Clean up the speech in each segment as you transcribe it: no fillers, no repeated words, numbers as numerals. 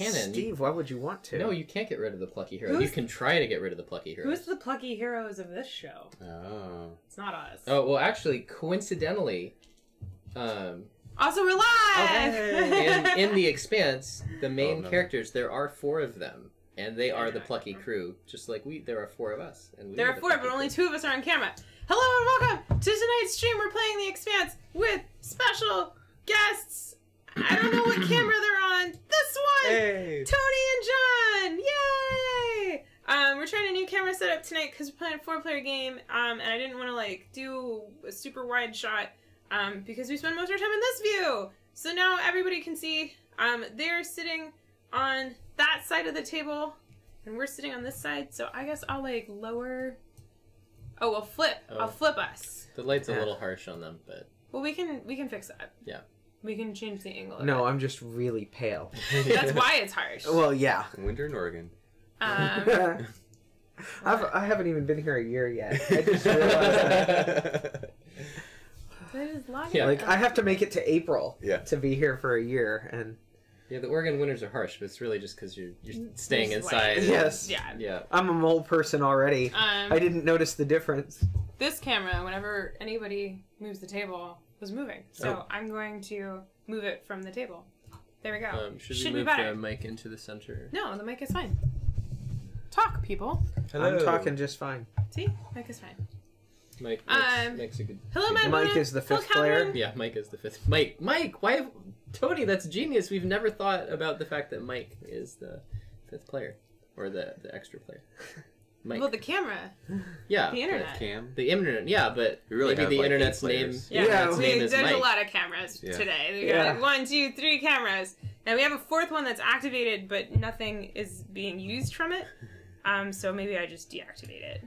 canon. Steve, why would you want to? No, you can't get rid of the plucky hero. You can try to get rid of the plucky hero. Who's the plucky heroes of this show? Oh. It's not us. Oh, well, actually, coincidentally... Also, we're live! in The Expanse, the main characters, there are 4 of them. And they are the plucky crew. Just like there are 4 of us. And there are 4, but only 2 of us are on camera. Hello and welcome to tonight's stream. We're playing The Expanse with special guests. I don't know what camera they're on. This one! Hey! Tony and John! Yay! We're trying a new camera setup tonight because we're playing a 4-player game. And I didn't want to, do a super wide shot because we spend most of our time in this view. So now everybody can see. They're sitting on that side of the table, and we're sitting on this side. So I guess I'll, lower... Oh, we'll flip. Oh. I'll flip us. The light's a little harsh on them, but... Well, we can fix that. Yeah. We can change the angle. No, I'm just really pale. That's why it's harsh. Well, yeah. Winter in Oregon. I haven't even been here a year yet. I just realized that. That is long. Yeah. I have to make it to April to be here for a year, and... Yeah, the Oregon winters are harsh, but it's really just because you're staying inside. Yes. Yeah. I'm a mole person already. I didn't notice the difference. This camera, whenever anybody moves the table, was moving. So I'm going to move it from the table. There we go. Should we move the mic into the center? No, the mic is fine. Talk, people. Hello. I'm talking just fine. See? Mic is fine. Mike's a good... Hello, Matt. Mike is the 5th player? Yeah, Mike is the 5th. Mike, why... Tony, that's genius. We've never thought about the fact that Mike is the 5th player. Or the extra player. Mike. Well, the camera. Yeah. The internet. The internet, yeah, but really maybe the internet's name... Yeah, name is there's Mike. A lot of cameras today. We got 1, 2, 3 cameras. And we have a 4th one that's activated, but nothing is being used from it. So maybe I just deactivate it.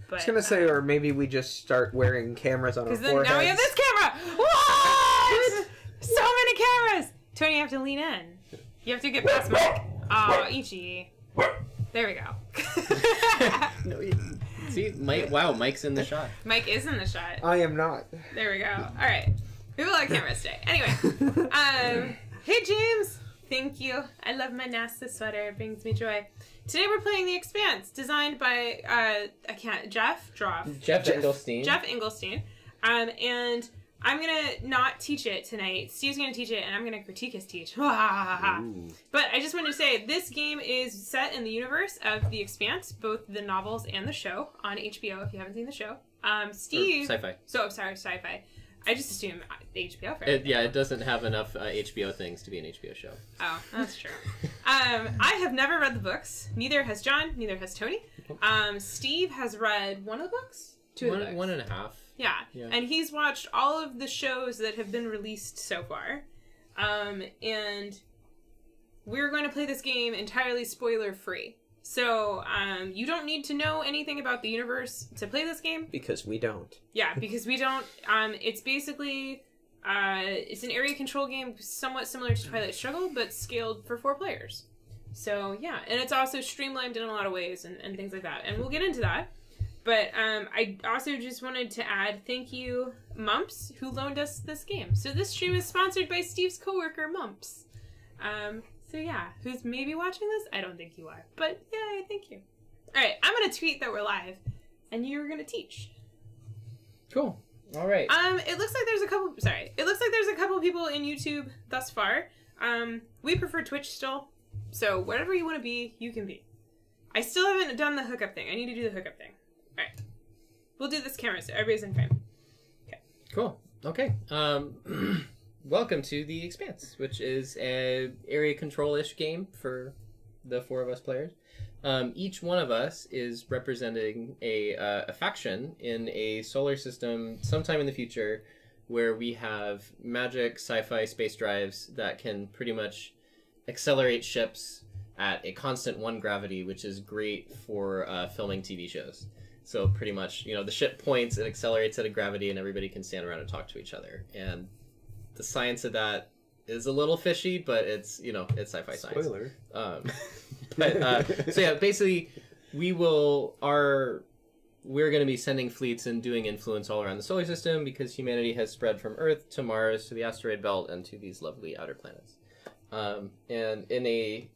But, I was going to say, or maybe we just start wearing cameras on our foreheads. Because now we have this camera! What? So many cameras! Tony, you have to lean in. You have to get past Mike. Oh, Ichi. There we go. See, Mike. Wow, Mike's in the shot. Mike is in the shot. I am not. There we go. All right. We have a lot of cameras today. Anyway. Hey, James. Thank you. I love my NASA sweater. It brings me joy. Today we're playing The Expanse, designed by, Geoff Engelstein. Geoff Engelstein. And I'm going to not teach it tonight. Steve's going to teach it, and I'm going to critique his teach. But I just wanted to say, this game is set in the universe of The Expanse, both the novels and the show, on HBO, if you haven't seen the show. Steve... Sci-Fi. Sci-Fi. I just assume HBO for it doesn't have enough HBO things to be an HBO show. Oh, that's true. I have never read the books. Neither has John. Neither has Tony. Steve has read one of the books? 2 of the books. 1.5. Yeah. And he's watched all of the shows that have been released so far. And we're going to play this game entirely spoiler-free. So, you don't need to know anything about the universe to play this game. Because we don't. Yeah, because we don't. It's basically, it's an area control game somewhat similar to Twilight Struggle, but scaled for 4 players. So, yeah. And it's also streamlined in a lot of ways and things like that. And we'll get into that. But I also just wanted to add thank you, Mumps, who loaned us this game. So this stream is sponsored by Steve's coworker, Mumps. So yeah, who's maybe watching this? I don't think you are. But yay, thank you. Alright, I'm going to tweet that we're live. And you're going to teach. Cool. Alright. It looks like there's a couple people in YouTube thus far. We prefer Twitch still. So whatever you want to be, you can be. I still haven't done the hookup thing. I need to do the hookup thing. Alright. We'll do this camera so everybody's in frame. Okay. Cool. Okay. Welcome to The Expanse, which is a area control-ish game for the 4 of us players. Each one of us is representing a faction in a solar system sometime in the future where we have magic sci-fi space drives that can pretty much accelerate ships at a constant 1 gravity, which is great for filming TV shows. So pretty much, the ship points, it accelerates at a gravity, and everybody can stand around and talk to each other. And the science of that is a little fishy, but it's, it's sci-fi science. Spoiler. So yeah, basically, we're going to be sending fleets and doing influence all around the solar system because humanity has spread from Earth to Mars to the asteroid belt and to these lovely outer planets. And in a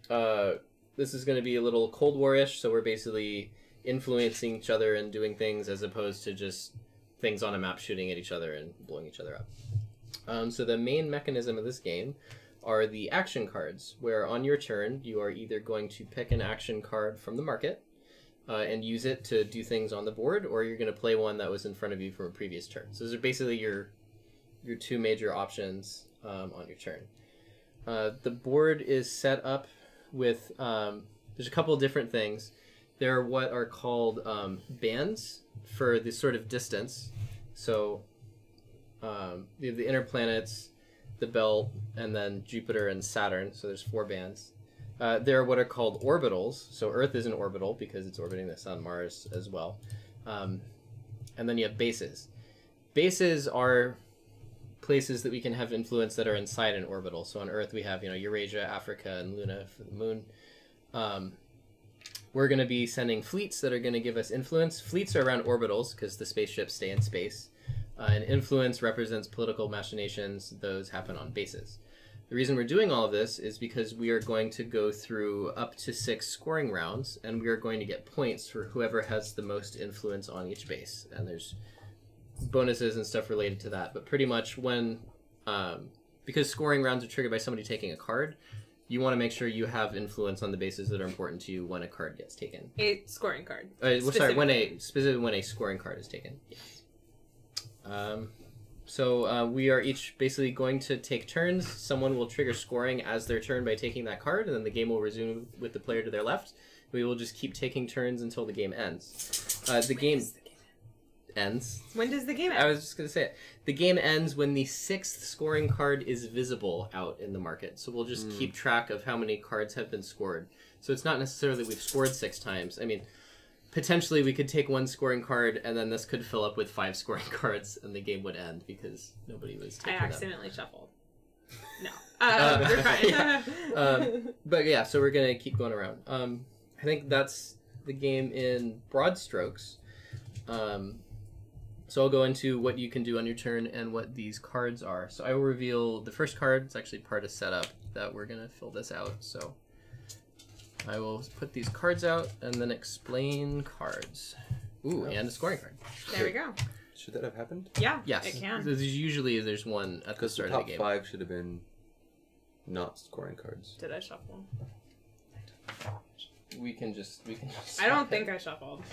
this is going to be a little Cold War-ish, so we're basically influencing each other and doing things as opposed to just things on a map shooting at each other and blowing each other up. So the main mechanism of this game are the action cards, where on your turn you are either going to pick an action card from the market and use it to do things on the board, or you're going to play one that was in front of you from a previous turn. So those are basically your two major options on your turn. The board is set up with, there's a couple of different things. There are what are called bands for the sort of distance. So the inner planets, the belt, and then Jupiter and Saturn. So there's 4 bands. There are what are called orbitals. So Earth is an orbital because it's orbiting the sun, Mars as well. And then you have bases. Bases are places that we can have influence that are inside an orbital. So on Earth we have, Eurasia, Africa, and Luna for the moon. We're going to be sending fleets that are going to give us influence. Fleets are around orbitals because the spaceships stay in space. And influence represents political machinations. Those happen on bases. The reason we're doing all of this is because we are going to go through up to 6 scoring rounds, and we are going to get points for whoever has the most influence on each base. And there's bonuses and stuff related to that. But pretty much when, because scoring rounds are triggered by somebody taking a card, you want to make sure you have influence on the bases that are important to you when a card gets taken. A scoring card. Specifically when a scoring card is taken. Yes. So we are each basically going to take turns. Someone will trigger scoring as their turn by taking that card, and then the game will resume with the player to their left. We will just keep taking turns until the game ends. The game ends. When does the game end? I was just going to say it. The game ends when the 6th scoring card is visible out in the market. So we'll just keep track of how many cards have been scored. So it's not necessarily we've scored 6 times. I mean, potentially we could take 1 scoring card and then this could fill up with 5 scoring cards and the game would end because nobody was taking them. I accidentally shuffled. No. We're fine. Yeah. But yeah, so we're going to keep going around. I think that's the game in broad strokes. So I'll go into what you can do on your turn and what these cards are. So I will reveal the first card. It's actually part of setup that we're going to fill this out. So I will put these cards out and then explain cards. Ooh, and a scoring card. There we go. Should that have happened? Yeah, yes. It can. Usually there's one at the start of the game. Top 5 should have been not scoring cards. Did I shuffle? We can just I don't think I shuffled.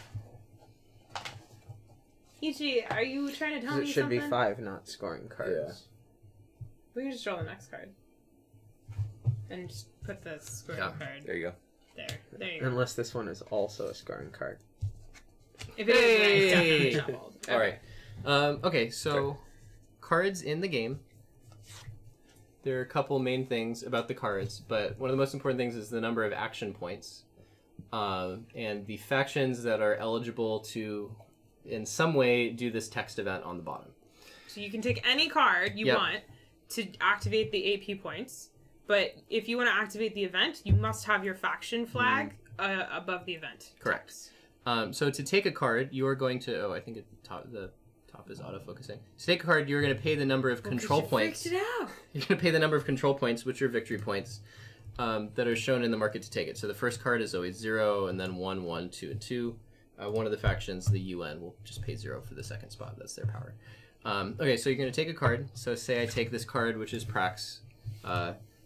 Ichi, are you trying to tell me It should something? be 5 not scoring cards. We can just draw the next card. And just put the scoring card. There you go. There you go. Unless this one is also a scoring card. If it is, then I definitely shuffled. All right. Okay, so cards in the game. There are a couple main things about the cards, but one of the most important things is the number of action points. And the factions that are eligible to, in some way, do this text event on the bottom. So you can take any card you want to activate the AP points, but if you want to activate the event, you must have your faction flag above the event. Correct. So to take a card, you are going to... Oh, I think the top is auto-focusing. To take a card, you're going to pay the number of control points. Fixed it out. You're going to pay the number of control points, which are victory points, that are shown in the market to take it. So the first card is always 0, and then 1, 1, 2, and 2. One of the factions, the UN, will just pay 0 for the second spot. That's their power. Okay, so you're going to take a card. So say I take this card, which is Prax.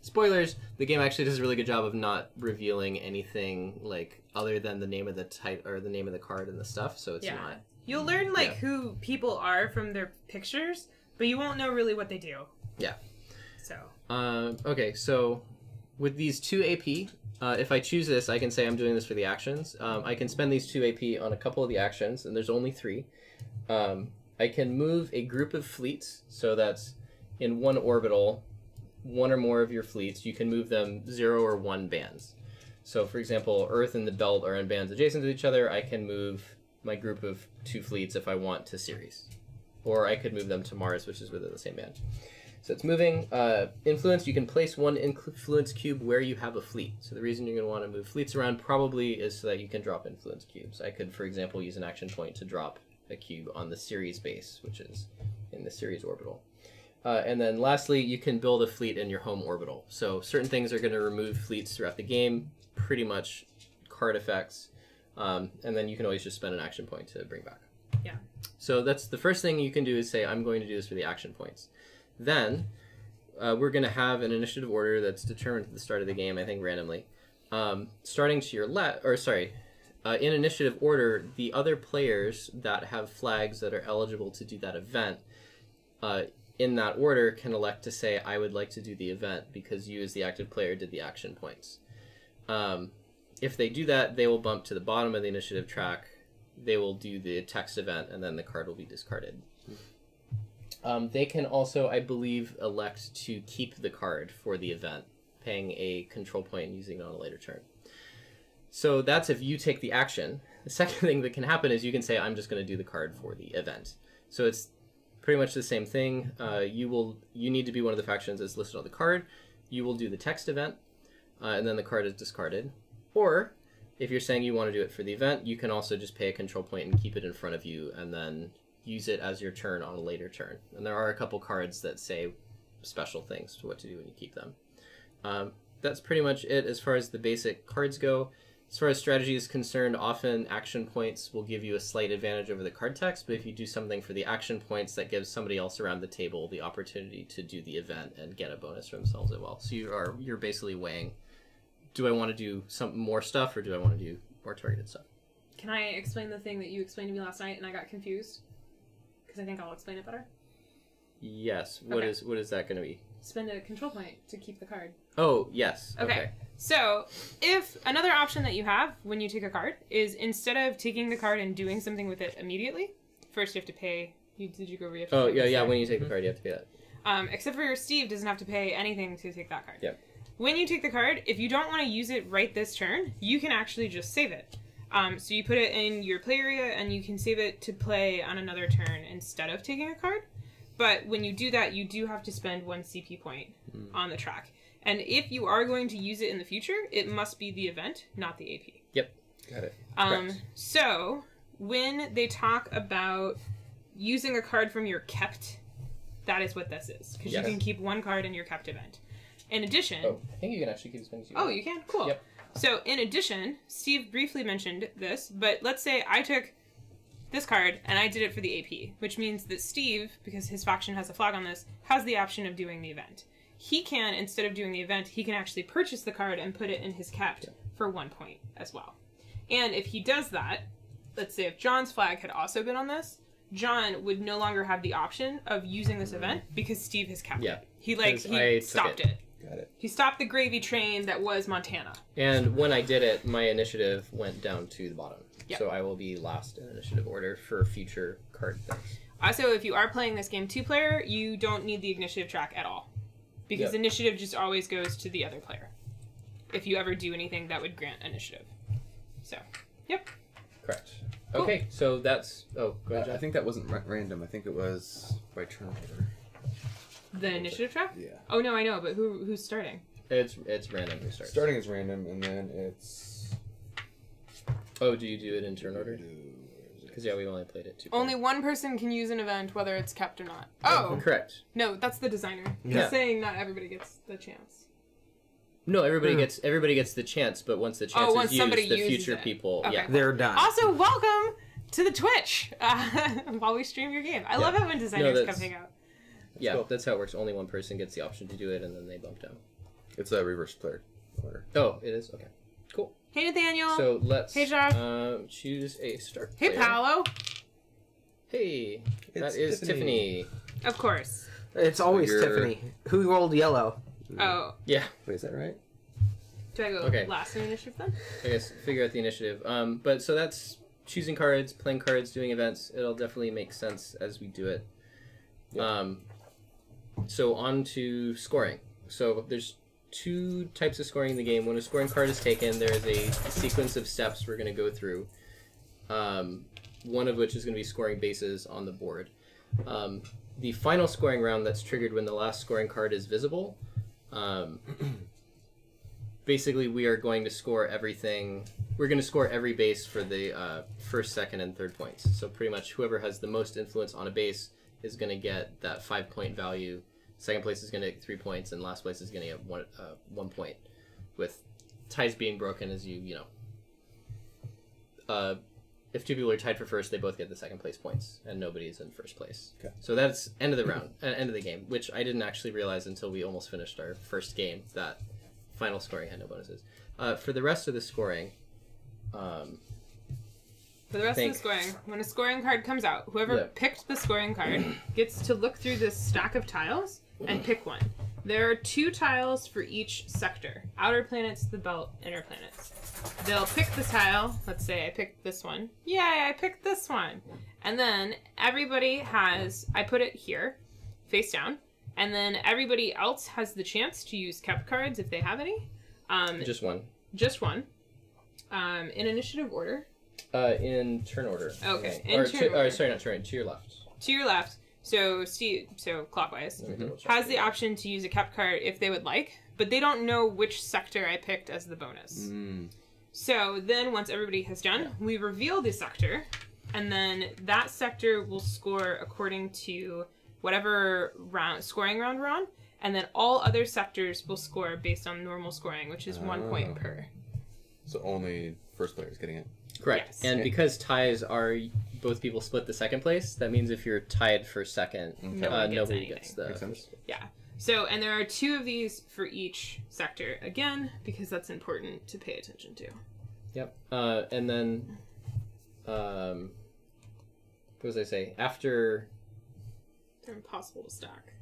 Spoilers, the game actually does a really good job of not revealing anything like other than the name of the type or the name of the card and the stuff, so it's not... You'll learn who people are from their pictures, but you won't know really what they do. Yeah. So. Okay, so with these 2 AP, if I choose this, I can say I'm doing this for the actions. I can spend these 2 AP on a couple of the actions, and there's only 3. I can move a group of fleets, so that's in one orbital, 1 or more of your fleets, you can move them 0 or 1 bands. So, for example, Earth and the Belt are in bands adjacent to each other. I can move my group of 2 fleets if I want to Ceres. Or I could move them to Mars, which is within the same band. So it's moving. Influence, you can place 1 influence cube where you have a fleet. So the reason you're going to want to move fleets around probably is so that you can drop influence cubes. I could, for example, use an action point to drop a cube on the Ceres base, which is in the Ceres orbital. And then lastly, you can build a fleet in your home orbital. So certain things are going to remove fleets throughout the game, pretty much card effects. And then you can always just spend an action point to bring back. Yeah. So that's the first thing you can do is say, I'm going to do this for the action points. Then we're going to have an initiative order that's determined at the start of the game, I think randomly. Starting to your left, in initiative order, the other players that have flags that are eligible to do that event, in that order, can elect to say, I would like to do the event because you as the active player did the action points. If they do that, they will bump to the bottom of the initiative track. They will do the text event, and then the card will be discarded. They can also, I believe, elect to keep the card for the event, paying a control point and using it on a later turn. So that's if you take the action. The second thing that can happen is you can say, I'm just going to do the card for the event. So it's pretty much the same thing. You need to be one of the factions as listed on the card. You will do the text event, and then the card is discarded. Or, if you're saying you want to do it for the event, you can also just pay a control point and keep it in front of you, and then use it as your turn on a later turn. And there are a couple cards that say special things to what to do when you keep them. That's pretty much it as far as the basic cards go. As far as strategy is concerned, often action points will give you a slight advantage over the card text, but if you do something for the action points, that gives somebody else around the table the opportunity to do the event and get a bonus for themselves as well. So you're basically weighing, do I want to do some more stuff or do I want to do more targeted stuff? Can I explain the thing that you explained to me last night and I got confused? Because I think I'll explain it better. Yes. What Okay. is that going to be? Spend a control point to keep the card. Oh, yes. Okay. So, if another option that you have when you take a card is instead of taking the card and doing something with it immediately, first you have to pay. Did you go over? You have to Oh, pay yeah. this When you take the card, you have to pay that. Except for Steve doesn't have to pay anything to take that card. Yep. When you take the card, if you don't want to use it right this turn, you can actually just save it. So you put it in your play area and you can save it to play on another turn instead of taking a card. But when you do that, you do have to spend 1 CP point on the track. And if you are going to use it in the future, it must be the event, not the AP. Yep. Got it. So when they talk about using a card from your kept, that is what this is. Because Yes. you can keep 1 card in your kept event. In addition... Oh, I think you can actually keep spending 2. Oh, you can? Cool. Yep. So, in addition, Steve briefly mentioned this, but let's say I took this card and I did it for the AP, which means that Steve, because his faction has a flag on this, has the option of doing the event. He can, instead of doing the event, he can actually purchase the card and put it in his kept for 1 point as well. And if he does that, let's say if John's flag had also been on this, John would no longer have the option of using this event because Steve has kept it. He stopped it. Got it. He stopped the gravy train that was Montana. And when I did it, my initiative went down to the bottom. Yep. So I will be last in initiative order for future card things. Also, if you are playing this game 2-player, you don't need the initiative track at all. Because Yep. initiative just always goes to the other player. If you ever do anything that would grant initiative. So, yep. Correct. Cool. Okay, so that's... Oh, go ahead, I Jeff. think that wasn't random. I think it was by turn order. The initiative track? Yeah. Oh, no, I know, but who's starting? It's random who starts. Starting is random, and then it's... Oh, do you do it in turn order? Because, yeah, we only played it 2. Only one person can use an event, whether it's kept or not. Oh! Correct. No, that's the designer. Yeah. He's saying not everybody gets the chance. No, everybody gets the chance, but once the chance once is somebody used, the uses future it. people... Okay. Yeah. They're done. Also, welcome to the Twitch while we stream your game. I love it when designers come hang out. Yeah, cool. that's how it works. Only one person gets the option to do it, and then they bump down. It's a reverse player order. Oh, it is? Okay. Cool. Hey, Nathaniel. So let's Hey, Josh. choose a start Hey, player. Paolo. Hey, It's that is Tiffany. Of course. It's always You're- Tiffany. Who rolled yellow? Oh, Yeah, Wait, is that right? do I go Okay. last in initiative then? I guess figure out the initiative. But so that's choosing cards, playing cards, doing events. It'll definitely make sense as we do it. Yeah. So on to scoring. So there's 2 types of scoring in the game. When a scoring card is taken, there is a sequence of steps we're going to go through. One of which is going to be scoring bases on the board. The final scoring round that's triggered when the last scoring card is visible. Basically, we are going to score everything. We're going to score every base for the first, second, and third points. So pretty much whoever has the most influence on a base is going to get that 5-point value Second place is going to get 3 points, and last place is going to get 1 point. With ties being broken, as you know, if two people are tied for first, they both get the second place points, and nobody's in first place. Okay. So that's end of the round, end of the game, which I didn't actually realize until we almost finished our first game that final scoring had no bonuses. For the rest of the scoring, For the rest of the scoring, when a scoring card comes out, whoever picked the scoring card gets to look through this stack of tiles and pick one. There are 2 tiles for each sector. Outer planets, the belt, inner planets. They'll pick the tile. Let's say I picked this one. Yay, I picked this one. And then everybody has, I put it here, face down. And then everybody else has the chance to use kept cards if they have any. just one. Just one. In initiative order. In turn order. Okay, Yeah. in Or turn to, order. sorry, not turn, to your left. To your left. So Steve, so clockwise, Let me double check. has the option to use a kept card if they would like, but they don't know which sector I picked as the bonus. So then once everybody has done, we reveal the sector, and then that sector will score according to whatever scoring round we're on, and then all other sectors will score based on normal scoring, which is 1 point per. So only first player is getting it. Correct. Yes. And because ties are both people split the second place, that means if you're tied for second, nobody gets the. Makes sense. Yeah. So, and there are 2 of these for each sector, again, because that's important to pay attention to. Yep. And then, what was I say? After They're impossible to stack.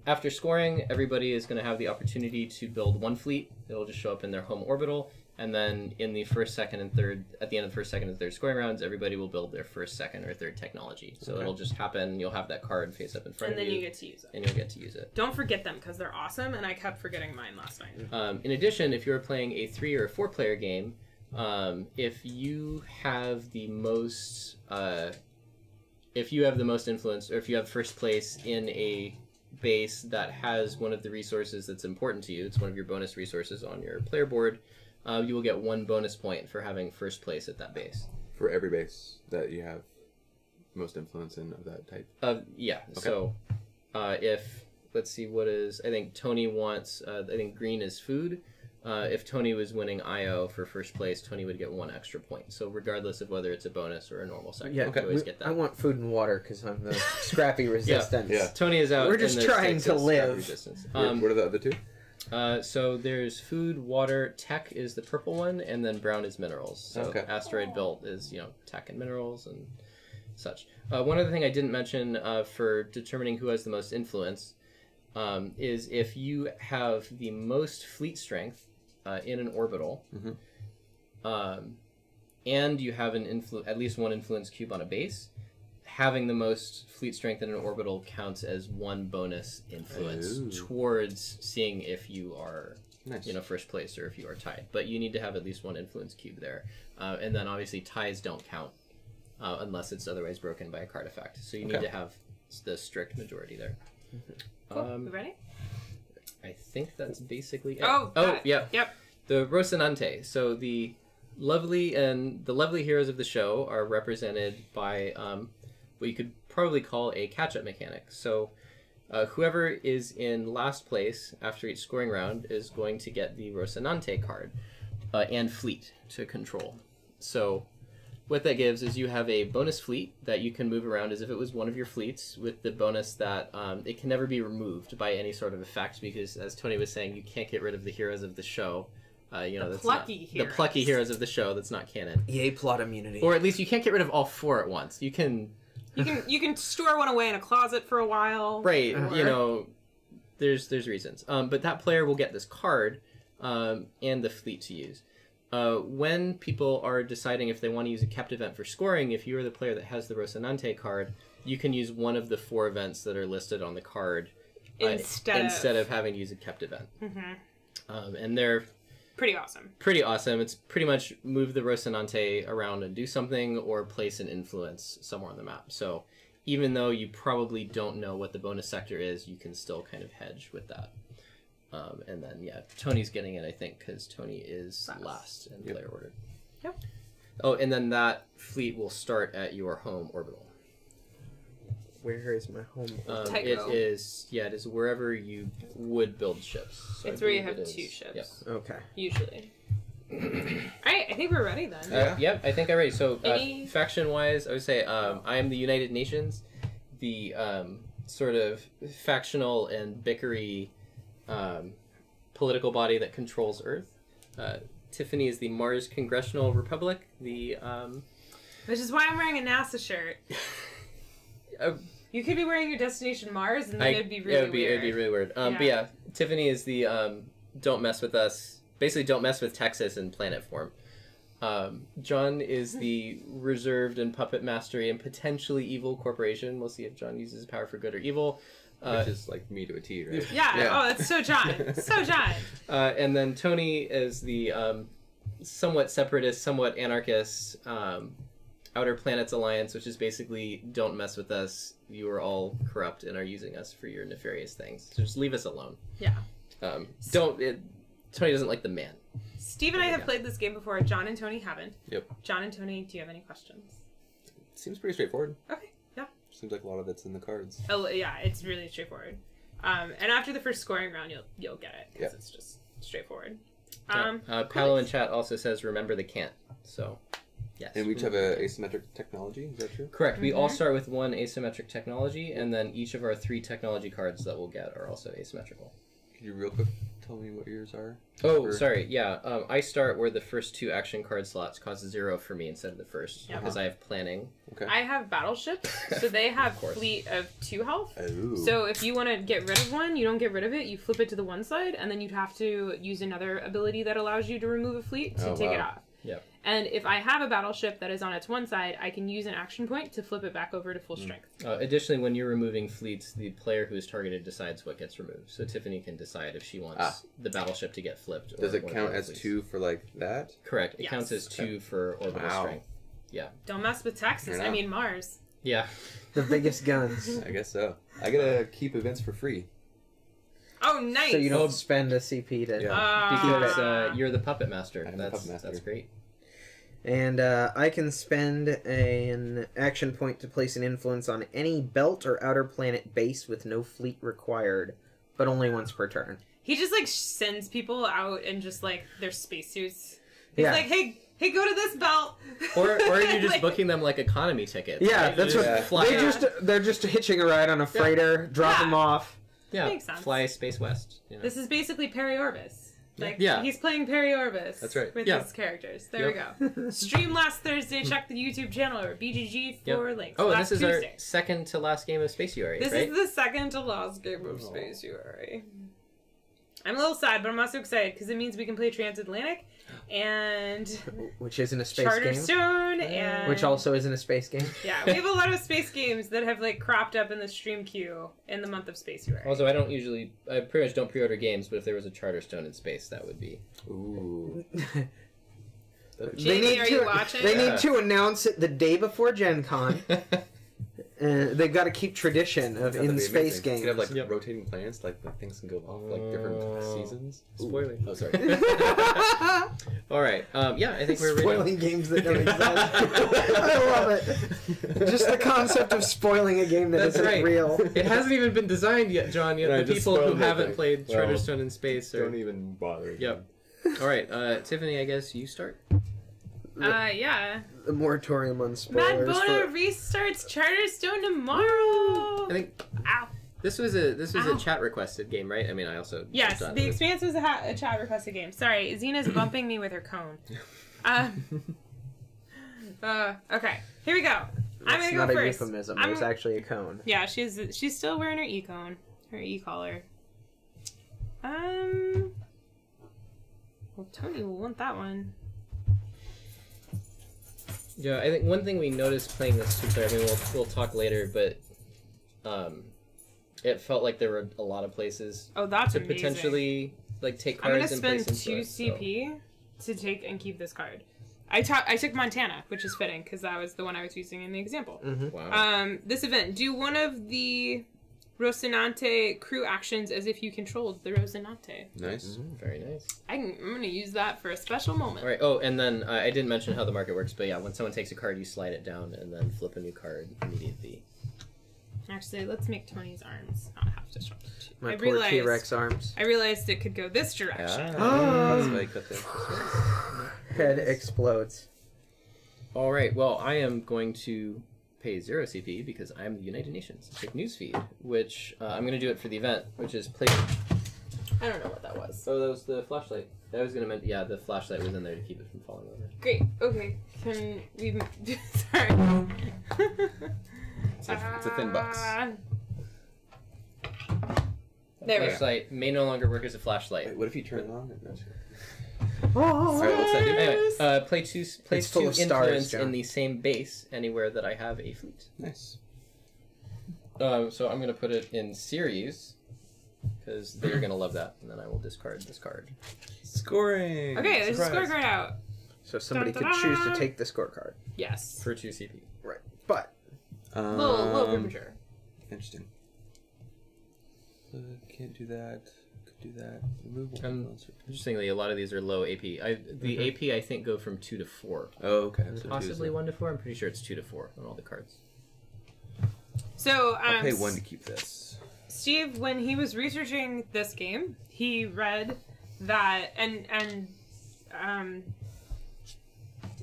after scoring, everybody is going to have the opportunity to build 1 fleet. It'll just show up in their home orbital. And then in the first, second, and third, at the end of the first, second, and third scoring rounds, everybody will build their first, second, or third technology. So it'll just happen. You'll have that card face up in front And of then you. you get to use it. And you'll get to use it. Don't forget them, because they're awesome, and I kept forgetting mine last night. In addition, if you're playing a 3 or a 4 player game, if you have the most, influence, or if you have first place in a base that has one of the resources that's important to you, it's one of your bonus resources on your player board, you will get 1 bonus point for having first place at that base. For every base that you have most influence in of that type. Yeah. Okay. So, if let's see, what is I think Tony wants. I think green is food. If Tony was winning IO for first place, Tony would get 1 extra point. So regardless of whether it's a bonus or a normal sector, you always get that. I want food and water because I'm the scrappy resistance. Yeah. Tony is out. We're just in the trying sticks to as live. resistance. What are the other 2? So there's food, water, tech is the purple one, and then brown is minerals. So asteroid belt is tech and minerals and such. One other thing I didn't mention for determining who has the most influence is if you have the most fleet strength in an orbital, and you have at least 1 influence cube on a base, having the most fleet strength in an orbital counts as 1 bonus influence towards seeing if you are first place or if you are tied. But you need to have at least 1 influence cube there. And then obviously ties don't count unless it's otherwise broken by a card effect. So you need to have the strict majority there. Cool. You ready? I think that's basically it. Oh, yeah. Yep. The Rocinante. So the lovely heroes of the show are represented by what you could probably call a catch-up mechanic. So whoever is in last place after each scoring round is going to get the Rocinante card and fleet to control. So what that gives is you have a bonus fleet that you can move around as if it was one of your fleets, with the bonus that it can never be removed by any sort of effect, because as Tony was saying, you can't get rid of the heroes of the show. The plucky heroes of the show. That's not canon. Yay, plot immunity. Or at least you can't get rid of all 4 at once. You can store one away in a closet for a while. Right. There's reasons. But that player will get this card and the fleet to use. When people are deciding if they want to use a kept event for scoring, if you are the player that has the Rocinante card, you can use one of the 4 events that are listed on the card instead of having to use a kept event. And they're pretty awesome. It's pretty much move the Rocinante around and do something, or place an influence somewhere on the map. So even though you probably don't know what the bonus sector is, you can still kind of hedge with that. And then, Tony's getting it, I think, because Tony is last in player order. Yep. Oh, and then that fleet will start at your home orbital. Where is my home? Tycho. It is wherever you would build ships. So It's I where you believe have it two is- ships. Okay. Usually. Alright, I think we're ready then. Yep, I think I'm ready. So, Any- faction-wise, I would say I am the United Nations, the sort of factional and bickery political body that controls Earth. Tiffany is the Mars Congressional Republic, the... Which is why I'm wearing a NASA shirt. You could be wearing your destination Mars, and then it'd be really weird. It'd be really weird. But yeah, Tiffany is the don't mess with us. Basically, don't mess with Texas in planet form. John is the reserved and puppet mastery and potentially evil corporation. We'll see if John uses his power for good or evil. Which is like me to a T, right? Yeah. Oh, it's so John. So John. And then Tony is the somewhat separatist, somewhat anarchist Outer Planets Alliance, which is basically don't mess with us. You are all corrupt and are using us for your nefarious things. So just leave us alone. Yeah. Tony doesn't like the man. Steve and I have played this game before. John and Tony haven't. Yep. John and Tony, do you have any questions? Seems pretty straightforward. Okay. Yeah. Seems like a lot of it's in the cards. Oh yeah, it's really straightforward. And after the first scoring round, you'll get it because it's just straightforward. Paolo in chat also says, "Remember the can't." So, yes. And we each have a asymmetric technology. Is that true? Correct. We all start with one asymmetric technology, and then each of our 3 technology cards that we'll get are also asymmetrical. Could you real quick tell me what yours are? Oh, sorry. Yeah. I start where the first 2 action card slots cost 0 for me instead of the first because I have planning. Okay. I have battleships, so they have fleet of 2 health. Oh. So if you want to get rid of one, you don't get rid of it. You flip it to the one side, and then you'd have to use another ability that allows you to remove a fleet to take it off. Yep. And if I have a battleship that is on its one side, I can use an action point to flip it back over to full strength. Additionally, when you're removing fleets, the player who is targeted decides what gets removed. So Tiffany can decide if she wants the battleship to get flipped. Or Does it one of count the as fleets. 2 for like that? Correct. It Yes. counts as 2 for orbital strength. Yeah. Don't mess with Texas. I mean Mars. Yeah. The biggest guns. I guess so. I gotta keep events for free. Oh, nice. So you don't spend a CP to... Yeah. Because you're the puppet master. I'm the puppet master. That's great. And I can spend an action point to place an influence on any belt or outer planet base with no fleet required, but only once per turn. He just like sends people out in just like their spacesuits. He's Yeah. like, hey, go to this belt. Or you're just Like- booking them like economy tickets. Yeah, right? that's You what just fly. they're just hitching a ride on a freighter, drop them off. Yeah, Makes sense. fly Space West. You know? This is basically Perry Orbis. Like, Yeah. he's playing Perry Orbis. That's right. With Yeah. his characters. There we go. Stream last Thursday. Check the YouTube channel or BGG for links. Oh, and last this is Tuesday. our second to last game of Space URI, This right? is the second to last game of Space URI. I'm a little sad, but I'm also excited because it means we can play Transatlantic and Which isn't a space game. Charterstone and... Which also isn't a space game. Yeah, we have a lot of space games that have like cropped up in the stream queue in the month of Space URI. Also, I pretty much don't pre-order games, but if there was a Charterstone in space, that would be... Ooh. Jamie, are you watching? They need to announce it the day before Gen Con. They've got to keep tradition of in space games. You could have like rotating planets, like the things can go off like different seasons. Spoiling. Oh, sorry. All right. Yeah, I think we're ready. Spoiling games that don't exist. I love it. Just the concept of spoiling a game that That's isn't right. real. It hasn't even been designed yet, John. Yet No, the just people who spoiled haven't everything. played Well, Charterstone in space are... Don't even bother. Yep. All right, Tiffany, I guess you start. Yeah. The moratorium on Mad spoilers. Bono For... restarts Charterstone tomorrow. I think Ow. this was a Ow. chat requested game, right? I mean, I also Yes, jumped on the it. Expanse was a chat requested game. Sorry, Zena's bumping me with her cone. Okay, here we go. I'm That's gonna not go a first. euphemism. I'm- There's actually a cone. Yeah, she's still wearing her e-cone, her e-collar. Well, Tony will want that one. Yeah, I think one thing we noticed playing this two-player, I mean, we'll talk later, but it felt like there were a lot of places Oh, that's to amazing. potentially like take I'm gonna cards and spend place 2 into it, CP to take and keep this card. I took Montana, which is fitting because that was the one I was using in the example. So, wow. This event, do one of the Rocinante crew actions as if you controlled the Rocinante. Nice. Very nice. I'm going to use that for a special moment. All right. Oh, and then I didn't mention how the market works, but yeah, when someone takes a card, you slide it down and then flip a new card immediately. Actually, let's make Tony's arms not have to struggle. My poor T-Rex arms. I realized it could go this direction. That's why I cut the Head explodes. All right. Well, I am going to pay 0 CP because I'm the United Nations. Take newsfeed, which I'm going to do it for the event, which is play. I don't know what that was. Oh, that was the flashlight. I was going to yeah, the flashlight was in there to keep it from falling over. Great. Okay. Can we? Sorry. It's a thin box. There we go. Flashlight may no longer work as a flashlight. Wait, what if you turn it on? No, Oh, Alright, what's that do? Anyway, play two It's full of stars, influence John. in the same base anywhere that I have a fleet. Nice. So I'm going to put it in series because they're going to love that, and then I will discard this card. Scoring! Okay, there's a Surprise. scorecard out. So somebody could Dun-dun-dun. choose to take the scorecard. Yes. For 2 CP. Right. But Little premature. Interesting. Can't do that. Could do that. Remove one. Interestingly, a lot of these are low AP. The AP I think go from 2 to 4. Oh, okay. Is it So possibly 1 to 4? I'm pretty sure it's 2 to 4 on all the cards. So, I'll pay 1 to keep this. Steve, when he was researching this game, he read that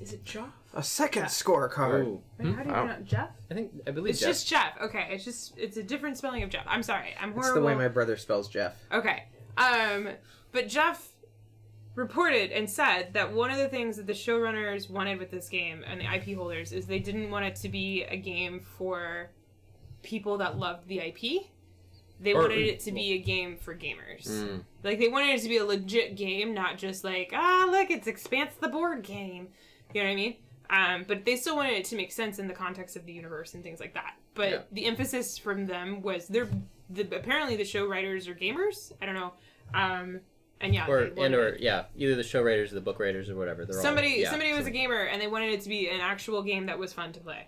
is it Geoff? a second Yeah. scorecard. Oh, Wait, how do you pronounce Jeff? I believe It's Jeff. just Jeff. Okay, it's a different spelling of Jeff. I'm sorry. I'm It's horrible. the way my brother spells Jeff. Okay. But Jeff reported and said that one of the things that the showrunners wanted with this game and the IP holders is they didn't want it to be a game for people that loved the IP. They wanted it to be a game for gamers. Like, they wanted it to be a legit game, not just like, look, it's Expanse the board game. You know what I mean? But they still wanted it to make sense in the context of the universe and things like that. But the emphasis from them was apparently the show writers are gamers. I don't know. And yeah, either the show writers or the book writers or whatever. Somebody was a gamer and they wanted it to be an actual game that was fun to play.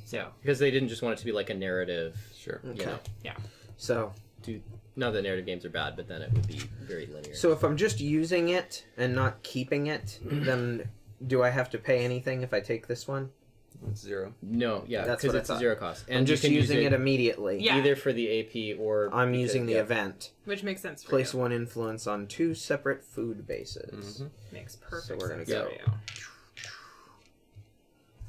So because they didn't just want it to be like a narrative. Sure. You know, yeah. So not that narrative games are bad, but then it would be very linear. So if I'm just using it and not keeping it, then do I have to pay anything if I take this one? It's 0. No, yeah, That's because what I it's a thought. 0 cost. And I'm just you can using use it immediately. Yeah. either for the AP or I'm using the yeah. event. Which makes sense for Place you. one influence on 2 separate food bases. Makes perfect So we're gonna sense go. for you.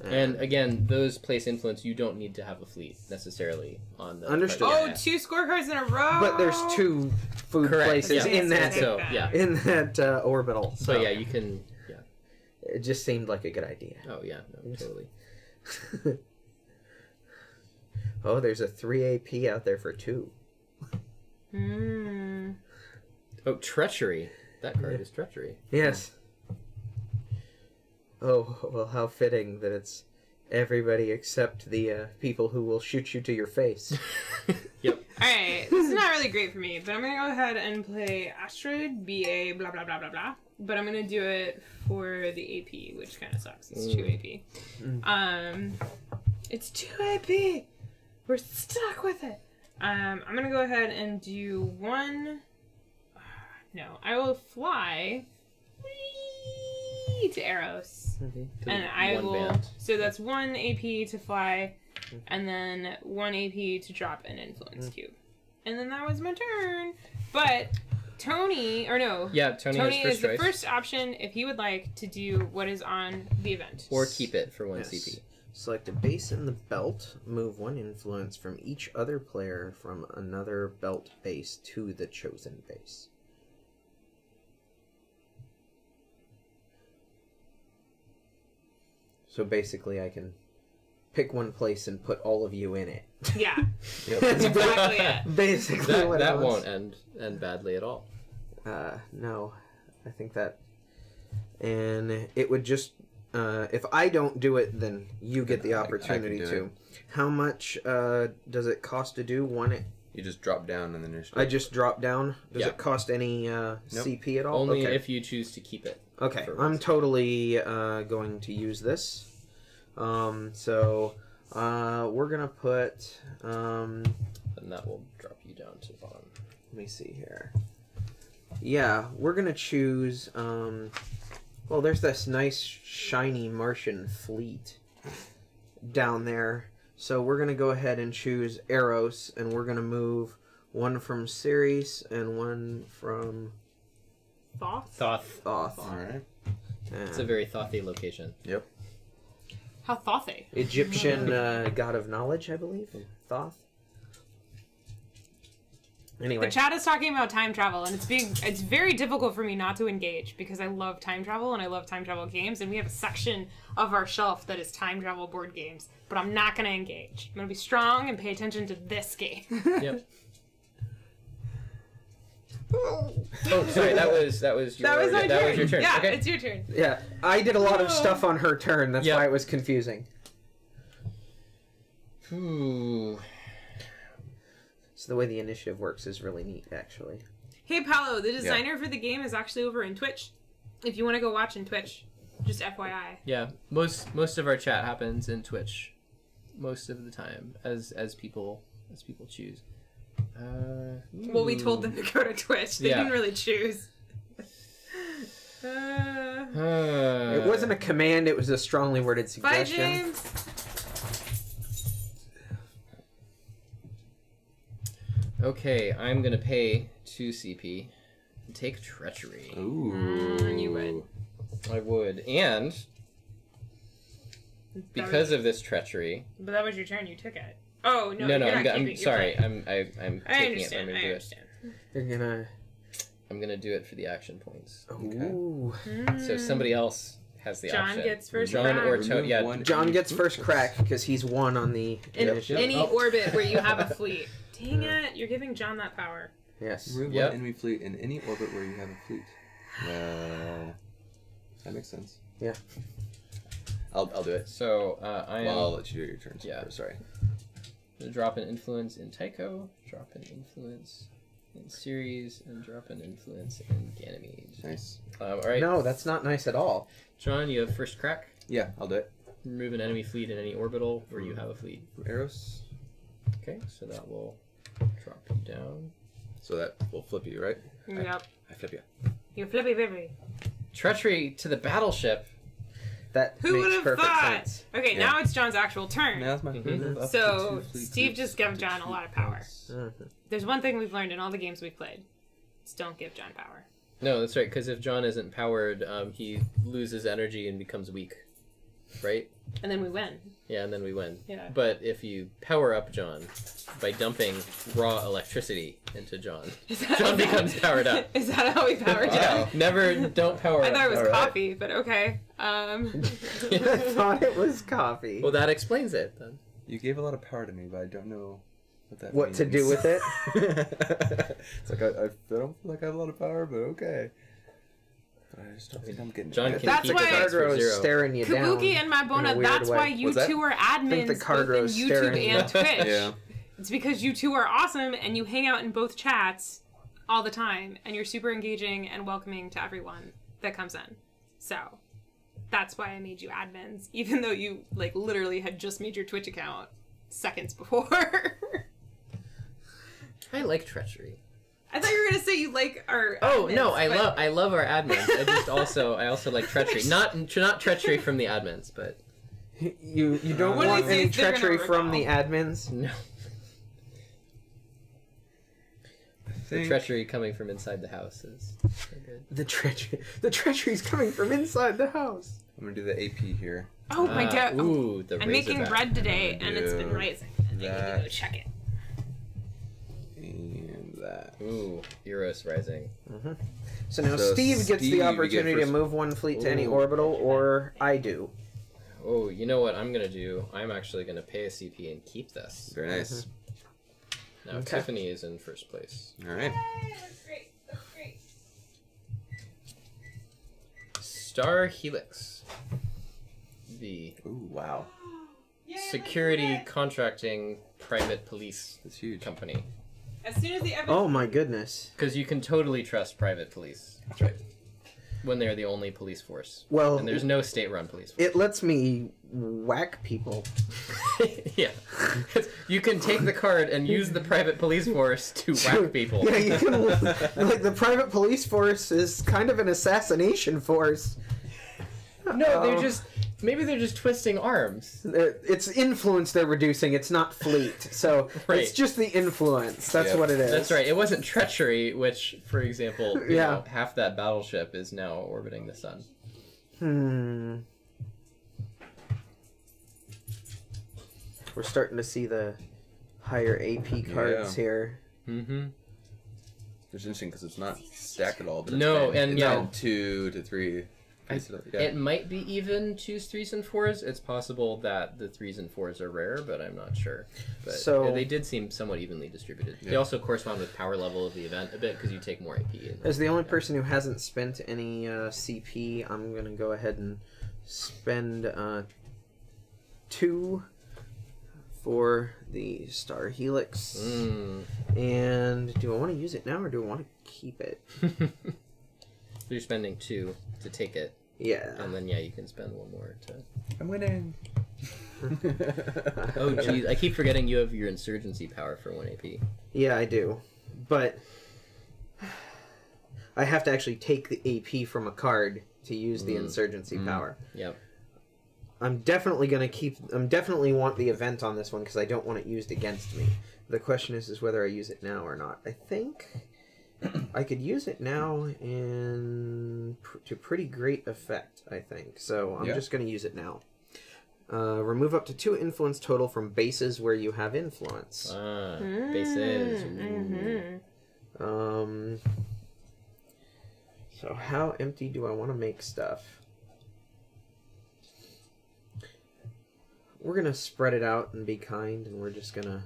And again, those place influence, you don't need to have a fleet necessarily on the. Understood. Oh, Yeah. 2 scorecards in a row! But there's 2 food Correct. places Yeah. in that Take So that. yeah, in that orbital. So but yeah, you can. Yeah. it just seemed like a good idea. Oh yeah, no, totally. Oh, there's a 3 AP out there for 2. Oh, treachery. That card is treachery. Yes. Oh, well, how fitting that it's everybody except the people who will shoot you to your face. Yep. Alright, this is not really great for me, but I'm gonna go ahead and play Asteroid, BA, blah blah blah blah blah. But I'm gonna do it for the AP, which kind of sucks. It's 2 AP. It's 2 AP! We're stuck with it! I'm gonna go ahead and do 1... No, I will fly to Eros. And I One will... band. So that's 1 AP to fly, and then 1 AP to drop an influence cube. And then that was my turn. But Tony, or no. Yeah, Tony has is first the choice. first option if he would like to do what is on the event. Or keep it for 1 Yes. CP. Select a base in the belt. Move 1 influence from each other player from another belt base to the chosen base. So basically I can pick one place and put all of you in it. Yeah. Yep. That's exactly it. Basically That, what that it was. won't end badly at all. No. I think that... And it would just... if I don't do it, then you get the I can opportunity do to. it. How much does it cost to do one? You just drop down and then you're I just drop down. Does Yeah. it cost any CP at all? Only okay. if you choose to keep it. Okay, for I'm one totally going to use this. So we're gonna put. And that will drop you down to the bottom. Let me see here. Yeah, we're gonna choose. Well, there's this nice shiny Martian fleet down there. So we're gonna go ahead and choose Eros, and we're gonna move one from Ceres and one from Thoth? Thoth. Thoth. All right. It's a very thothy location. Yep. How Thothy? Egyptian god of knowledge, I believe. Thoth. Anyway, The chat is talking about time travel, and it's very difficult for me not to engage because I love time travel and I love time travel games, and we have a section of our shelf that is time travel board games. But I'm not going to engage. I'm going to be strong and pay attention to this game. Yep. Oh, sorry. That was your. That was my turn. Was your turn. Yeah, Okay. it's your turn. yeah, I did a lot of stuff on her turn. That's Yep. why it was confusing. Ooh. So the way the initiative works is really neat, actually. Hey, Paolo, the designer for the game is actually over in Twitch. If you want to go watch in Twitch, just FYI. Yeah. Most of our chat happens in Twitch, most of the time, as people choose. Well, we told them to go to Twitch. They Yeah. didn't really choose. It wasn't a command, it was a strongly worded Bye, suggestion. James. Okay, I'm gonna pay 2 CP and take treachery. Ooh. You would. I would, and because of this treachery. But that was your turn. You took it. Oh no! No, you're I'm not keeping it, you're sorry. playing. I'm I taking it. understand. I'm gonna I do it. understand. You're gonna. I'm gonna do it for the action points. Ooh. So somebody else has the John option. gets first John crack. or Remove Tony. Yeah. one. John gets first crack because he's one on the In initiative. any orbit where you have a fleet. Dang it! You're giving John that power. Yes. Remove Yep. one enemy fleet in any orbit where you have a fleet. That makes sense. Yeah. I'll do it. So I am. Well, I'll let you do your turn. Yeah. Sorry. Gonna drop an influence in Tycho. Drop an influence in Ceres, and drop an influence in Ganymede. Nice. All right. No, that's not nice at all. John, you have first crack. Yeah, I'll do it. Remove an enemy fleet in any orbital where you have a fleet. From Eros. Okay, so that will drop you down. So that will flip you, right? Yep. I flip you. You're flippy baby. Treachery to the battleship. That Who would makes have perfect thought? sense. Okay, Yeah. now it's John's actual turn. Now's my Mhm. up to So 2 fleet Steve groups, just gave up to John 2 a lot of fleet power. groups. There's one thing we've learned in all the games we've played. It's don't give John power. No, that's right, because if John isn't powered, he loses energy and becomes weak. Right? And then we win. Yeah, and then we win. Yeah. But if you power up John by dumping raw electricity into John, John becomes powered up. Is that how we powered Yeah, John? never, don't power I up. thought it was All right. coffee, but okay. I thought it was coffee. Well, that explains it, then. You gave a lot of power to me, but I don't know what that What means. to do with it? It's like, I don't feel like I have a lot of power, but okay. But I just don't think I'm getting John it. can That's keep why- the dice for Cardro is 0. staring you down. Kabuki and in a Mabona, weird that's way. why you What's that? two are think admins the both in Cardro's staring YouTube at and Twitch. Yeah. It's because you two are awesome and you hang out in both chats all the time and you're super engaging and welcoming to everyone that comes in. So that's why I made you admins, even though you like literally had just made your Twitch account seconds before. I like treachery. I thought you were gonna say you like our Oh admins, no, I but- love our admins. I also like treachery. Not treachery from the admins, but You don't What do want they say any they're gonna treachery from the rebel? admins? no. The treachery coming from inside the house is so good. The treachery's coming from inside the house. I'm gonna do the AP here. Oh my god. Ooh, the I'm making Razorback. bread today I'm and gonna it's been do rising. And I need to that. go check it. And that. Ooh, Eros rising. So now So Steve gets Steve, the you get opportunity to first- move one fleet to any Ooh. orbital, or I do. Oh, you know what I'm gonna do? I'm actually gonna pay a CP and keep this. Very nice. Now Okay. Tiffany is in first place. All right. That's great. That's great. Star Helix. The Ooh, wow. security contracting private police That's huge. company. As soon as the evidence Oh my goodness. Because you can totally trust private police. That's right. When they're the only police force. Well, And there's no state-run police force. it lets me whack people. Yeah. You can take the card and use the private police force to whack people. Yeah, you can. Like the private police force is kind of an assassination force. No, they're Oh. just Maybe they're just twisting arms. It's influence they're reducing. It's not fleet. So Right. it's just the influence. That's what it is. That's right. It wasn't treachery, which, for example, you Yeah. know, half that battleship is now orbiting the sun. We're starting to see the higher AP cards here. Mm-hmm. It's interesting because it's not stacked at all. But No, it's and it's yeah. been 2 to 3. It might be even 2s, 3s, and 4s. It's possible that the 3s and 4s are rare, but I'm not sure. But So- they did seem somewhat evenly distributed. Yeah. They also correspond with power level of the event a bit because you take more AP. As the only person who hasn't spent any CP, I'm going to go ahead and spend 2 for the Star Helix. And do I want to use it now or do I want to keep it? So you're spending 2 to take it, Yeah. and then you can spend 1 more to. I'm winning. Oh geez, I keep forgetting you have your insurgency power for 1 AP. Yeah, I do. But I have to actually take the AP from a card to use the insurgency power. Yep. I'm definitely want the event on this one because I don't want it used against me. The question is whether I use it now or not. I think I could use it now to pretty great effect, I think. So I'm just going to use it now. Remove up to 2 influence total from bases where you have influence. Bases. So how empty do I want to make stuff? We're going to spread it out and be kind, and we're just going to...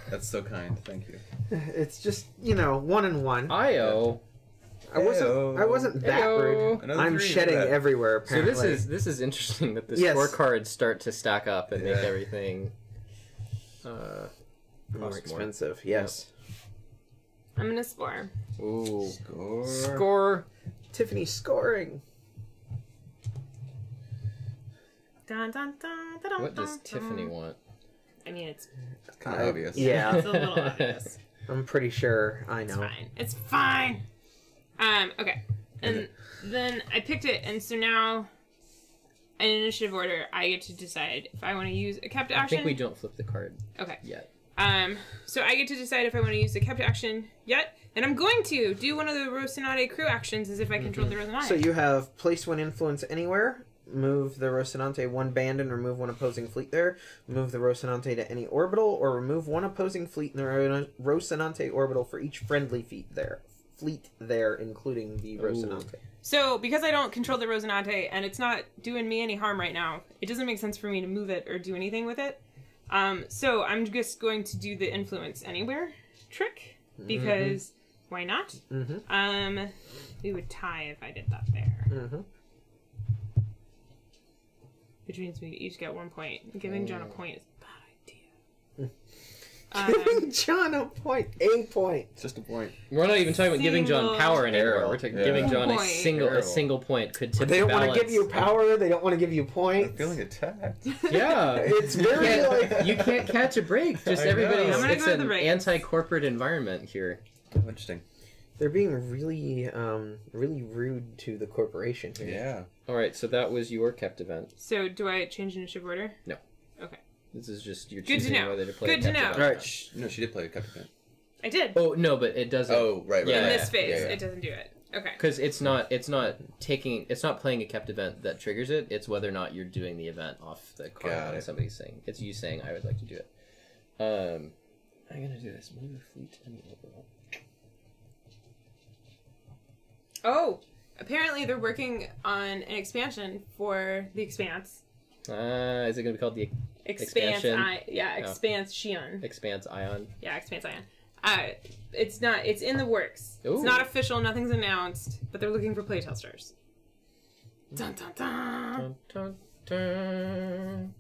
That's so kind. Thank you. It's just, 1 and 1. Io. I wasn't that rude. Another I'm 3 shedding that. everywhere, So apparently. this is interesting that the Yes. scorecards start to stack up and make Yeah. everything more cost expensive, yes. I'm gonna score. Ooh. Score. Tiffany scoring. Dun, dun, dun, dun, What does dun, Tiffany dun. want? I mean, it's It's kind of obvious. Yeah, it's a little obvious. I'm pretty sure I It's know. fine. It's fine. Okay. And then I picked it, and so now, in initiative order, I get to decide if I want to use a kept I action. think we don't flip the card Okay. yet. So I get to decide if I want to use the kept action yet, and I'm going to do one of the Rocinante crew actions as if I controlled the Rocinante. So you have place 1 influence anywhere. Move the Rocinante 1 band and remove 1 opposing fleet there. Move the Rocinante to any orbital, or remove 1 opposing fleet in the Rocinante orbital for each friendly fleet there, including the Rocinante. So, because I don't control the Rosinante, and it's not doing me any harm right now, it doesn't make sense for me to move it or do anything with it. So I'm just going to do the influence anywhere trick, because why not? We would tie if I did that there. Which means we each get 1 point. Giving John a point is a bad idea. Giving John a point. It's just a point. We're not even talking about giving John Single power anymore. arrow. We're talking Yeah. giving John Point. a single point could tip They the don't want to balance. give you power. They don't want to give you I'm points. feeling attacked. Yeah. It's very like... You can't catch a break. Just I know. everybody's. I'm gonna It's go to an the race. anti-corporate environment here. Oh, interesting. They're being really, really rude to the corporation here. Yeah. All right, so that was your kept event. So, do I change initiative order? No. Okay. This is just you're Good to choosing know. whether to play. Good a to kept know. event. All right. No, she did play a cup event. I did. Oh no, but it doesn't. Oh, right. Yeah, In yeah, this phase, yeah. it doesn't do it. Okay. Because it's not playing a kept event that triggers it. It's whether or not you're doing the event off the card Got when it. somebody's saying. It's you saying I would like to do it. I'm gonna do this. Move a fleet and orbital. Oh, apparently they're working on an expansion for the Expanse. Is it gonna be called the Expanse, Expansion? Expanse Shion. Expanse Ion? Yeah, Expanse Ion. It's not. It's in the works. Ooh. It's not official. Nothing's announced. But they're looking for playtesters. Dun dun dun. Dun, dun, dun.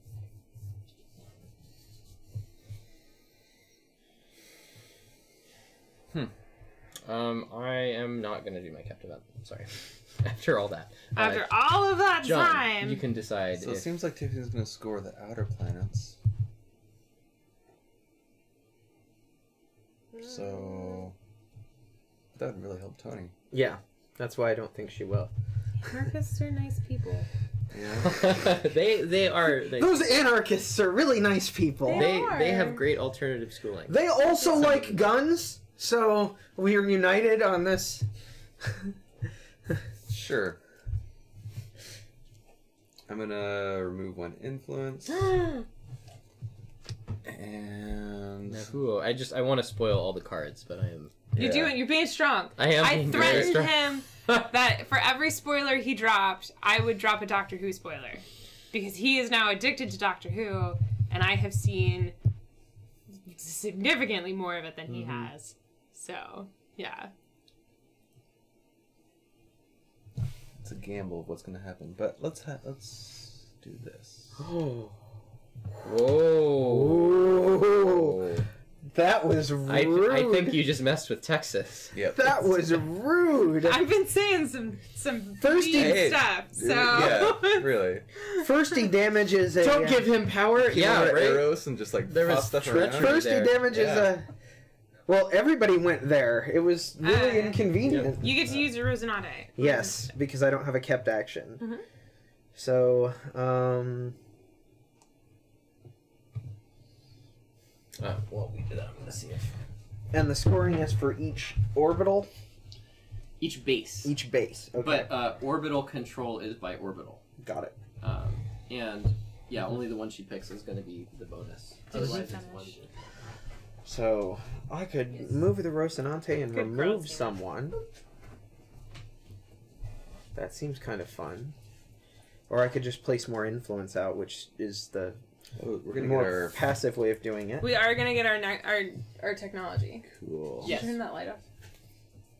I am not gonna do my kept event. Sorry. After all that. After all of that John, time, you can decide. So it if... seems like Tiffany's going to score the outer planets. So that would really help Tony. Yeah, that's why I don't think she will. Marcus are nice people. Yeah. they are. Those anarchists are really nice people. They have great alternative schooling. They also like guns, so we are united on this. Sure. I'm gonna remove one influence. And Ooh, I want to spoil all the cards, but I am. You do it. You're being strong. I am. I being very threatened strong. him that for every spoiler he dropped, I would drop a Doctor Who spoiler. Because he is now addicted to Doctor Who, and I have seen significantly more of it than he has. So, yeah. it's a gamble of what's gonna happen. But let's do this. Oh. Whoa. That was rude. I think you just messed with Texas. Yep. That was rude. I've been saying some Thirsty deep stuff, so... Yeah, really. First he damages a... Don't give him power. Yeah, Yeah, right. arrows and just like There toss was stuff treachery. around. First he there. damages Yeah. a... Well, everybody went there. It was really inconvenient. You get to use your Rosinante. Yes, because I don't have a kept action. Mhm. So, Well, we did that. Let's see if and the scoring is for each orbital, each base. each base. Okay, But orbital control is by orbital. got it. And yeah, only the one she picks is going to be the bonus. Did you Otherwise, it's finish? one. So, I could move the Rocinante and Good remove cross. someone. That seems kind of fun. Or I could just place more influence out, which is the Oh, we're gonna more get our passive way of doing it. We are going to get our technology. cool. Yes. Turn that light off.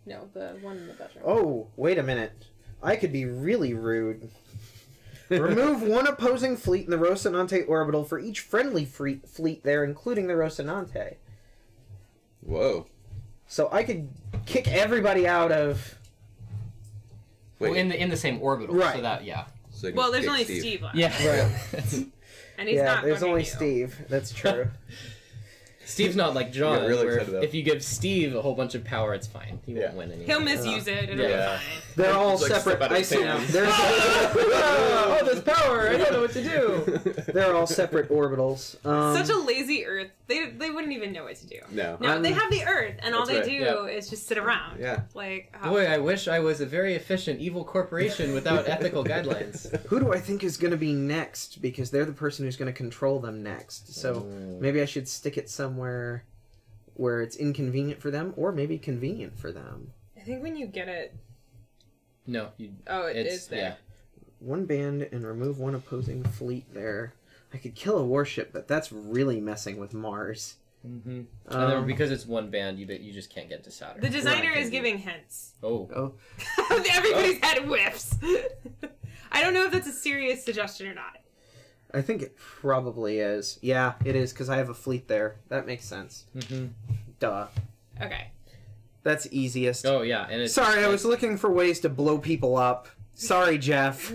No, the one in the bedroom. Oh, wait a minute. I could be really rude. Remove one opposing fleet in the Rocinante orbital for each friendly fleet there, including the Rocinante. Whoa. So I could kick everybody out of... Wait. Well, in the same orbital. Right. So that So you can Well, there's kick only Steve left. Yeah. Right. And he's yeah, not there's bugging only you. Steve. That's true. Steve's not like John, Yeah, really where excited about if you give Steve a whole bunch of power, it's fine. He Yeah. won't win anyway. He'll misuse it. It'll Yeah. be fine. They're all It's like separate. step out of I see. town. Oh, there's power! I don't know what to do. They're all separate orbitals. Such a lazy Earth. They wouldn't even know what to do. No. No, they have the Earth, and all That's they right. do is just sit around. Yeah. Like, Boy, I wish I was a very efficient evil corporation without ethical guidelines. Who do I think is going to be next? Because they're the person who's going to control them next. So maybe I should stick it somewhere where it's inconvenient for them, or maybe convenient for them. I think when you get it, No, you. oh, it It's is there. yeah. One band and remove one opposing fleet there. I could kill a warship, but that's really messing with Mars. Mm-hmm. And then because it's one band, you just can't get to Saturn. The designer Right. is giving hints. Oh. Everybody's head whiffs. I don't know if that's a serious suggestion or not. I think it probably is. Yeah, it is, because I have a fleet there. That makes sense. Mm-hmm. Duh. Okay. That's easiest. Oh yeah, and it's Sorry, I was looking for ways to blow people up. Sorry, Jeff.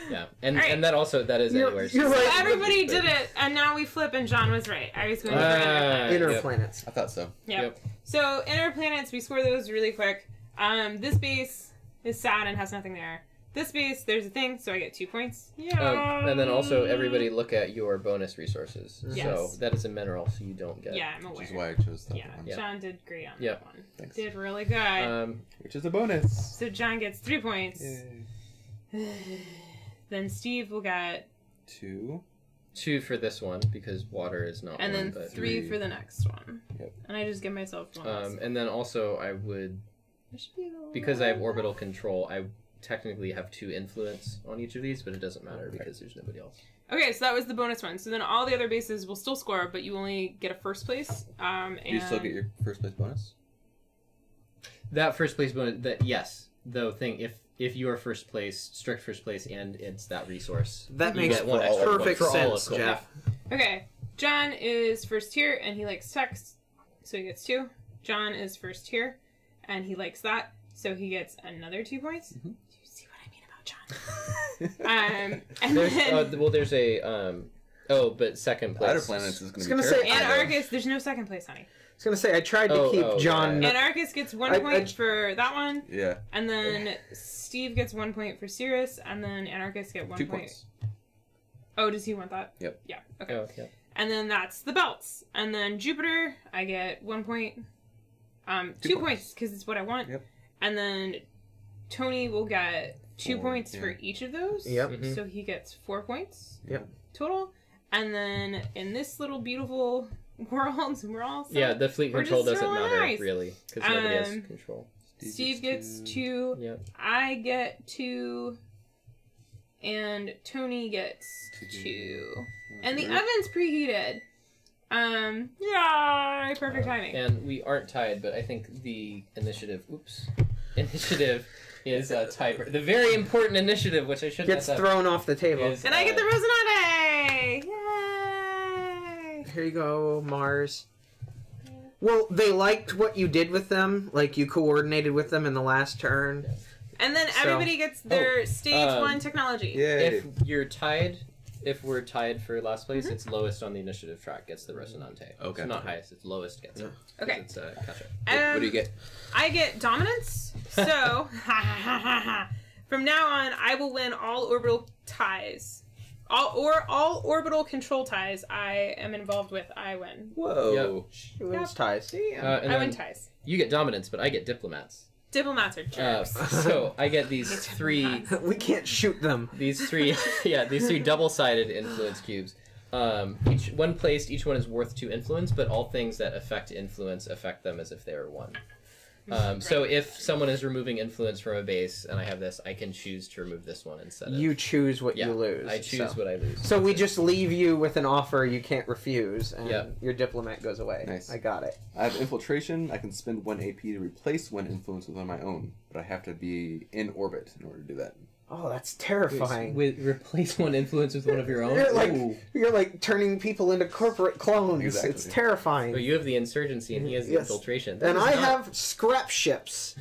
Yeah, and All right. and that is You're- anywhere. you're So right. everybody did it, and now we flip, and John was right. I was going to Inner Yep. planets. I thought so. Yep. So inner planets, we score those really quick. This base is sad and has nothing there. This base, there's a thing, so I get 2 points. Yeah. And then also everybody look at your bonus resources. Yes. So that is a mineral, so you don't get. Yeah, I'm Which is aware. why I chose that Yeah, one. Yeah. John did great on Yep. that one. Thanks. Did really good. Which is a bonus. So John gets 3 points. Yay. Then Steve will get, 2. 2 for this one because water is not. and one, then but, 3 for the next one. Yep. And I just give myself one. and then also I would, because I have orbital control, I technically have 2 influence on each of these, but it doesn't matter because there's nobody else. Okay, so that was the bonus one. So then all the other bases will still score, but you only get a first place. And Do you still get your first place bonus? That first place bonus, yes, though thing if you are first place, strict first place, and it's that resource, That you makes get one for all extra of perfect for all of sense, them. Jeff. Okay, John is first tier, and he likes text, so he gets 2. John is first tier, and he likes that, so he gets another 2 points. Mhm. Do you see what I mean about John? And There's then there's a but second place. Outer planets is was going to gonna be say, terrible. Anarchus, there's no second place, honey. I was going to say, I tried to keep John... right. Anarchus gets 1 I- point for that one, Yeah. and then Steve gets 1 point for Cirrus, and then Anarchus get 1 2 point. points. Oh, does he want that? Yep. Yeah. Okay. Oh, yeah. And then that's the belts. And then Jupiter, I get 1 point. 2 points because it's what I want. Yep. And then Tony will get 2 4, points yeah. for each of those. Yep. Mhm. So he gets 4 points. Yep. Total. And then in this little beautiful world, we're all set. Yeah, the fleet We're control just doesn't really matter, nice. really, because nobody has Um, control. Steve gets 2. Yep. I get 2. And Tony gets 2. And the oven's preheated. Yay! Perfect timing. And we aren't tied, but I think the initiative is tied. The very important initiative, which I shouldn't Gets mess up, thrown off the table. is, And I get the Rosinante! Yay! Here you go, Mars. Well, they liked what you did with them. Like, you coordinated with them in the last turn. And then So- everybody gets their stage 1 technology. Yay. If we're tied for last place, it's lowest on the initiative track gets the Rosinante. Okay. So not highest, it's lowest gets it. Okay. It's catch up. What do you get? I get dominance. So, from now on, I will win all orbital ties. All orbital control ties I am involved with, I win. Whoa. She wins Yep. ties. And I then win ties. you get dominance, but I get diplomats. Diplomats are jerks. So I get these three We can't shoot them. these three double-sided influence cubes. Each one is worth 2 influence, but all things that affect influence affect them as if they were 1. So if someone is removing influence from a base and I have this, I can choose to remove this one instead of... You choose what Yeah, you lose. I choose what I lose. So we just leave you with an offer you can't refuse, and Yep. your diplomat goes away. Nice. I got it. I have infiltration. I can spend 1 AP to replace 1 influence with one of my own, but I have to be in orbit in order to do that. Oh, that's terrifying. Replace one influence with one of your own? Ooh. You're like turning people into corporate clones. Exactly. It's terrifying. So you have the insurgency and he has the Yes. infiltration. And I have scrap ships.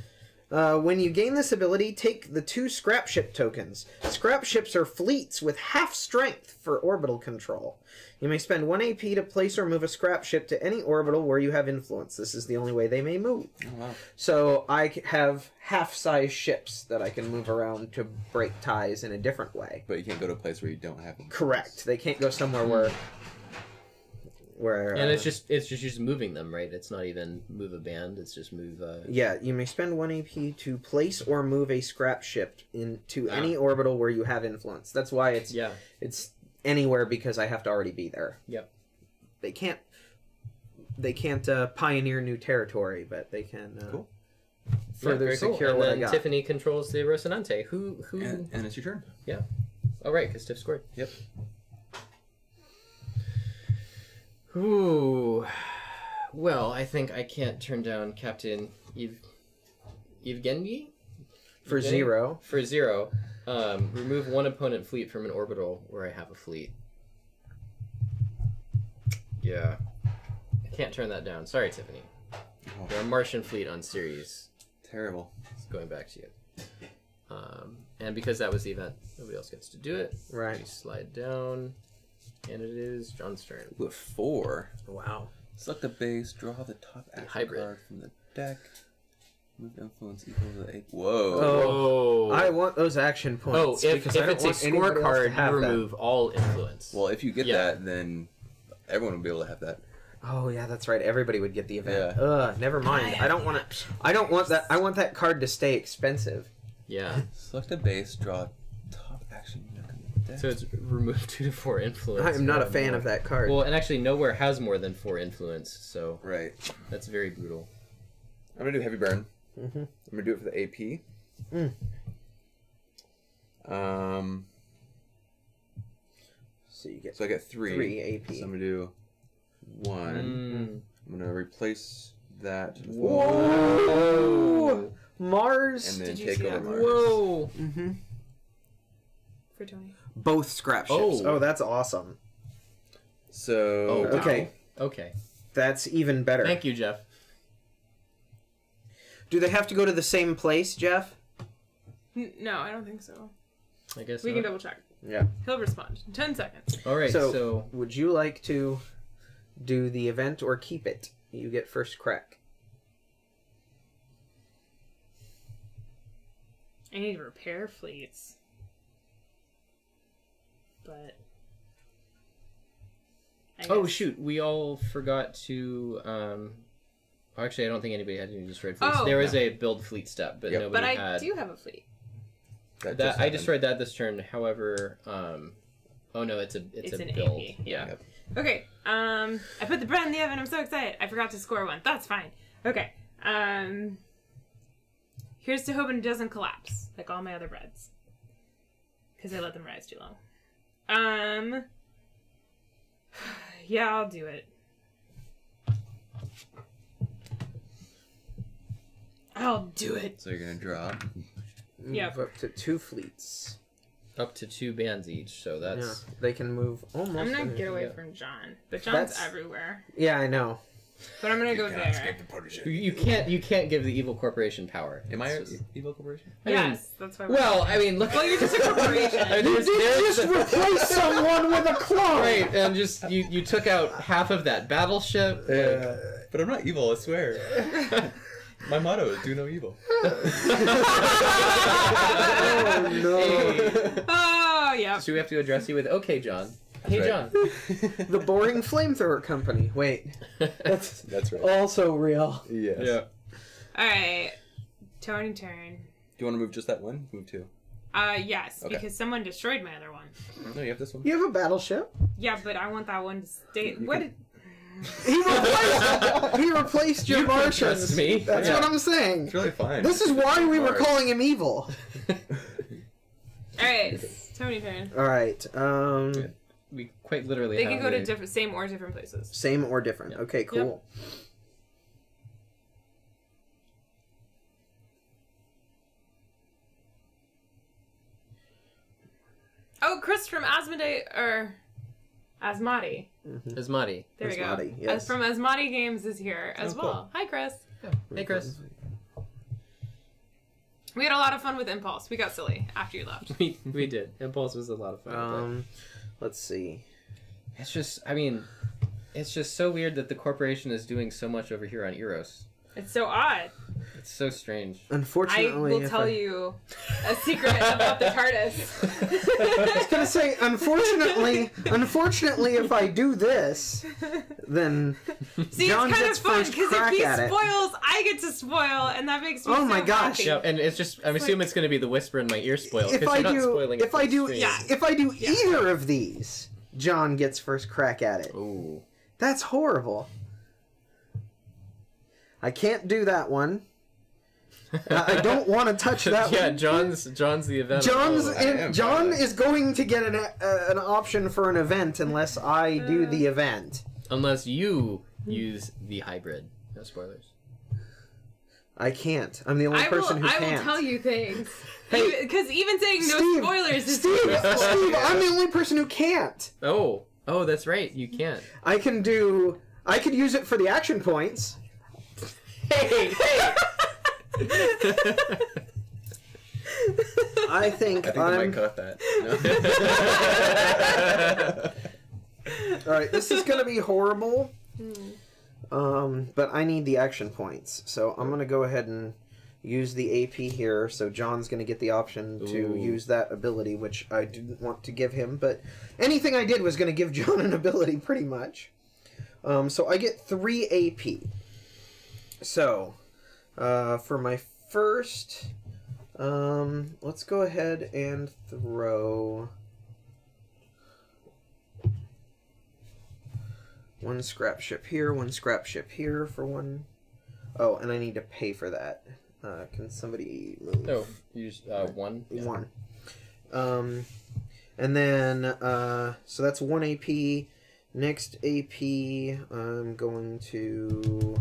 When you gain this ability, take the 2 scrap ship tokens. Scrap ships are fleets with half strength for orbital control. You may spend 1 AP to place or move a scrap ship to any orbital where you have influence. This is the only way they may move. Oh, wow. So I have half-size ships that I can move around to break ties in a different way. But you can't go to a place where you don't have them. Correct. They can't go somewhere where And it's just moving them, right? It's not even move a band, it's just move... Yeah, you may spend 1 AP to place or move a scrap ship into any orbital where you have influence. That's why it's anywhere, because I have to already be there. Yep. They can't pioneer new territory, but they can Cool. further very cool. secure and what I then got. Tiffany controls the Rosinante. Who... And it's your turn. Oh, right, because Tiff scored. Yep. Ooh. Well, I think I can't turn down Captain Evgeny? For 0. For 0. Remove 1 opponent fleet from an orbital where I have a fleet. Yeah. I can't turn that down. Sorry, Tiffany. Oh, You're a Martian fleet on Ceres. terrible. It's going back to you. And because that was the event, nobody else gets to do it. Right. We slide down, and it is John's turn. Ooh, a 4. Wow. Select the base, draw the top action Hybrid. card from the deck. Move influence equal to the 8. Whoa. Oh. I want those action points. if because I don't it's a want anybody else to scorecard, have you that. remove all influence. Well, if you get Yeah. that, then everyone will be able to have that. Oh yeah, that's right. Everybody would get the event. Yeah. Never mind. I don't want it. I don't want that. I want that card to stay expensive. Yeah. Select a base, draw top action unit from the deck. So it's remove 2 to 4 influence. I am not a or fan more. of that card. Well, and actually nowhere has more than 4 influence, so Right. that's very brutal. I'm going to do heavy burn. Mm-hmm. I'm going to do it for the AP. So you get So I get 3. 3 AP. So I'm going to do 1. I'm going to replace that with Whoa! Mars. and then Did you take see over that? Mars. Whoa! Mm-hmm. For Tony. Both scrap ships. Oh. Oh, that's awesome. So Oh, wow. Okay. Okay. That's even better. Thank you, Jeff. Do they have to go to the same place, Jeff? No, I don't think so. I guess We not. can double check. Yeah. He'll respond in 10 seconds. All right, so Would you like to do the event or keep it? You get first crack. I need to repair fleets. But I Oh guess. shoot, we all forgot to. Actually, I don't think anybody had any destroyed fleets. Oh. There was a build fleet step, but Yep. nobody But I had. do have a fleet. That That just I happened. destroyed that this turn. However, oh no, it's a an build. AP, Yeah. Yep. Okay, I put the bread in the oven. I'm so excited. I forgot to score one. That's fine. Okay, here's to hoping it doesn't collapse like all my other breads, because I let them rise too long. Yeah, I'll do it. I'll do it. So you're gonna draw. Move Yep. up to 2 fleets. Up to 2 bands each, so Yeah, that's they can move almost. I'm gonna any- get away yeah. from John, but John's That's- everywhere. Yeah, I know. But I'm gonna go Cannot there. escape the protege. you can't give the evil corporation power. Am I It's an just- evil corporation? I mean, Yes, that's why. well, I mean, look. Well, you're just a corporation. I mean, You there's did just the- replace someone with a clone! Right, and just you took out half of that battleship. But I'm not evil, I swear. My motto is do no evil. Oh, no. Hey. Oh, yeah. So we have to address you with, okay, John. Hey, right. John. The boring flamethrower company. Wait, that's That's right. also real. Yes. All right, Tony turn. Do you want to move just that one? Move 2. Yes, Okay. because someone destroyed my other one. No, you have this one. You have a battleship. Yeah, but I want that one to stay. You What? can- He replaced your You can Martians. trust me. That's Yeah. what I'm saying. It's really fine. This is why we were Mars. calling him evil. All right, Tony turn. All right. We quite literally They have can go to a- different, same or different places. Same or different. Yeah. Okay, cool. Oh, Chris from Asmodee or Asmati. Asmati. There we go. Asmati, yes. From Asmati Games is here as Oh, cool. well. Hi, Chris. Hey, Chris. We had a lot of fun with Impulse. We got silly after you left. We did. Impulse was a lot of fun. Let's see. It's just, I mean, it's just so weird that the corporation is doing so much over here on Eros. It's so odd. It's so strange. I Unfortunately, will tell you a secret about the TARDIS. I was gonna say, unfortunately, if I do this, then See, John it's kind gets of fun first because crack if he at it. spoils, I get to spoil, and that makes me Oh so my gosh. happy. Yeah, and it's just, I'm assuming it's going to be the whisper in my ear spoil. if 'cause I you're not do, spoiling it if for I the do, stream. Yeah. if I do either of these, John gets first crack at it. Ooh. That's horrible. I can't do that one. I don't want to touch that Yeah, one. John's the event. John is going to get an option for an event unless I do the event. Unless you use the hybrid. No spoilers. I can't. I'm the only person who I can't. will tell you things. Hey, Because even saying no Steve, spoilers is Steve, I'm the only person who can't. Oh, that's right. You can't. I could use it for the action points. Hey. I think I I'm... might cut that. No. Alright, this is gonna be horrible. But I need the action points. So I'm gonna go ahead and use the AP here. So John's gonna get the option to Ooh. use that ability, which I didn't want to give him, but anything I did was gonna give John an ability pretty much. So I get 3 AP. So, for my first, let's go ahead and throw one scrap ship here, one scrap ship here for one. Oh, and I need to pay for that. Can somebody move? Oh, use one. Yeah. One. And then, so that's 1 AP. Next AP, I'm going to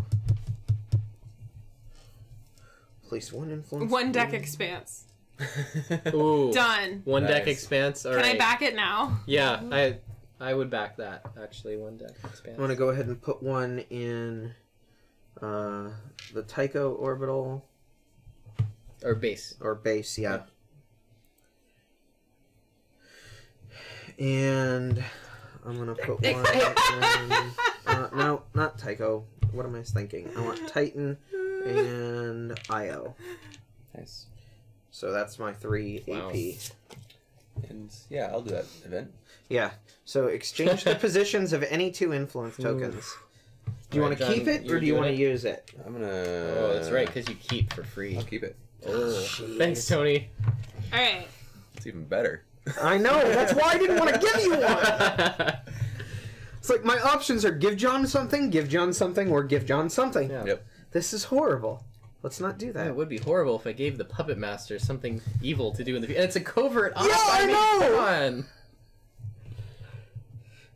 place 1 influence. one deck expanse. Ooh. Done. One deck Nice. expanse. All Can right. I back it now? Yeah, I would back that actually. One deck expanse. I'm going to go ahead and put 1 in the Tycho orbital. Or base. Or base, yeah. And I'm going to put 1 in... no, not Tycho. What am I thinking? I want Titan and Io. Nice. So that's my 3 Wow. AP. And yeah, I'll do that event. Yeah. So exchange the positions of any 2 influence tokens. Do you want to Alright, keep John, it or you're do you want to doing use it? I'm gonna. Oh, that's right, because you keep for free. I'll keep it. Oh, thanks, Tony. All right. It's even better. I know. That's why I didn't want to give you one. It's like my options are give John something, or give John something. Yeah. Yep. This is horrible. Let's not do Yeah, that. it would be horrible if I gave the puppet master something evil to do in the future. And it's a covert op. Yeah, I know! Come on.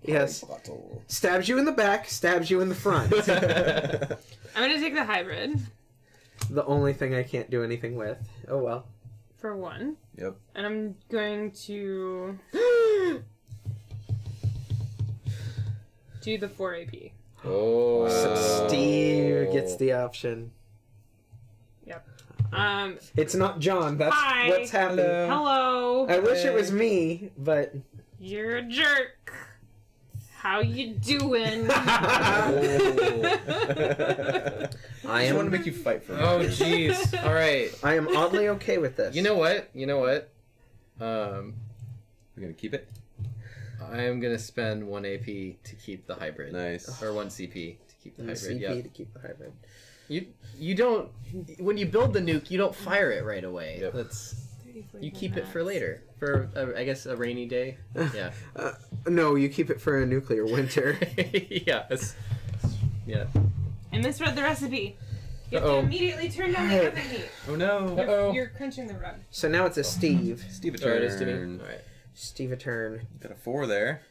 Yes. Bottle. Stabs you in the back, stabs you in the front. I'm gonna take the hybrid The only thing I can't do anything with. Oh well. for 1. Yep. And I'm going to do the 4 AP. Oh. So Steve gets the option. It's not John. That's Hi. what's happening. Hello. I wish it was me, but You're a jerk. How you doing? I I just want to am. make you fight for me. Oh, jeez. All right. I am oddly okay with this. You know what? We're gonna keep it. I am gonna spend 1 AP to keep the hybrid. Nice. Or 1 CP to keep the hybrid. CP Yep. to keep the hybrid. You don't, when you build the nuke, you don't fire it right away. Yep. You keep it for later, for I guess a rainy day. Yeah. No, you keep it for a nuclear winter. Yeah. Yeah. I misread the recipe. You have Uh-oh. to immediately turn down the oven heat. Oh no. Uh-oh. You're crunching the rug. So now it's a Steve. Steve a Oh, it is to turn. me. All right. Steve a turn. Got a 4 there.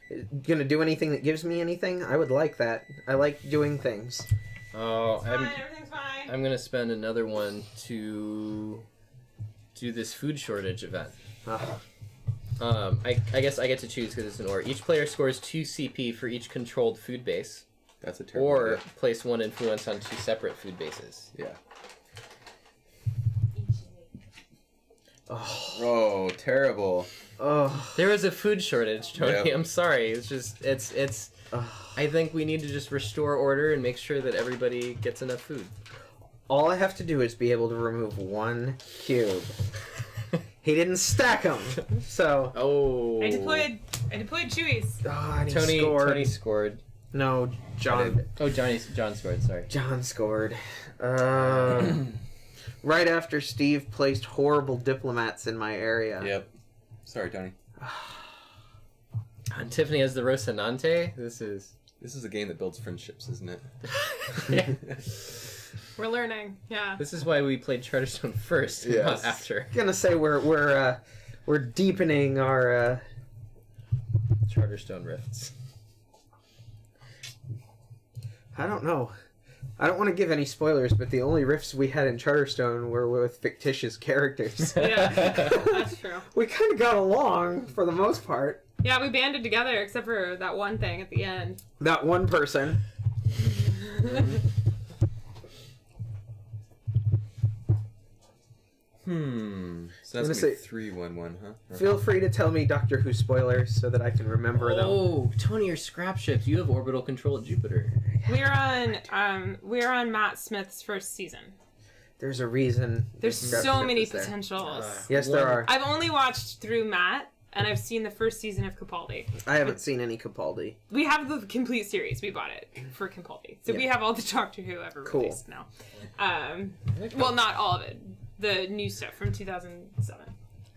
Gonna do anything that gives me anything? I would like that. I like doing things. Oh, It's fine. Everything's fine. I'm gonna spend another 1 to do this food shortage event. Ah. I guess I get to choose because it's an or. Each player scores 2 CP for each controlled food base, That's a terrible or idea. place 1 influence on 2 separate food bases. Yeah. Oh. Oh, terrible. Oh. There is a food shortage, Tony. Yep. I'm sorry. It's just it's. I think we need to just restore order and make sure that everybody gets enough food. All I have to do is be able to remove 1 cube. He didn't stack them, so. Oh. I deployed Chewies. Oh, and he Tony. scored. Tony scored. No, John. Oh, John scored. Sorry. John scored. Right after Steve placed horrible diplomats in my area. Yep. Sorry, Tony. And Tiffany has the Rocinante. This is a game that builds friendships, isn't it? Yeah. We're learning. Yeah. This is why we played Charterstone first, Yes. not after. Gonna say we're deepening our. Charterstone rifts. I don't know. I don't want to give any spoilers, but the only rifts we had in Charterstone were with fictitious characters. Yeah. That's true. We kind of got along for the most part. Yeah, we banded together except for that one thing at the end. That one person. So that's gonna gonna be say- 3-1-1, huh? Feel free to tell me Doctor Who spoilers so that I can remember them. Oh, Tony, your scrap ships. You have orbital control at Jupiter. We're on Matt Smith's first season. There's a reason. There's the scrap so ship many is there. potentials. Yes, there are. I've only watched through Matt, and I've seen the first season of Capaldi. I haven't seen any Capaldi. We have the complete series. We bought it for Capaldi, so we Yeah. have all the Doctor Who ever Cool. released now. Well, not all of it. The new stuff from 2007.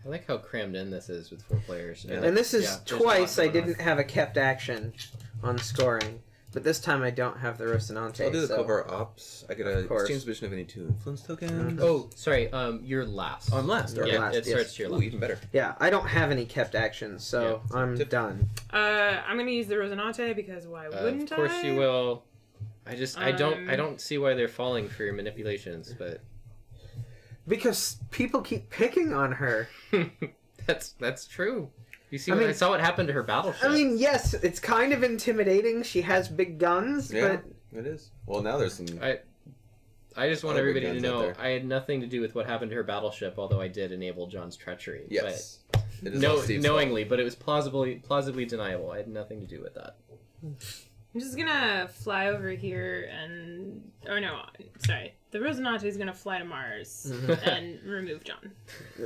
I like how crammed in this is with 4 players. Yeah. And this is Yeah, there's twice a lot I going on. didn't have a kept action on scoring. But this time I don't have the Rocinante. I'll do the so. cover ops. I get a Of course. exchange vision of any 2 influence tokens. Oh, sorry. You're last. Oh, I'm last. You're Okay. Yeah, last, it yes. starts to your Ooh, left. even better. Yeah, I don't have any kept actions, so Yeah. I'm done. I'm gonna use the Rosinante because why wouldn't Of course I? you will. I Um, don't see why they're falling for your manipulations, but Because people keep picking on her. that's true. You see, I I mean- saw what happened to her battleship. I mean, yes, it's kind of intimidating. She has big guns, Yeah, but it is. Well, now there's some. I just want Other everybody to guns out know there. I had nothing to do with what happened to her battleship, although I did enable John's treachery. Yes. It But is all Steve's fault. knowingly, but it was plausibly deniable. I had nothing to do with that. I'm just gonna fly over here and... Oh, no. Sorry. The Rosinante is gonna fly to Mars and remove John.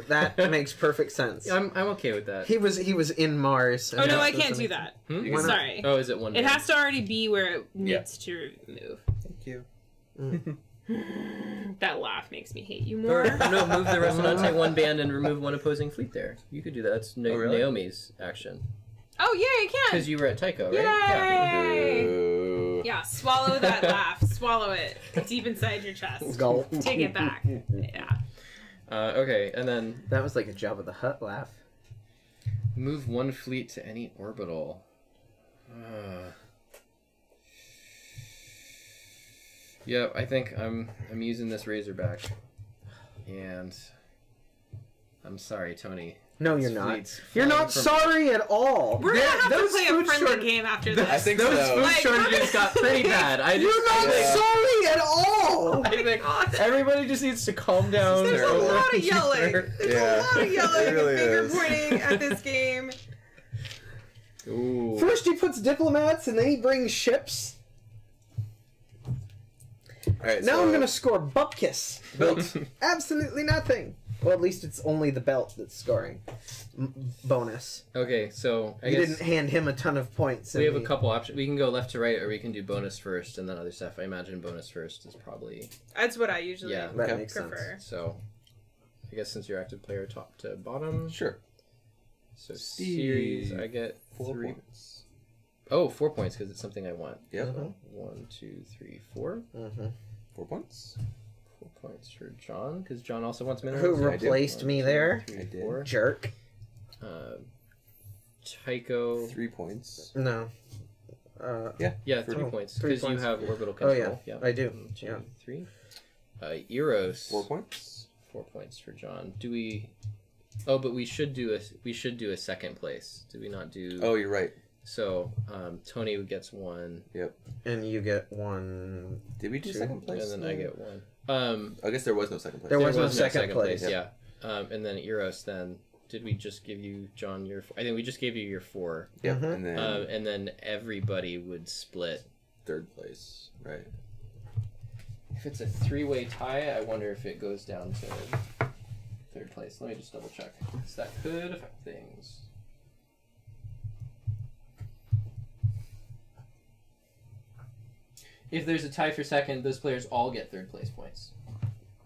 That makes perfect sense. I'm okay with that. He was in Mars. Oh, no, I can't do that. Hmm? Sorry. Oh, is it one? It has to already be where it needs to move. Thank you. That laugh makes me hate you more. No, move the Rosinante one band and remove one opposing fleet there. You could do that. That's really? Naomi's action. Oh, yeah, I can. Because you were at Tycho, right? Yay! Boo. Yeah, swallow that laugh. Swallow it deep inside your chest. Gulp. Take it back. Yeah. Okay, and then That was like a Jabba the Hutt laugh. move one fleet to any orbital. Yeah, I think I'm using this Razorback, and I'm sorry, Tony. No, you're This not. fleet's You're flying not from- sorry at all. We're gonna have to Those play a food friendly short- game after this. I think Those so. food Like, shortages got pretty bad. You're not sorry at all. I think everybody just needs to calm down. There's a terrible. lot of yelling. Yeah. There's a lot of yelling It really and finger is. pointing at this game. Ooh. First he puts diplomats, and then he brings ships. Alright, Now so I'm gonna score bupkis. built. Absolutely nothing. Well, at least it's only the belt that's scoring bonus. Okay, so I You guess didn't hand him a ton of points. we and have a couple options. We can go left to right, or we can do bonus first and then other stuff. I imagine bonus first is probably That's what I usually Yeah. That Okay. makes prefer. sense. so. I guess since you're active player, top to bottom. Sure. So Steve, series, I get 4 3. points. Oh, 4 points because it's something I want. Yep. Mhm. 1, 2, 3, 4. Mm-hmm. 4 points. 4 points for John because John also wants Who minerals. I do. replaced me there? 3, I did. 4. Jerk. Tycho. 3 points. No. Yeah, 3 Oh, points 3 because you points. have orbital Oh, control. yeah, I do. 1, 2, Yeah. 3. Eros. 4 points. 4 points for John. Do we? Oh, but we should do a second place. Did we not do? Oh, you're right. So Tony gets 1, And you get 1. Did we do 2, second place? and then I get 1. I guess there was no second place. There was no second place. Yeah. And then Eros. Then did we just give you John your? I think we just gave you your 4. Yep. Mhm. And then And then everybody would split. 3rd place. Right. If it's a 3-way tie, I wonder if it goes down to 3rd place. Let me just double check. So that could affect things. If there's a tie for second, those players all get 3rd place points.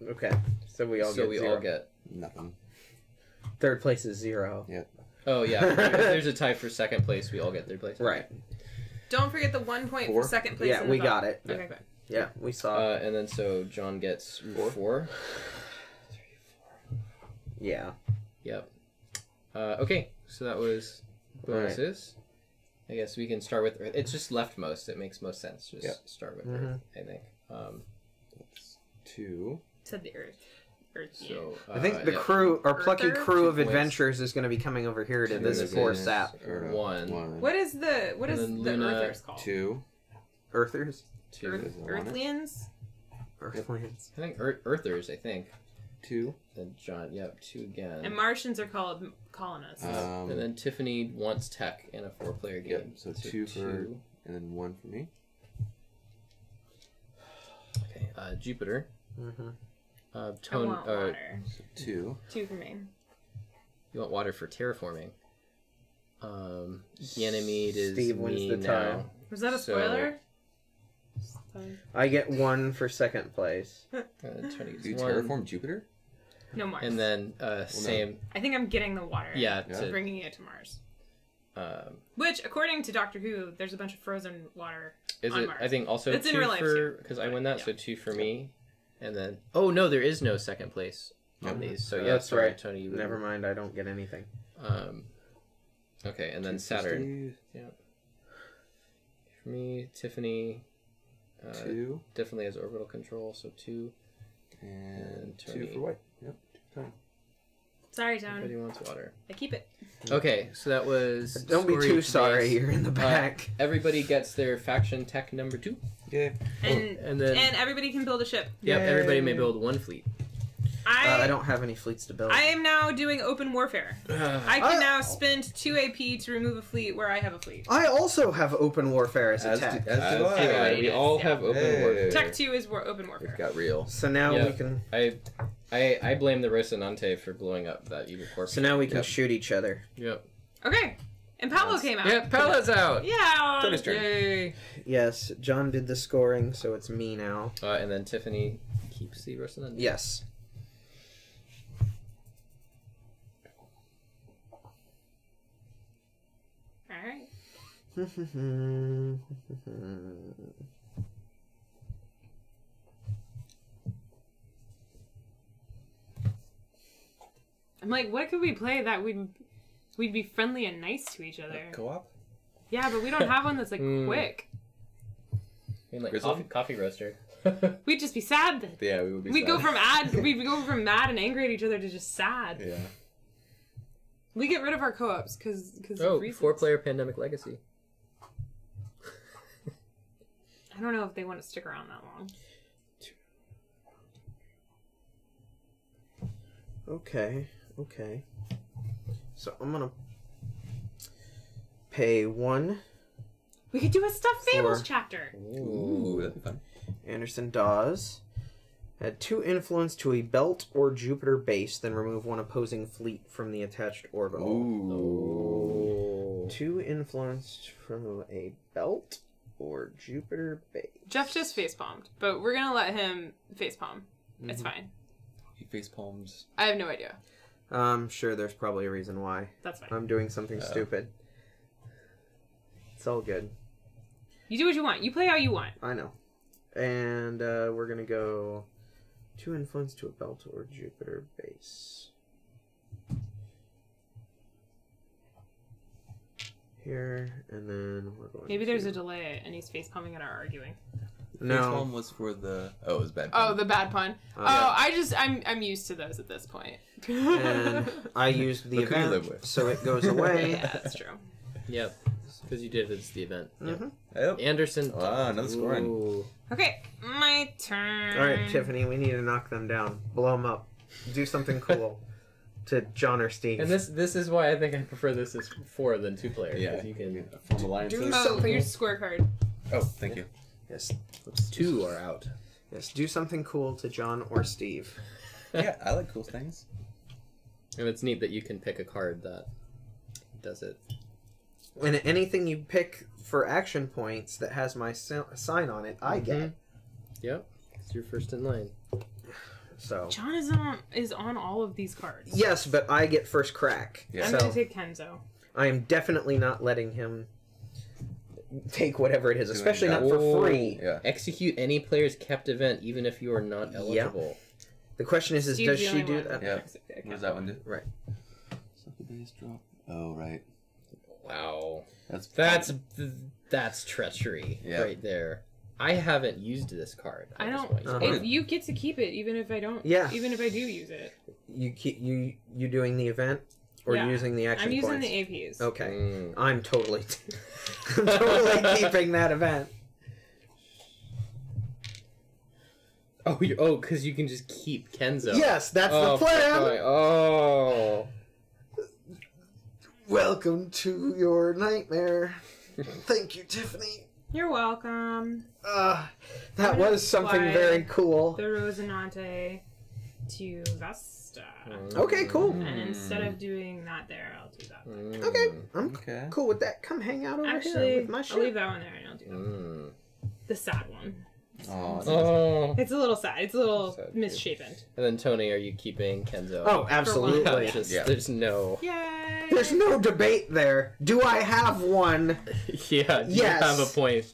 Okay. So we all so get we 0. all get. Nothing. 3rd place is 0. Oh yeah. If there's a tie for second place, we all get 3rd place. Right. Don't forget the 1 point 4? for second place. Yeah, in the we vote. got it. Okay, good. Yeah, we saw. And then so John gets 4. Yeah. Yep. Okay, so that was bonuses. I guess we can start with Earth. It's just leftmost. It makes most sense. Just start with Earth, I think. That's 2. Said the Earth. So I think the yeah. crew, our plucky Earther? crew 2 of points. adventurers is going to be coming over here to And this then for there's sap. 1. What is the And then the Luna, Earthers called? 2. Earthers? 2. Earth, Earthlians? Earthlands. I think Earthers. I think. 2. Then John. Yep. 2 again. And Martians are called colonists. And then Tiffany wants tech in a 4-player game. Yep, so 2 for... And then 1 for me. Okay. Jupiter. Mm-hmm. I Tone. want water. So 2. 2 for me. You want water for terraforming. Ganymede is Steve wins me the tie. now. Was that a So- spoiler? I get 1 for second place. Tony gets Do you 1. terraform Jupiter? No Mars. And then same. I think I'm getting the water. Yeah. Yeah. To, Bringing it to Mars. Which, according to Doctor Who, there's a bunch of frozen water is on it? Mars. I think also It's in 2 real life, for too. because I win that, Yeah. so 2 for me, and then no, there is no second place on these. So yeah, That's sorry, right. Tony. You Never mind, I don't get anything. Okay, and then 2 for Saturn. Steve, For me, Tiffany. 2. Definitely has orbital control, so 2. And 2 Tony. for white. Yep. Tony. Sorry, Everybody Town. wants water. I keep it. Okay, so that was. Don't be Story too of sorry, Today's. you're in the back. Everybody gets their faction tech number 2. Yay. And and then and everybody can build a ship. yep, everybody may Yay. build 1 fleet. I don't have any fleet stability. I am now doing open warfare. I can now spend 2 AP to remove a fleet where I have a fleet. I also have open warfare as a tech. As do I. Yeah, we all have open warfare. Tech 2 is open warfare. It got real. So now Yeah. we can. I blame the Rocinante for blowing up that evil corpse. So now we can shoot each other. Yep. Okay. And Paolo came out. Yep, Paolo's out. Yeah. Tony's turn. Yay. Yes, John did the scoring, so it's me now. And then Tiffany keeps the Rocinante. Yes. Alright. I'm like, what could we play that we'd be friendly and nice to each other? Co-op? Yeah, but we don't have one that's like quick. I mean, like Grizzly? coffee roaster. We'd just be sad. Then. Yeah, we would be We'd sad. go from mad and angry at each other to just sad. Yeah. We get rid of our co-ops because Oh, 4-player Pandemic Legacy. I don't know if they want to stick around that long. Okay. So I'm gonna pay 1 We could do a Stuffed Fables 4. chapter. Ooh, that'd be fun. Anderson Dawes. Add 2 influence to a belt or Jupiter base, then remove 1 opposing fleet from the attached orbital. Ooh. 2 influence from a belt or Jupiter base. Geoff just facepalmed, but we're gonna let him facepalm. It's fine. He face palms. I have no idea. I'm sure there's probably a reason why. That's fine. I'm doing something stupid. It's all good. You do what you want. You play how you want. I know. And we're gonna go 2 influence to a belt or Jupiter base. Here, and then we're going Maybe there's a delay and he's facepalming at our arguing. Face No. palm was for the... Oh, it was bad. Oh, the bad pun. yeah. I'm used to those at this point. And I used the Look who you live event, with. so it goes away. Yeah, that's true. Yep. Because you did it's the event. Yep. Yep. Anderson. Wow, another scoring. Ooh. Okay, my turn. All right, Tiffany, we need to knock them down, blow them up, do something cool to John or Steve. And this is why I think I prefer this as 4 than 2 player. Yeah. You can Form alliances. Oh, for your scorecard. Oh, thank you. yes, 2 are out. yes, do something cool to John or Steve. Yeah, I like cool things. And it's neat that you can pick a card that does it. And anything you pick for action points that has my sign on it, I get. Yep. It's your first in line. So John is on all of these cards. yes, but I get first crack. Yeah. I'm So gonna take Kenzo. I am definitely not letting him take whatever it is, Doing especially that. not for free. Yeah. Execute any player's kept event, even if you are not eligible. The question is Steve's does the she only do one. that? Yeah. Okay. What does that one do? Right. Base drop. Oh, right. Wow. That's treachery Yeah. right there. I haven't used this card. I just don't. want you to Uh-huh. know. If you get to keep it, even if I don't. Yeah. Even if I do use it. You keep you doing the event or Yeah. using the action I'm using points? the APs. Okay. Mm. I'm totally I'm totally keeping that event. Because you can just keep Kenzo. Yes, that's the plan. Oh. Welcome to your nightmare. Thank you, Tiffany. You're welcome. That was something Why? very cool. The Rosinante to Vesta. Okay, cool. And instead of doing that there, I'll do that. Mm. Okay, I'm Okay. cool with that. Come hang out over here Actually, with my I'll leave ship. that one there and I'll do that. Mm. The sad one. Oh, Oh. It's a little sad. It's a little Sad. misshapen. And then Tony, are you keeping Kenzo? Oh, absolutely. Yeah, there's no. Yay! There's no debate there. Do I have one? Yeah, you Yes. have a point.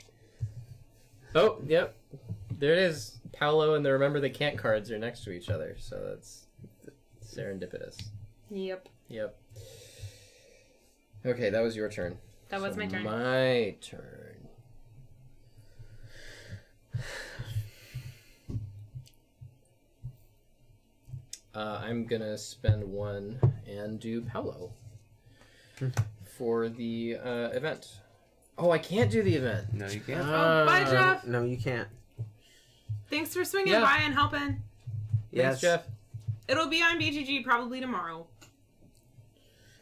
Oh, yep. There it is. Paolo and the Remember They Can't cards are next to each other, so that's serendipitous. Yep. Yep. Okay, that was your turn. That was my turn. My turn. I'm gonna spend 1 and do Paolo for the event. Oh, I can't do the event. No, you can't. Oh, bye, Jeff. No, you can't. Thanks for swinging Yeah. by and helping. Yes. Thanks, Jeff. It'll be on BGG probably tomorrow.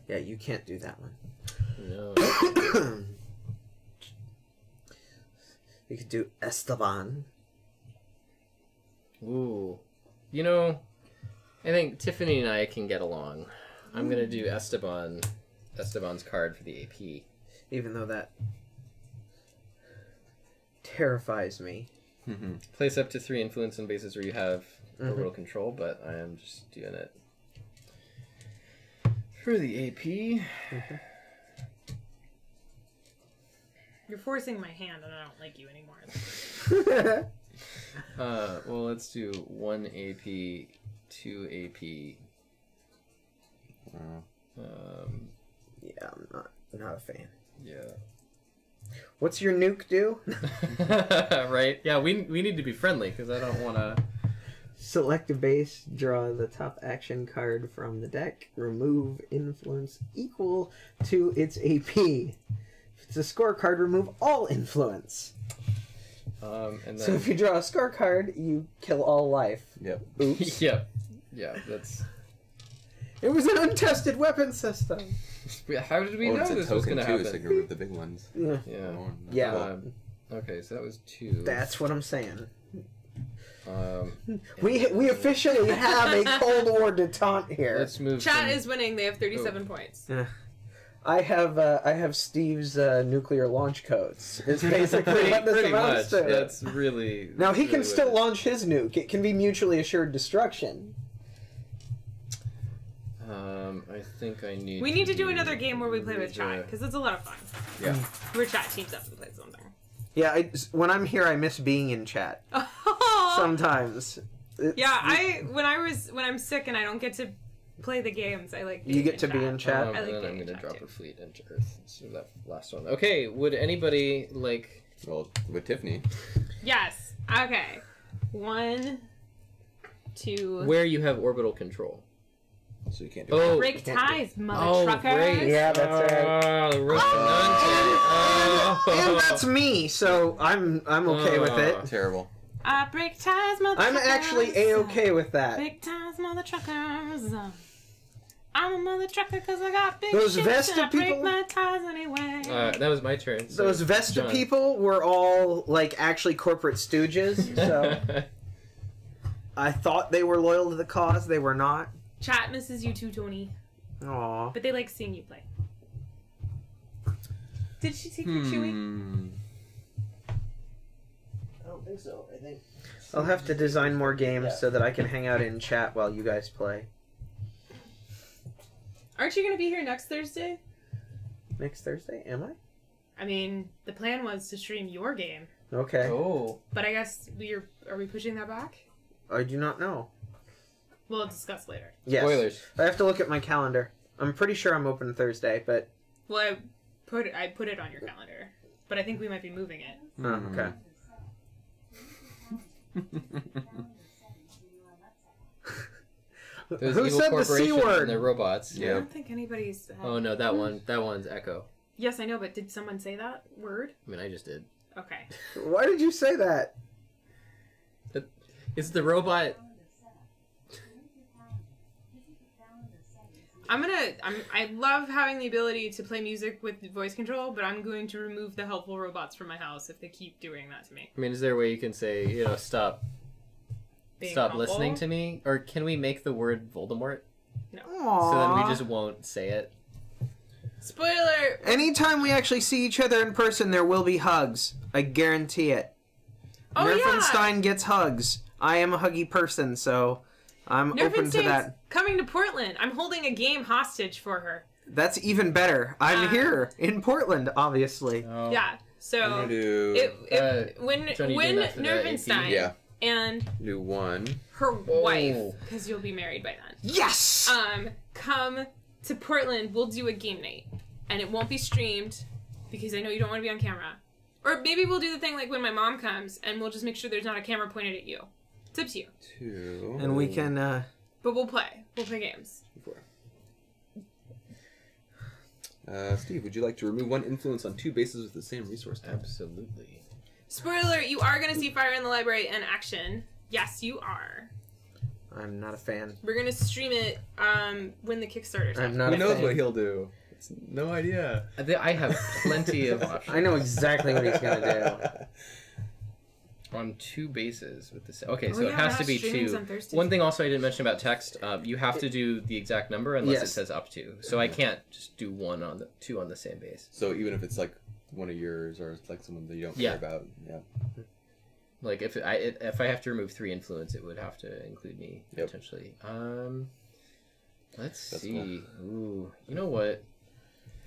Yeah, you can't do that one. No. You could do Esteban. Ooh. You know, I think Tiffany and I can get along. I'm gonna do Esteban's card for the AP. Even though that terrifies me. Place up to 3 influence on bases where you have orbital control, but I am just doing it for the AP. You're forcing my hand, and I don't like you anymore. Well, let's do 1 AP, 2 AP. Yeah, I'm not a fan. Yeah. What's your nuke do? Right? Yeah, we need to be friendly because I don't want to. Select a base, draw the top action card from the deck, remove influence equal to its AP. If it's a score card, remove all influence. And then... So if you draw a score card, you kill all life. Yep. Oops. Yep. Yeah, that's. It was an untested weapon system. How did we know it's a this was token going to too, happen? so you can remove the big ones. Yeah. Yeah. Yeah. Okay, so that was 2. That's what I'm saying. We officially have a Cold War detente here. Let's move. Chat is winning. They have 37 points. Yeah. I have Steve's nuclear launch codes. It's basically what this pretty amounts much. to. That's really. Now he really can what still it is. launch his nuke. It can be mutually assured destruction. I think I need. We need to do another game where we play with chat, because it's a lot of fun. Yeah. Where chat teams up and plays something. Yeah, when I'm here, I miss being in chat. Sometimes. When I'm sick and I don't get to play the games, I like. You get to be in chat. I like and then I'm being in going to chat, drop too. a fleet into Earth. So that last one. Okay, would anybody like? Well, with Tiffany. Yes. Okay. 1, 2. Where you have orbital control. So you can't do Oh, Break ties, mother oh, truckers. great. Yeah, that's right. The Rook And that's me, so I'm okay with it. Terrible. I break ties, mother I'm truckers. actually A-okay with that. Break ties, mother truckers. I'm a mother trucker because I got big Those ships Vesta and I break people- my ties anyway. That was my turn. So Those Vesta John. people were all, like, actually corporate stooges, so I thought they were loyal to the cause. They were not. Chat misses you too, Tony. Aw. But they like seeing you play. Did she take your chewy? I don't think so. I think I'll have to design more games so that I can hang out in chat while you guys play. Aren't you going to be here next Thursday? Next Thursday? Am I? I mean, the plan was to stream your game. Okay. Oh. But I guess are we pushing that back? I do not know. We'll discuss later. Yes. Spoilers. I have to look at my calendar. I'm pretty sure I'm open Thursday, but... Well, I put it on your calendar. But I think we might be moving it. Oh, okay. Those Who evil said the C corporations word? and their robots. I Yeah. don't think anybody's... Oh no, that one's Echo. Yes, I know, but did someone say that word? I mean, I just did. Okay. Why did you say that? It's the robot. I love having the ability to play music with voice control, but I'm going to remove the helpful robots from my house if they keep doing that to me. I mean, is there a way you can say, stop Being stop helpful. listening to me? Or can we make the word Voldemort? Aww. So then we just won't say it? Spoiler! Anytime we actually see each other in person, there will be hugs. I guarantee it. Oh, yeah! Nerfenstein gets hugs. I am a huggy person, so I'm open to Nerfenstein's that. coming to Portland. I'm holding a game hostage for her. That's even better. I'm here in Portland, obviously. Oh. Yeah. I'm So gonna do. when Johnny, you doing that for the Nerfenstein Yeah. and Do one. her wife, because you'll be married by then, Yes! come to Portland, we'll do a game night. And it won't be streamed because I know you don't want to be on camera. Or maybe we'll do the thing like when my mom comes and we'll just make sure there's not a camera pointed at you. It's up to you. 2. And we can, But we'll play. We'll play games. 4. Steve, would you like to remove one influence on 2 bases with the same resource type? Absolutely. Spoiler, you are going to see Fire in the Library in action. Yes, you are. I'm not a fan. We're gonna stream it when the Kickstarter's I'm up. not Who a knows fan. what he'll do? It's no idea. I have plenty of options. I know exactly what he's gonna On 2 bases with this. Okay, Oh, so it yeah, has we're to be streamings 2. on Thursdays. One thing also I didn't mention about text, you have to do the exact number unless it Yes. says up to. So I can't just do 2 on the same base. So even if it's like one of yours or it's like someone that you don't Yeah. care about, yeah. Like if I have to remove 3 influence, it would have to include me Yep. potentially. Let's That's see. Ooh, you know what?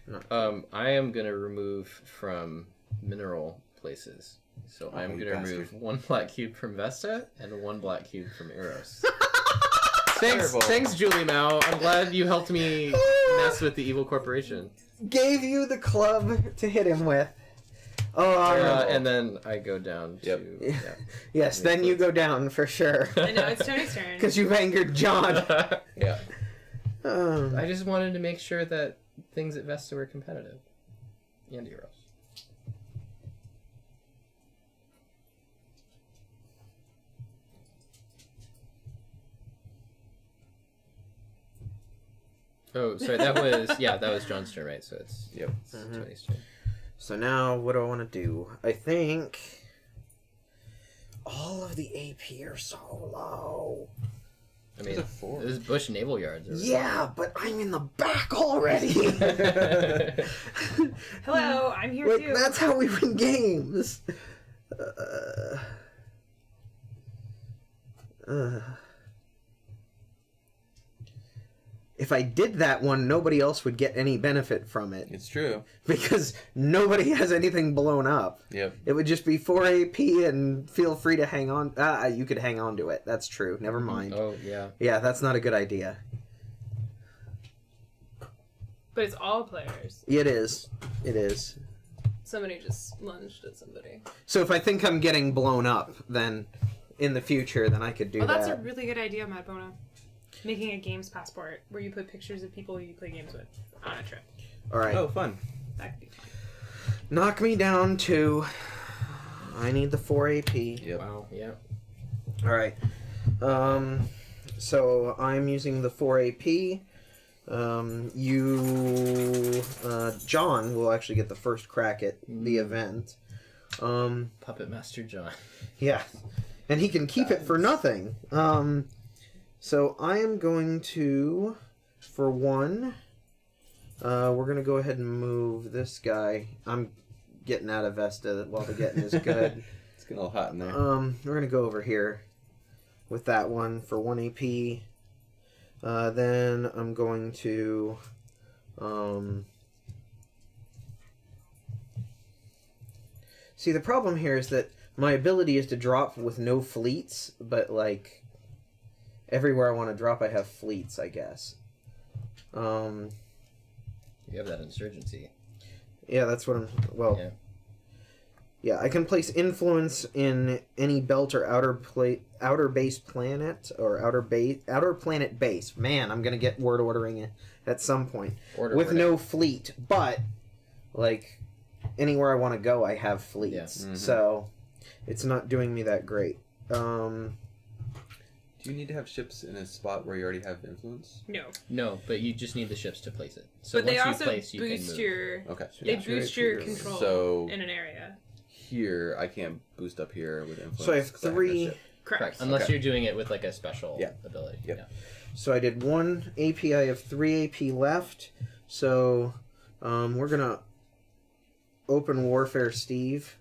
No. I am gonna remove from mineral places. So Oh, I'm you gonna bastard. remove 1 black cube from Vesta and 1 black cube from Eros. Terrible. Thanks, Julie Mao. I'm glad you helped me mess with the evil corporation. Gave you the club to hit him with. Oh, And then I go down to. Yep. Yeah. yes. Then you go down for sure. I know, it's Tony's turn. Because you've angered John. Yeah. I just wanted to make sure that things at Vesta were competitive. And Eros. Oh, sorry, that was John's turn, right? So it's Yep. Tony's turn. So now, what do I want to do? I think all of the AP are so low. I mean, There's a 4. this is Bush Naval Yards. Over Yeah, but I'm in the back already. there. Hello, I'm here Like, too. that's how we win games. If I did that one, nobody else would get any benefit from it It's true. because nobody has anything blown up. Yep. It would just be 4 AP and feel free to hang on. You could hang on to it. That's true. Never mind. Oh, yeah. Yeah, that's not a good idea. But it's all players. It is. It is. Somebody just lunged at somebody. So if I think I'm getting blown up, then in the future, then I could do Oh, that's a that. really good idea, Mad Bono. Making a games passport where you put pictures of people you play games with on a trip. All right. Oh, fun. That could be fun. Knock me down to. I need the 4 AP. Yep. Wow, yeah. All right. So I'm using the 4 AP. John will actually get the first crack at the event. Puppet Master John. Yeah, and he can keep it for nothing. So I am going to, for 1, we're going to go ahead and move this guy. I'm getting out of Vesta while the getting is good. It's getting all hot in there. We're going to go over here with that one for 1 AP. Then I'm going to, see, the problem here is that my ability is to drop with no fleets, but, like, everywhere I want to drop I have fleets, I guess. You have that insurgency. Yeah, that's what I'm, well... Yeah. Yeah, I can place influence in any belt or outer base planet or outer planet base. Man, I'm gonna get word ordering at some point with no fleet, but like anywhere I want to go, I have fleets, Yeah. Mhm. so it's not doing me that great. Do you need to have ships in a spot where you already have influence? No. No, but you just need the ships to place it. So But they once also you place, you can boost move. your Okay. they Yeah. boost your control So- in an area. Here, I can't boost up here with influence. So I have 'cause no 3. ship. Correct. Unless Okay. you're doing it with like a special Yeah. ability. Yep. Yeah. So I did 1 AP. I have 3 AP left. So we're gonna open Warfare Steve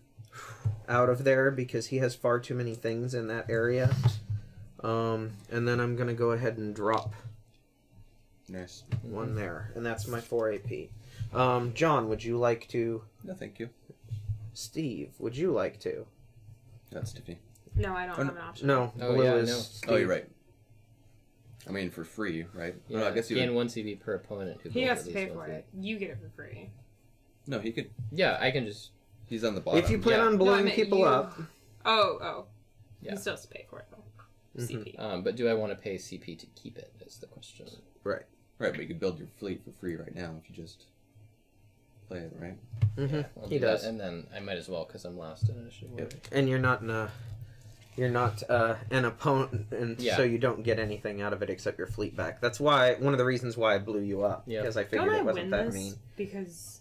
out of there because he has far too many things in that area. And then I'm gonna go ahead and drop Nice. 1 there, and that's my 4 AP. John, would you like to? No, thank you. Steve, would you like to? That's Tiffany. No, I don't Oh, have an option. No, Oh, blue yeah, is no. Steve. Oh, you're right. I mean, for free, right? Yeah. No, I guess you gain would... 1 CV per opponent. Who He builds has at to least pay 1 for fleet. it. You get it for free. No, he could... Yeah, I can just. He's on the bottom. If you plan Yeah. on No, I blowing meant people you. up, Oh. Yeah. He still has to pay for it though. Mhm. CP. But do I want to pay CP to keep it? Is the question. Right, but you could build your fleet for free right now if you just play it, right? Yeah, I'll he do that, does. and then I might as well because I'm last in initiative. Yep. order. and you're not in a You're not an opponent, and Yeah. so you don't get anything out of it except your fleet back. That's why one of the reasons why I blew you up, Yeah. because I figured Don't I it wasn't win that this? mean. Because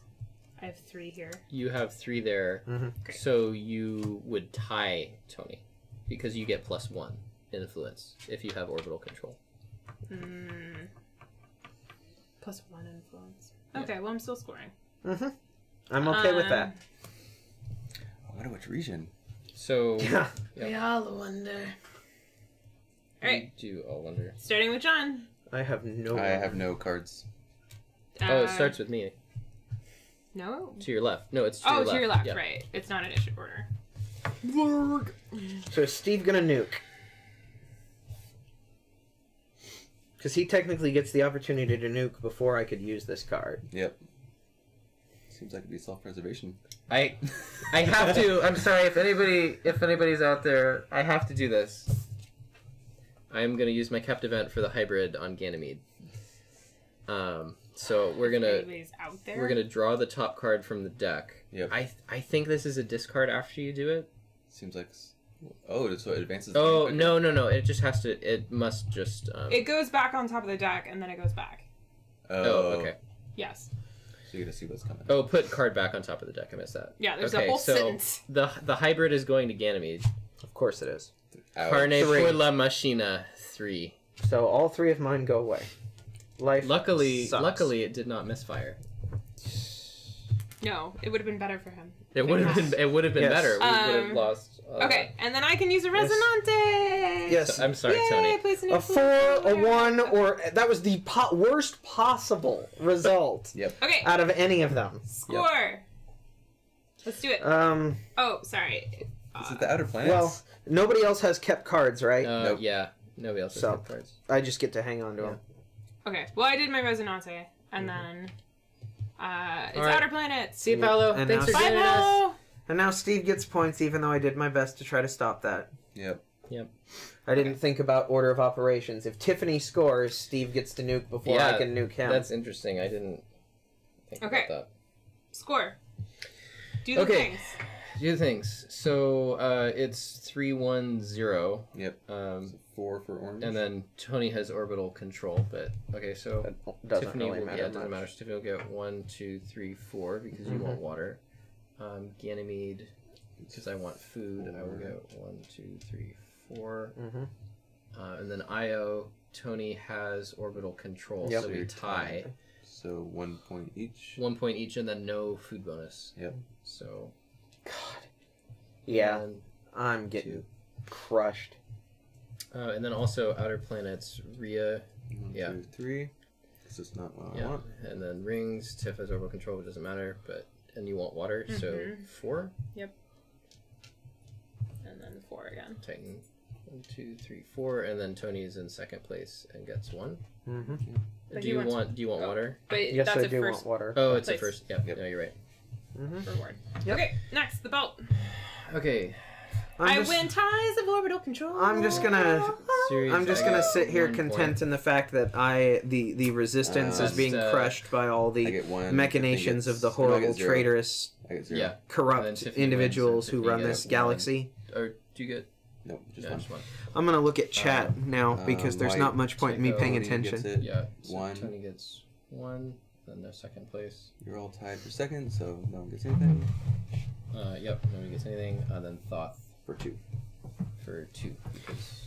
I have 3 here. You have 3 there, Great. so you would tie Tony because you get +1 influence if you have orbital control. +1 influence. Yeah. Okay, well I'm still scoring. I'm okay with that. I wonder which region. So Yeah. Yep. We all wonder. All right, we do all wonder. starting with John. I have no. I have no cards. Oh, it starts with me No. to your left. No, it's to your left. To your left, Yeah. right. It's not initiative order. So is Steve gonna nuke? Because he technically gets the opportunity to nuke before I could use this card. Yep. Seems like it'd be self-preservation. I have to. I'm sorry if anybody's out there. I have to do this. I'm gonna use my kept event for the hybrid on Ganymede. So Anybody's out there? we're gonna draw the top card from the deck. Yep. I think this is a discard after you do it. Seems like... Oh, so it advances... Oh the game no! It just has to. It must just. It goes back on top of the deck, and then it goes back. quicker. Oh, okay. Yes. So you gotta see what's coming. Oh, put card back on top of the deck. I missed that. Yeah, there's Okay, a whole so sentence. the hybrid is going to Ganymede. Of course it is. Ouch. Carne 3. por la machina 3. So all 3 of mine go away. Life. Luckily, sucks. it did not misfire. No, it would have been better for him. It would have been. It would have been Yes. better. We would have lost. Okay, and then I can use a Resonante! Yes. I'm sorry, Yay, Tony. place an A influence 4, a on your- 1, or that was the worst possible result Yep. Okay, out of any of them. score! Let's do it. Oh, sorry. Is it the Outer Planets? Well, nobody else has kept cards, right? Nope. Yeah. Nobody else has So- kept cards. I just get to hang on to them. Okay, well, I did my Resonante, and then it's All right. Outer Planets. See you, Paolo. And Thanks now- for Bye, joining us. Paolo! And now Steve gets points, even though I did my best to try to stop that. Yep. I didn't think about order of operations. If Tiffany scores, Steve gets to nuke before Yeah, I can nuke him. That's interesting. I didn't think Okay. about Score. Do the Okay. things. that. Do things. So it's 3-1-0. Yep. So 4 for orange. And then Tony has orbital control. But okay, so That doesn't Tiffany really will, matter yeah, it doesn't much. matter. So Tiffany will get 1, 2, 3, 4 because you want water. Ganymede, because I want food, I will get 1, 2, 3, 4. And then Io, Tony has orbital control, Yep. so we you're tie. So 1 point each. 1 point each, and then no food bonus. Yep. So God. Yeah, and, I'm getting crushed. and then also Outer Planets, Rhea, 1, Yeah. 2, 3. This is not what I yeah, want. and then Rings. Tiff has orbital control, it doesn't matter, and you want water, so 4. And then 4 again. Titan. 1, 2, 3, 4, and then Tony is in second place and gets 1. But Do he you wants- want water? But Yes, that's I a do first want water. Oh, it's a place. first. Yeah, Yep. no, you're right. reward. Yep. Okay, next, the belt. Okay. I win ties of orbital control. I'm just gonna Series, I'm just I gonna got sit here 1 content point. in the fact that the resistance is being Just, crushed by all I the get 1. machinations Tiffany of the gets- no, I horrible, get 0. traitorous, I get 0. Yeah. And then corrupt Tiffany individuals wins, who and run Tiffany this gets galaxy. Or do you get? No, just Yeah, 1. just 1. I'm gonna look at chat now because there's White, not much point in me Tycho, paying Tony attention. gets it. Yeah. So 1. Tony gets 1. Then no second place. You're all tied for second, so no one gets anything. Yep. Nobody gets anything. Then Thoth For 2. for 2 because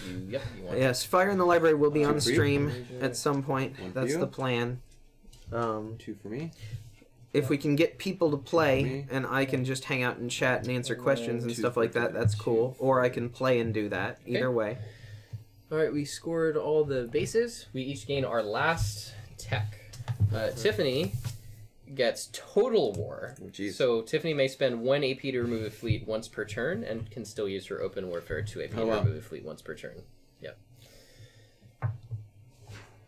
you want. Yes, Fire in the Library will be 2 on for you. stream at some point. 1 for That's you. the plan. 2 for me. If we can get people to play me. and I can just hang out and chat and answer questions and 2 stuff for like that, Tony. that's cool. Or I can play and do that. Either way. All right. We scored all the bases. We each gain our last tech. Tiffany gets Total War. Oh, jeez. So Tiffany may spend 1 AP to remove a fleet once per turn, and can still use her Open Warfare 2 AP Oh, to wow. remove a fleet once per turn. Yep.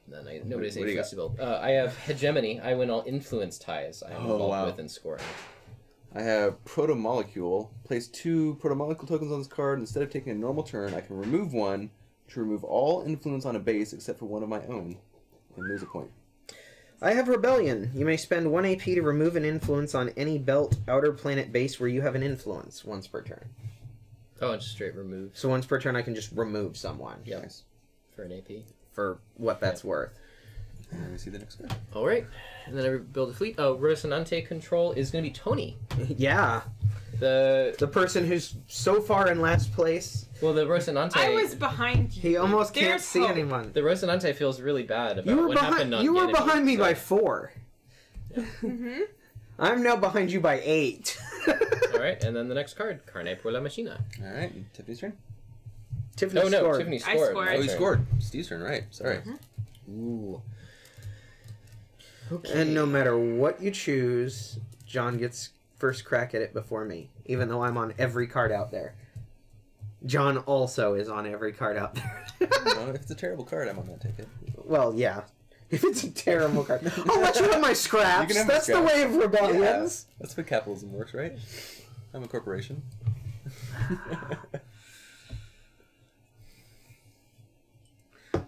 Then nobody has What any do you fleets to build. I have Hegemony. I win all influence ties I am Oh, involved wow. with in scoring. I have Protomolecule. Place 2 Protomolecule tokens on this card. Instead of taking a normal turn, I can remove 1 to remove all influence on a base except for one of my own, and lose a point. I have Rebellion. You may spend 1 AP to remove an influence on any belt outer planet base where you have an influence once per turn. Oh, and just straight remove So once per turn, I can just remove someone. Yep. Nice. for an AP. For what that's worth. And then we see the next card. All right, and then I build a fleet. Oh, Rocinante control is going to be Tony. Yeah. The person who's so far in last place, the Rocinante. I was behind you. he almost can't There's see hope. anyone. The Rocinante feels really bad about You were what happened on behind. You were Ganymede, behind me so- by 4. Mm-hmm. I'm now behind you by 8. All right, and then the next card, Carne por la Machina. All right, and Tiffany's turn. Tiffany Oh no, scored. Tiffany I scored. scored. Oh, you That's right. scored. Steve's turn, right? Sorry. Ooh. Okay. And no matter what you choose, John gets first crack at it before me, even though I'm on every card out there. John also is on every card out there. Well, if it's a terrible card, I'm not gonna take it. Well, yeah. If it's a terrible card, I'll let you have my scraps. You can have my That's the scraps. way of rebellions. Yeah, that's what capitalism works, right? I'm a corporation.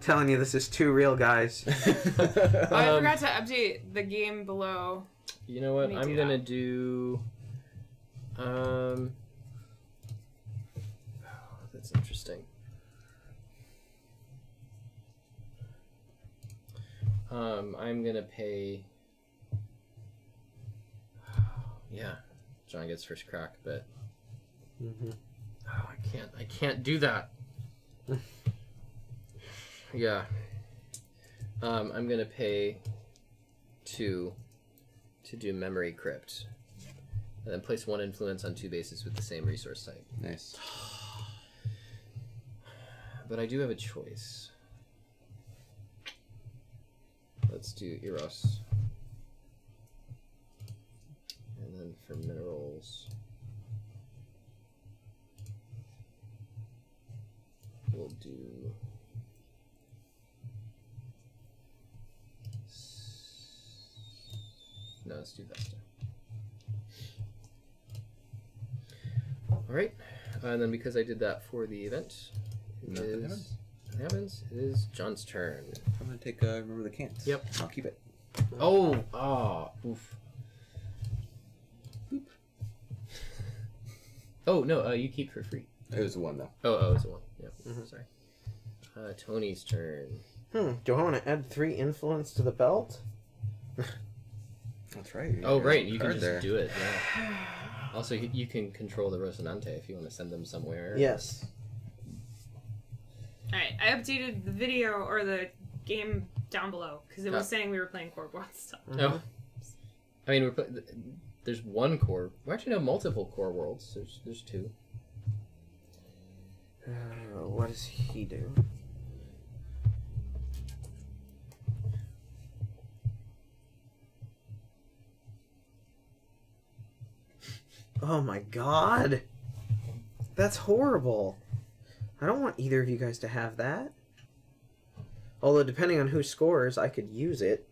Telling you, this is too real, guys. Oh, I forgot to update the game below. You know what? Let me I'm do gonna that. do. That's interesting. I'm gonna pay. Yeah, John gets first crack, but Mhm. oh, I can't do that. Yeah. I'm gonna pay 2 to do Memory Crypt, and then place 1 influence on 2 bases with the same resource type. Nice. But I do have a choice. Let's do Eros. And then for minerals, we'll do... No, let's do Vesta. Alright, and then because I did that for the event, Nothing happens. Nothing happens. It is John's turn. I'm gonna take remember the cant. Yep. I'll keep it. Oh, oof. Boop. Oh no, you keep for free. It was the one though. Oh, it's a 1. Yep. Sorry. Tony's turn. Do I want to add 3 influence to the belt? That's right. Oh, right. You can card just there. do it. Yeah. Also, you can control the Rocinante if you want to send them somewhere. Yes. Alright, I updated the video or the game down below because it was Oh. saying we were playing core board stuff. Oh. I mean, there's 1 core. Well, actually, no, multiple core worlds. There's 2. What does he do? Oh my god! That's horrible. I don't want either of you guys to have that. Although, depending on who scores, I could use it.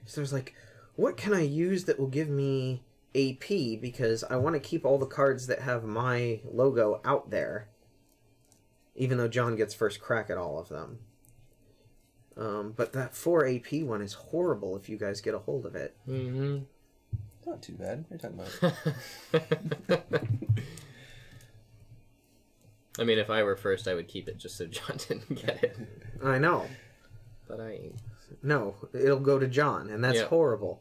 So there's like, what can I use that will give me AP? Because I want to keep all the cards that have my logo out there. Even though John gets first crack at all of them. But that 4 AP one is horrible if you guys get a hold of it. Mm-hmm. Not too bad. What are you talking about? I mean, if I were first, I would keep it just so John didn't get it. I know. But I ain't. No, it'll go to John, and that's Yeah. horrible.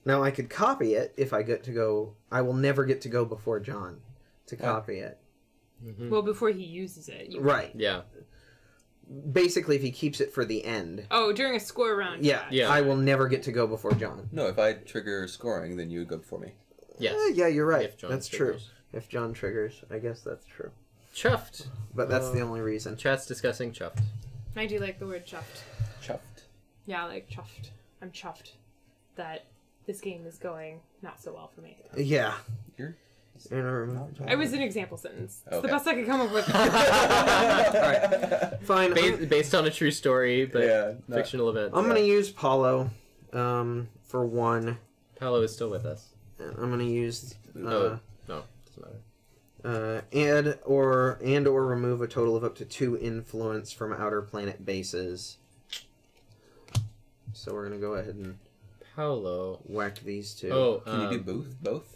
Now, I could copy it if I get to go... I will never get to go before John to copy it. Mm-hmm. Well, before he uses it. Right. Yeah. Basically, if he keeps it for the end. Oh, during a score round. Yeah, Yeah. I will never get to go before John. No, if I trigger scoring, then you would go before me. Yes. Yeah, you're right. If John That's triggers. true. If John triggers, I guess that's true. Chuffed. But that's the only reason. Chat's discussing chuffed. I do like the word chuffed. Chuffed. Yeah, I like chuffed. I'm chuffed that this game is going not so well for me. Yeah. You're... It was an example sentence. It's Okay. the best I could come up with. Alright. Fine. Based on a true story, but Yeah, no. fictional event. I'm going to use Paulo for 1. Paolo is still with us. And I'm going to use... No, doesn't matter. and or remove a total of up to 2 influence from outer planet bases. So we're gonna go ahead and Paolo. whack these 2. Oh, Can you do both?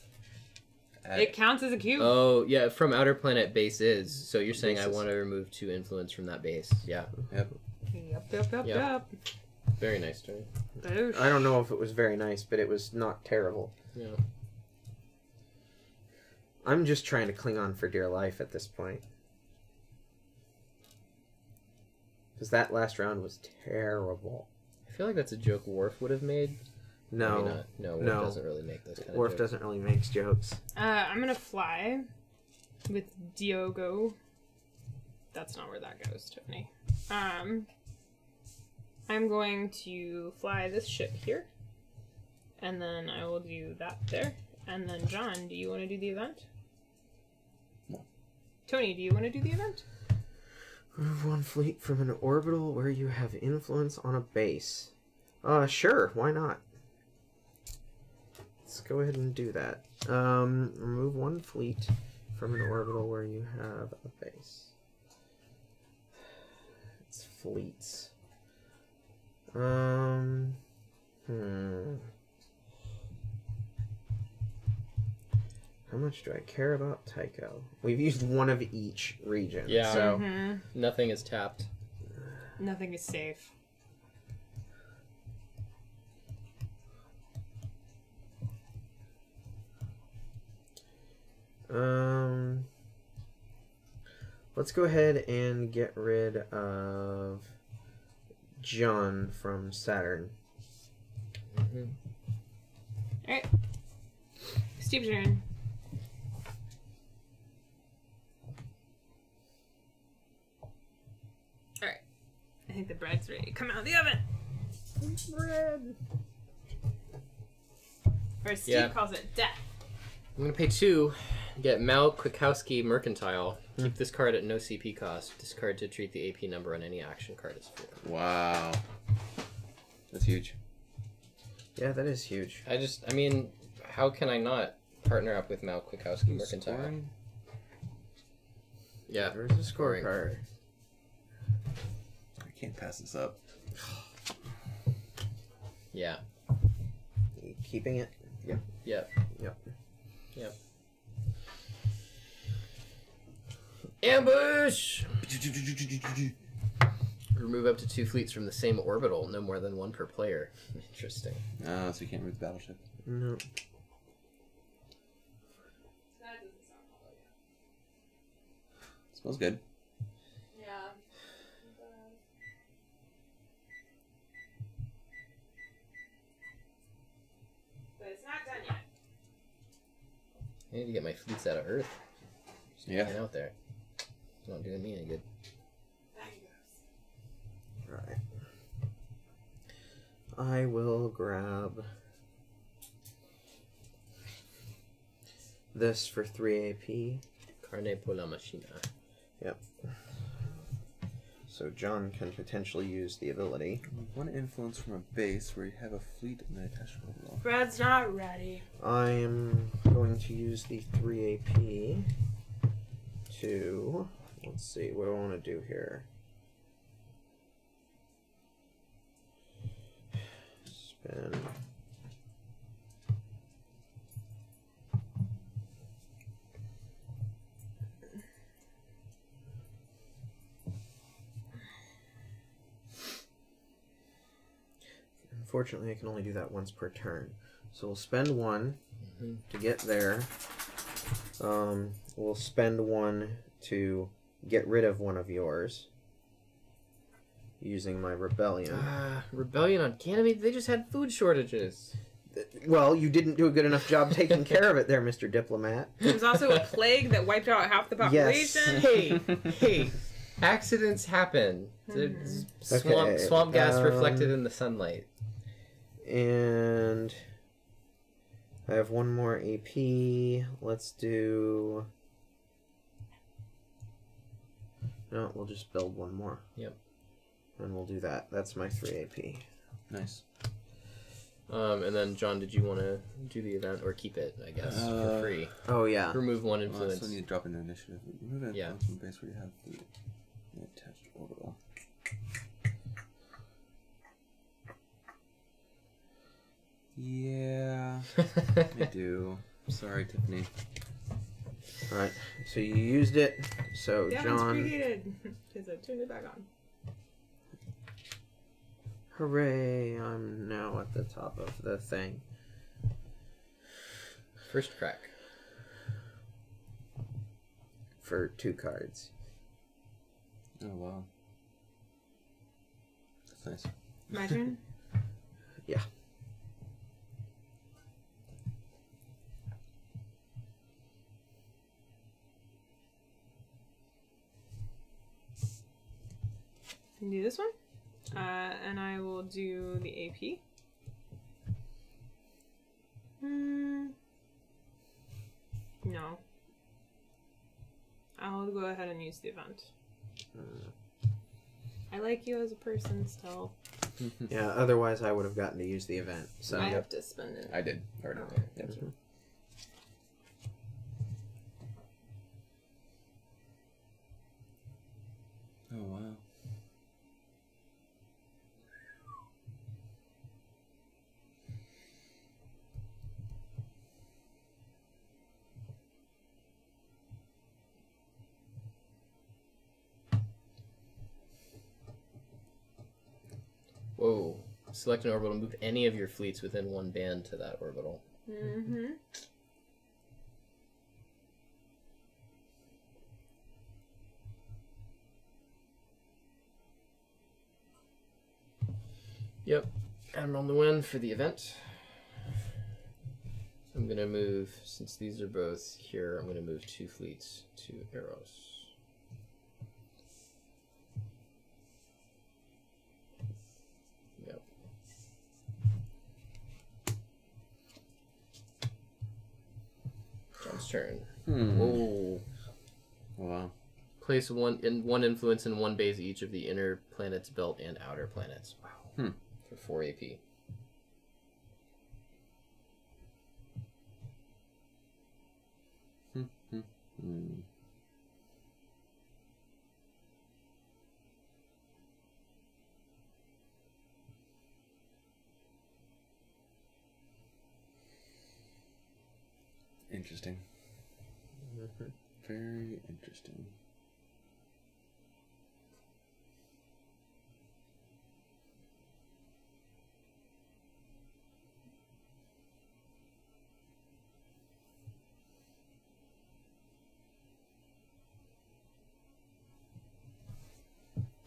It counts as a cube. Oh, yeah, from Outer Planet base is. So you're saying I Bases. want to remove 2 influence from that base. Yeah. Yep. Yep. Very nice turn. Boosh. I don't know if it was very nice, but it was not terrible. Yeah. I'm just trying to cling on for dear life at this point. Because that last round was terrible. I feel like that's a joke Worf would have made. No. Maybe not. No, Worf No. doesn't really make those kind of Worf jokes. doesn't really make jokes. I'm gonna fly with Diogo. That's not where that goes, Tiffany. I'm going to fly this ship here. And then I will do that there. And then, John, do you want to do the event? No. Tony, do you want to do the event? Move one fleet from an orbital where you have influence on a base. Sure, why not? Let's go ahead and do that. Remove one fleet from an orbital where you have a base. It's fleets. How much do I care about Tycho? We've used one of each region. Yeah. So Nothing is tapped. Nothing is safe. let's go ahead and get rid of John from Saturn. Mm-hmm. Alright. Steve's turn. Alright. I think the bread's ready to come out of the oven. Bread. Or as Steve Yeah. calls it, death. I'm gonna pay 2. Get Mal Kwiatkowski Mercantile. Keep this card at no CP cost. Discard to treat the AP number on any action card as 4. Wow. That's huge. Yeah, that is huge. I mean, how can I not partner up with Mal Kwiatkowski Mercantile? Scoring? Yeah. Where's the scorecard? I can't pass this up. Yeah. You keeping it? Yep. Yep. Yep. Ambush! Remove up to 2 fleets from the same orbital, no more than 1 per player. Interesting. Ah, so you can't move the battleship. No. Smells good. Yeah. But it's not done yet. I need to get my fleets out of Earth. Just Yeah. hanging out there. It's not doing me any good. There he goes. Alright. I will grab this for 3 AP. Carne por la machina. Yep. So John can potentially use the ability. One influence from a base where you have a fleet and an attached orbital. Brad's not ready. I am going to use the 3 AP to... Let's see, what do I want to do here? Spend... Unfortunately, I can only do that once per turn. So we'll spend 1 to get there. We'll spend 1 to get rid of one of yours. Using my rebellion. Rebellion on Ganymede? They just had food shortages. Well, you didn't do a good enough job taking care of it there, Mr. Diplomat. There was also a plague that wiped out half the population. Hey, accidents happen. There's Okay, swamp gas reflected in the sunlight. And I have 1 more AP. Let's do... No, we'll just build 1 more. Yep. And we'll do that. That's my 3 AP. Nice. And then, John, did you want to do the event or keep it, I guess, for free? Oh, yeah. Remove 1 Well, I influence. still need to drop into initiative. Remove an Yeah. influence from a base where you have the attached orbital. Yeah, I do. Sorry, Tiffany. Alright, so you used it. So, The oven's John... preheated. Because I turned it back on. Hooray, I'm now at the top of the thing. First crack. For 2 cards. Oh, wow. That's nice. My turn? Yeah. Can do this one. And I will do the AP. No. I'll go ahead and use the event. I like you as a person still. Yeah, otherwise I would have gotten to use the event. So I have to spend it. I did already. Oh. Yep. Oh, wow. Whoa. Select an orbital. Move any of your fleets within 1 band to that orbital. Mm-hmm. Yep. I'm on the win for the event. I'm going to move, since these are both here, I'm going to move 2 fleets to Eros. Yep. John's turn. Whoa. Oh, wow. Place one influence in 1 base each of the inner planets belt and outer planets. Wow. For 4 AP. Interesting. Very interesting.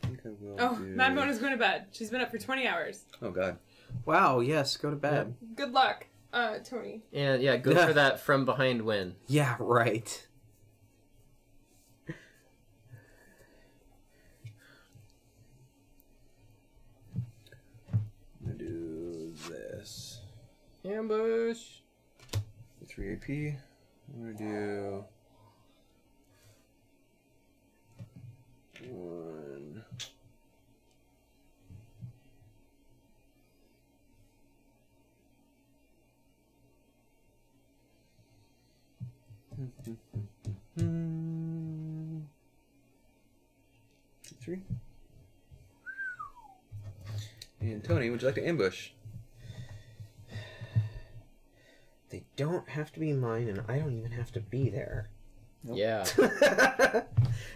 I think I will Oh, do... Mad Mona's going to bed. She's been up for 20 hours. Oh, God. Wow, yes, go to bed. Good luck, Tony. And yeah, go for that from behind win. Yeah, right. I'm going to do this. Ambush. 3 AP. I'm going to do... 1... Three. And Tony, would you like to ambush? They don't have to be mine, and I don't even have to be there. Nope. Yeah.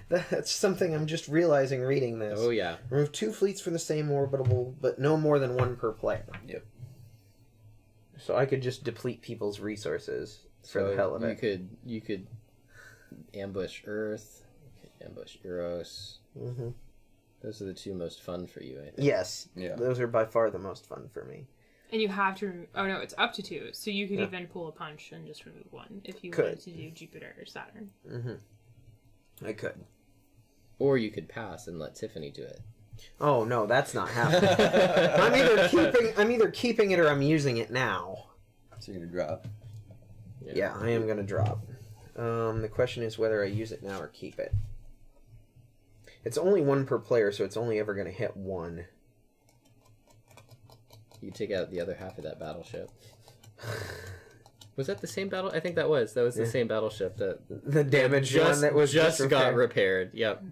That's something I'm just realizing reading this. Oh yeah. Remove 2 fleets from the same orbital, but no more than 1 per player. Yep. So I could just deplete people's resources for the hell of it. You could ambush Earth. You could ambush Eros. Mm-hmm. Those are the 2 most fun for you, I think. Yes. Yeah. Those are by far the most fun for me. And you have to... Oh, no, it's up to 2. So you could even pull a punch and just remove 1 if you Could. wanted to do Jupiter or Saturn. Mm-hmm. I could. Or you could pass and let Tiffany do it. Oh, no, that's not happening. I'm either keeping it or I'm using it now. So you're going to drop. Yeah, I am going to drop. The question is whether I use it now or keep it. It's only 1 per player, so it's only ever going to hit 1. You take out the other half of that battleship. Was that the same battle? I think that was. That was the same battleship that The damaged one that was just got repaired. repaired. Yep.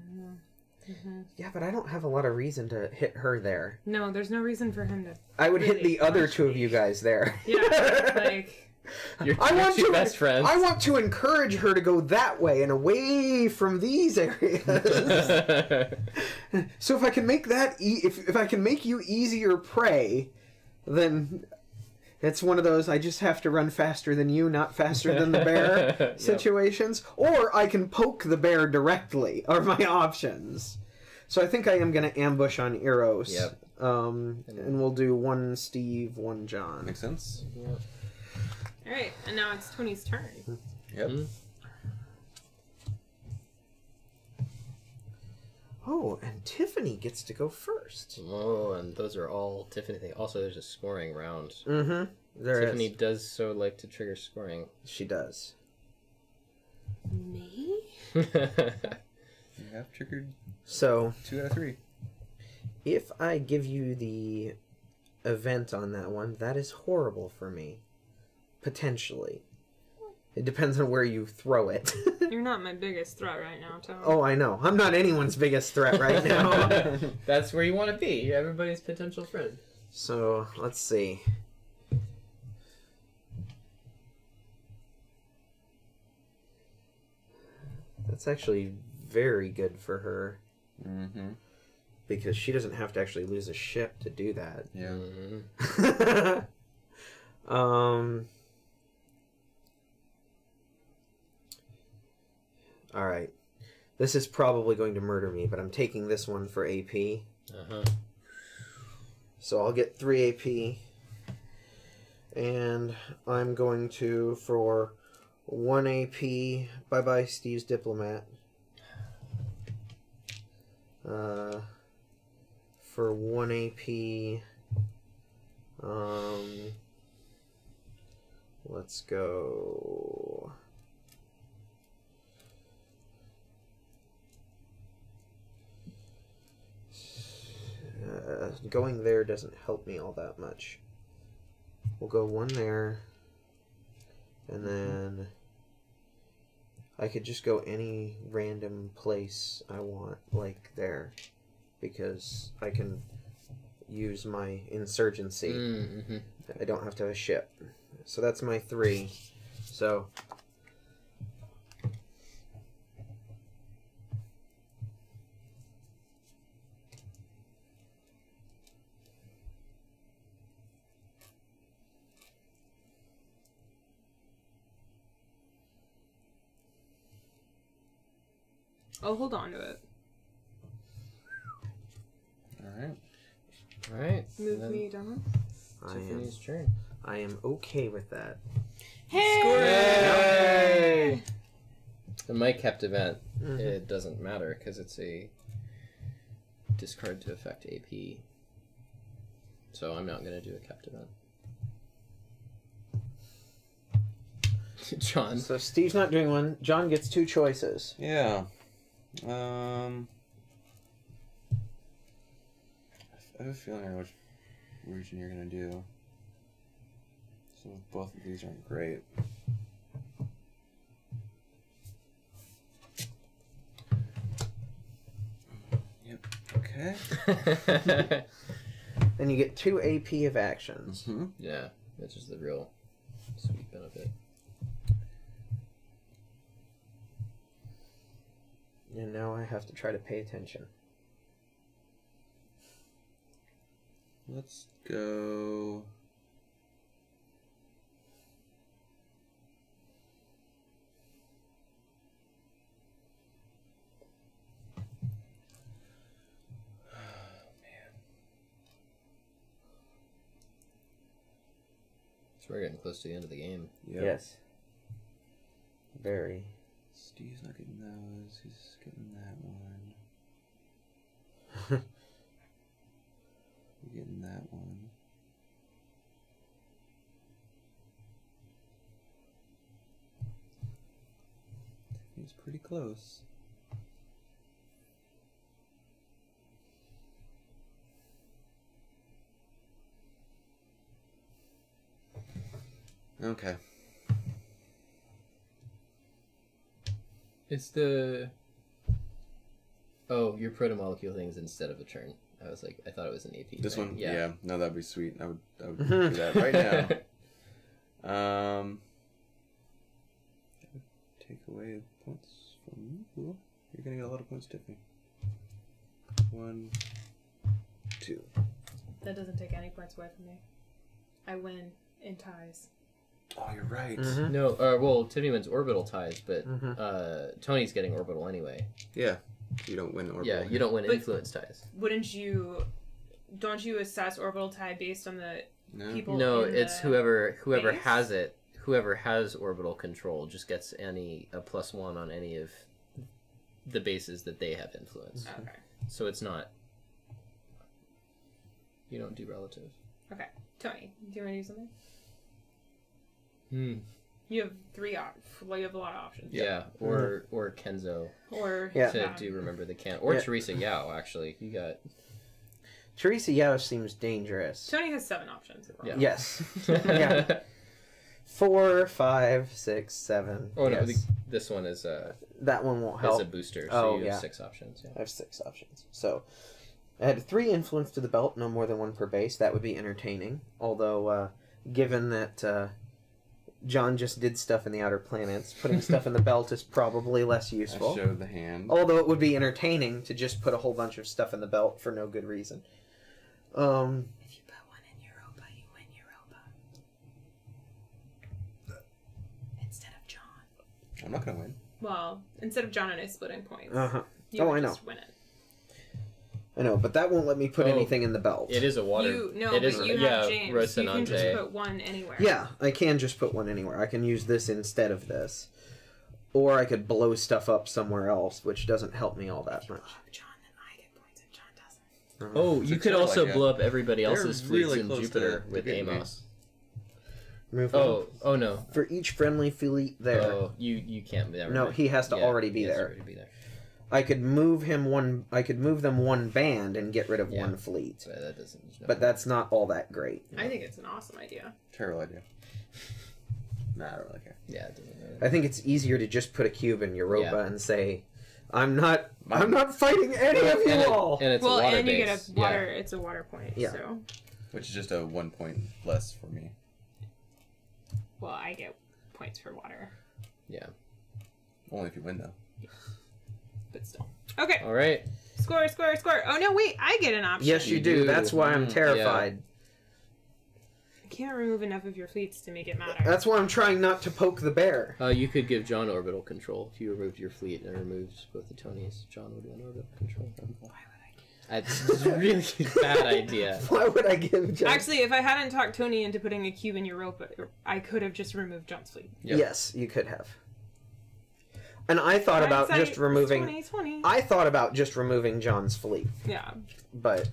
Yeah, but I don't have a lot of reason to hit her there. No, there's no reason for him to... I would hit really the other punch 2 of me. you guys there. Yeah, like... Your two best friends. I want to encourage her to go that way and away from these areas. So if I can make that, if I can make you easier prey, then it's one of those I just have to run faster than you, not faster than the bear situations. Or I can poke the bear directly. Are my options. So I think I am going to ambush on Eros. Yep. And we'll do one Steve, one John. Makes sense. Yep. All right, and now it's Tony's turn. Yep. Mm-hmm. Oh, and Tiffany gets to go first. Oh, and those are all Tiffany things. Also, there's a scoring round. Mm-hmm. Tiffany does so like to trigger scoring. She does. Me? You have triggered So 2 out of 3. if I give you the event on that one, that is horrible for me. Potentially. It depends on where you throw it. You're not my biggest threat right now, Tony. Oh, I know. I'm not anyone's biggest threat right now. That's where you want to be. You're everybody's potential friend. So, let's see. That's actually very good for her. Mm-hmm. Because she doesn't have to actually lose a ship to do that. Yeah. Mm-hmm. Alright. This is probably going to murder me, but I'm taking this one for AP. Uh-huh. So I'll get 3 AP. And I'm going to, for 1 AP, bye-bye Steve's Diplomat. For 1 AP, let's go. Going there doesn't help me all that much. We'll go 1 there, and then I could just go any random place I want, like there, because I can use my insurgency. Mm-hmm. I don't have to have a ship. So that's my 3. So I'll hold on to it. Alright. All right. Move then me down. Tiffany's turn. I am okay with that. Hey! The my kept event, Mhm. it doesn't matter because it's a discard to affect AP. So I'm not going to do a kept event. John. So Steve's not doing one. John gets 2 choices. Yeah. I have a feeling I know which region you're going to do. So both of these aren't great. Yep. Okay. Then you get 2 AP of actions. Mm-hmm. Yeah, which is the real sweet benefit. And now I have to try to pay attention. Let's go. So we're getting close to the end of the game. Yep. Yes. Very. Steve's not getting those. He's getting that one. You're getting that one. He's pretty close. Okay. It's the... Oh, your protomolecule things instead of a turn. I was like, I thought it was an AP. This thing. one? Yeah. No, that'd be sweet. I would do that right Take away points from you. Cool. You're gonna get a lot of points, Tiffany. 1, 2. That doesn't take any points away from me. I win in ties. Oh, you're right. Mhm. No, well, Tiffany wins orbital ties, but Tony's getting orbital anyway. Yeah. You don't win orbital. Yeah, you don't win But- influence ties. Wouldn't you? Don't you assess orbital tie based on the No. people? No, in it's the whoever base? has it. Whoever has orbital control just gets a +1 on any of the bases that they have influence. Okay. So it's not. You don't do relative. Okay. Tony, do you want to do something? Hmm. You have you have a lot of options. Yeah, or Kenzo Or Yeah. to do remember the can, or Yeah. Teresa Yao. Actually, you got Teresa Yao seems dangerous. Tony has 7 options. Yeah. Yes. Yeah. 4, 5, 6, 7. Oh no, yes. this one is That one won't as help. a booster, so Oh, you have yeah. 6 options. Yeah. I have 6 options. So, I had 3 influence to the belt, no more than 1 per base. That would be entertaining. Although, given that John just did stuff in the outer planets, putting stuff in the belt is probably less I useful. showed the hand. Although it would be entertaining to just put a whole bunch of stuff in the belt for no good reason. If you put 1 in Europa, you win Europa. Instead of John. I'm not gonna win. Well, instead of John and I splitting points. Uh-huh. You Oh, would I know. just win it. I know, but that won't let me put Oh, anything in the belt. It is a water. You it is, but you yeah, have James. You can just Rocinante. put 1 anywhere. Yeah, I can just put 1 anywhere. I can use this instead of this. Or I could blow stuff up somewhere else, which doesn't help me all that much. John, then I get points and John doesn't. Oh, you So could sort of also like blow up everybody They're else's fleets really in close Jupiter to with getting me. Amos. Remove Oh no. for each friendly fleet there. Oh, you can't. Never No, mind. he has to already be he has to there. already be there. I could move him one. I could move them 1 band and get rid of Yeah. 1 fleet, So that doesn't. there's no but point. that's not all that great. I think it's an awesome idea. Terrible idea. Nah, I don't really care. Yeah, it doesn't matter. I think it's easier to just put a cube in Europa Yeah. and say, "I'm not fighting any of you all." And it's Well, a water and you base. get a water. It's a water point. Yeah. So, Which is just a 1 point less for me. well, I get points for water, Yeah. Only if you win, though. but still. Okay. All right. Score. Oh no, wait! I get an option. Yes, you You do. do. That's why I'm Mm, terrified. I can't remove enough of your fleets to make it matter. That's why I'm trying not to poke the bear. You could give John orbital control if you removed your fleet and removed both the Tonys. John would win orbital control. Why would I? That's a really bad idea. Why would I give John? Actually, if I hadn't talked Tony into putting a cube in Europa, I could have just removed John's fleet. Yep. Yes, you could have. And I thought about Hindsight, just removing. 2020. I thought about just removing John's fleet, Yeah, but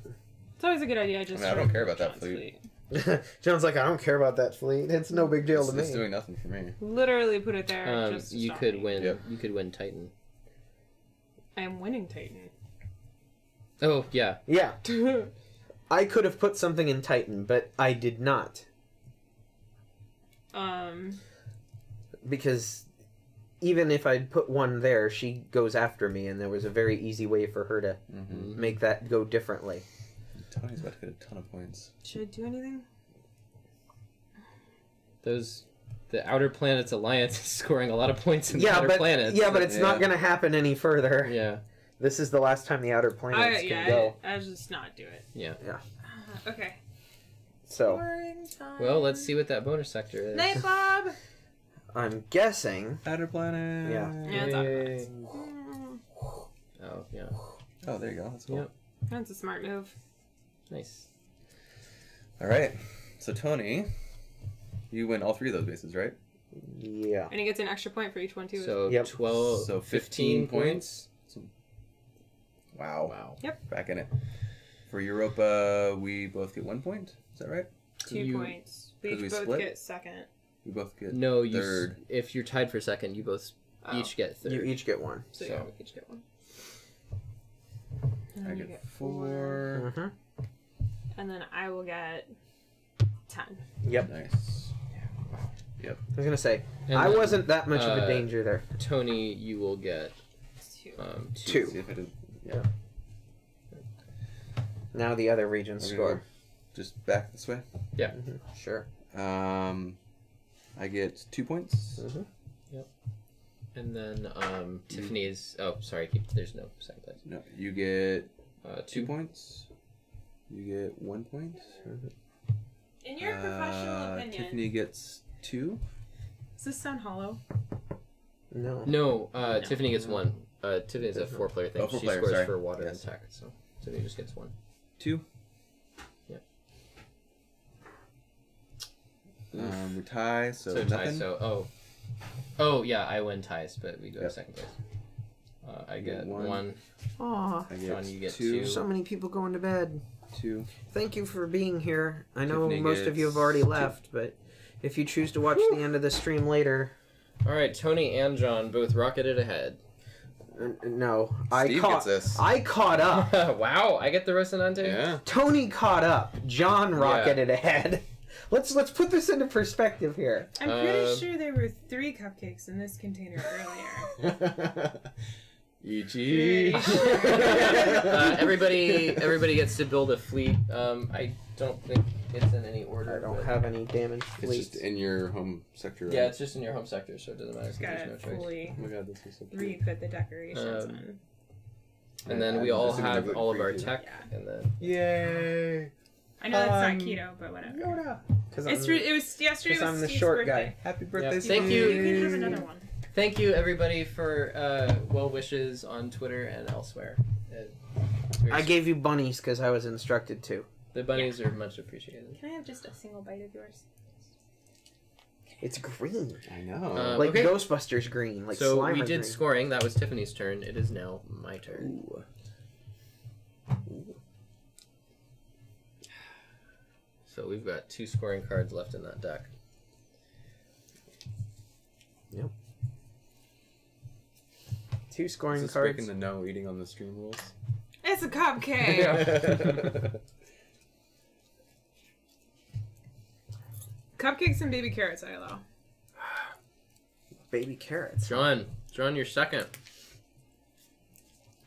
it's always a good idea. Just I don't care about that John's fleet. John's like, I don't care about that fleet. It's no big deal It's, to me. it's doing nothing for me. Literally put it there. Just to You stop could me. win. Yep. You could win Titan. I am winning Titan. Oh yeah. Yeah, I could have put something in Titan, but I did not because even if I'd put 1 there, she goes after me, and there was a very easy way for her to Mm-hmm. make that go differently. Tony's about to get a ton of points. Should I do anything? The Outer Planets Alliance is scoring a lot of points in the Outer Planets. Yeah, but it's not Yeah. going to happen any further. Yeah. This is the last time the Outer Planets can go. I'll just not do it. Yeah. Okay. So, Boring time. Well, let's see what that bonus sector is. Night, Bob. I'm guessing... Outer planet. Yeah. Yeah, it's Outer Yay. Oh yeah. Oh, there you go. That's cool. Yep. That's a smart move. Nice. All right. So Tony, you win all 3 of those bases, right? Yeah. And he gets an extra point for each one too. So Yep. 12. So 15 points. So, wow. Wow. Yep. Back in it. For Europa, we both get 1 point. Is that right? 2 You- points. We Because each we both split? get second. We both get No, third. if you're tied for second, you both Oh. each get third. You each get 1. So, So- yeah, we each get 1. And I then you get 4. Mm-hmm. And then I will get 10. Yep. Nice. I was going to say, And I then, wasn't that much of a uh, danger there. Tony, you will get 2. 2. See if it is. Now the other regions Okay. score. Just back this way. Sure. I get 2 points. Yep. And then Tiffany's. Oh, sorry. There's no second place. No, you get 2 points. You get 1 point. In your professional opinion, Tiffany gets 2. does this sound hollow? No. No, Tiffany gets 1. Tiffany's a 4-player thing. Oh, She 4-player, scores sorry. for water Yes. and tech, so Tiffany just gets 1. 2. Yep. We tie, so So nothing. ties. So oh yeah, I win ties, but we go Yep. second place. I You get get 1. 1. Aw. I John, get you get 2. 2. So many people going to bed. 2. Thank you for being here. I know Tiffany most of you have gets already 2. left, but if you choose to watch the end of the stream later, All right, Tony and John both rocketed ahead. no, Steve gets this. I caught up. Wow, I get the Rocinante? Yeah. Tony caught up. John Yeah. rocketed ahead. Let's put this into perspective here. I'm pretty sure there were 3 cupcakes in this container earlier. E.G. Everybody gets to build a fleet. I don't think it's in any order. I don't but- have any damaged It's fleets. just in your home sector, right? Yeah, it's just in your home sector, so it doesn't matter. Just 'Cause gotta there's no choice. fully Oh my god, this is so cute. re-put the decorations Um, on. And then I'm we all assuming have they're all of our gluten-free, tech, Yeah. and then Yay! I know that's not keto, but whatever. Because It was yesterday. I'm was the Steve's short birthday. guy. Happy birthday, Yeah. Steve. Thank you. You can have another one. thank you everybody for well wishes on Twitter and elsewhere. I gave you bunnies because I was instructed to. The bunnies are much appreciated. Can I have just a single bite of yours? It's green, I know. like Okay. Ghostbusters green, like So Slimer we did green. scoring. That was Tiffany's turn. It is now my turn. Ooh. So we've got 2 scoring cards left in that deck. Yep. 2 Is scoring this cards. breaking the no eating on the stream rules? It's a cupcake. Cupcakes and baby carrots, I allow. Baby carrots. John, you're second.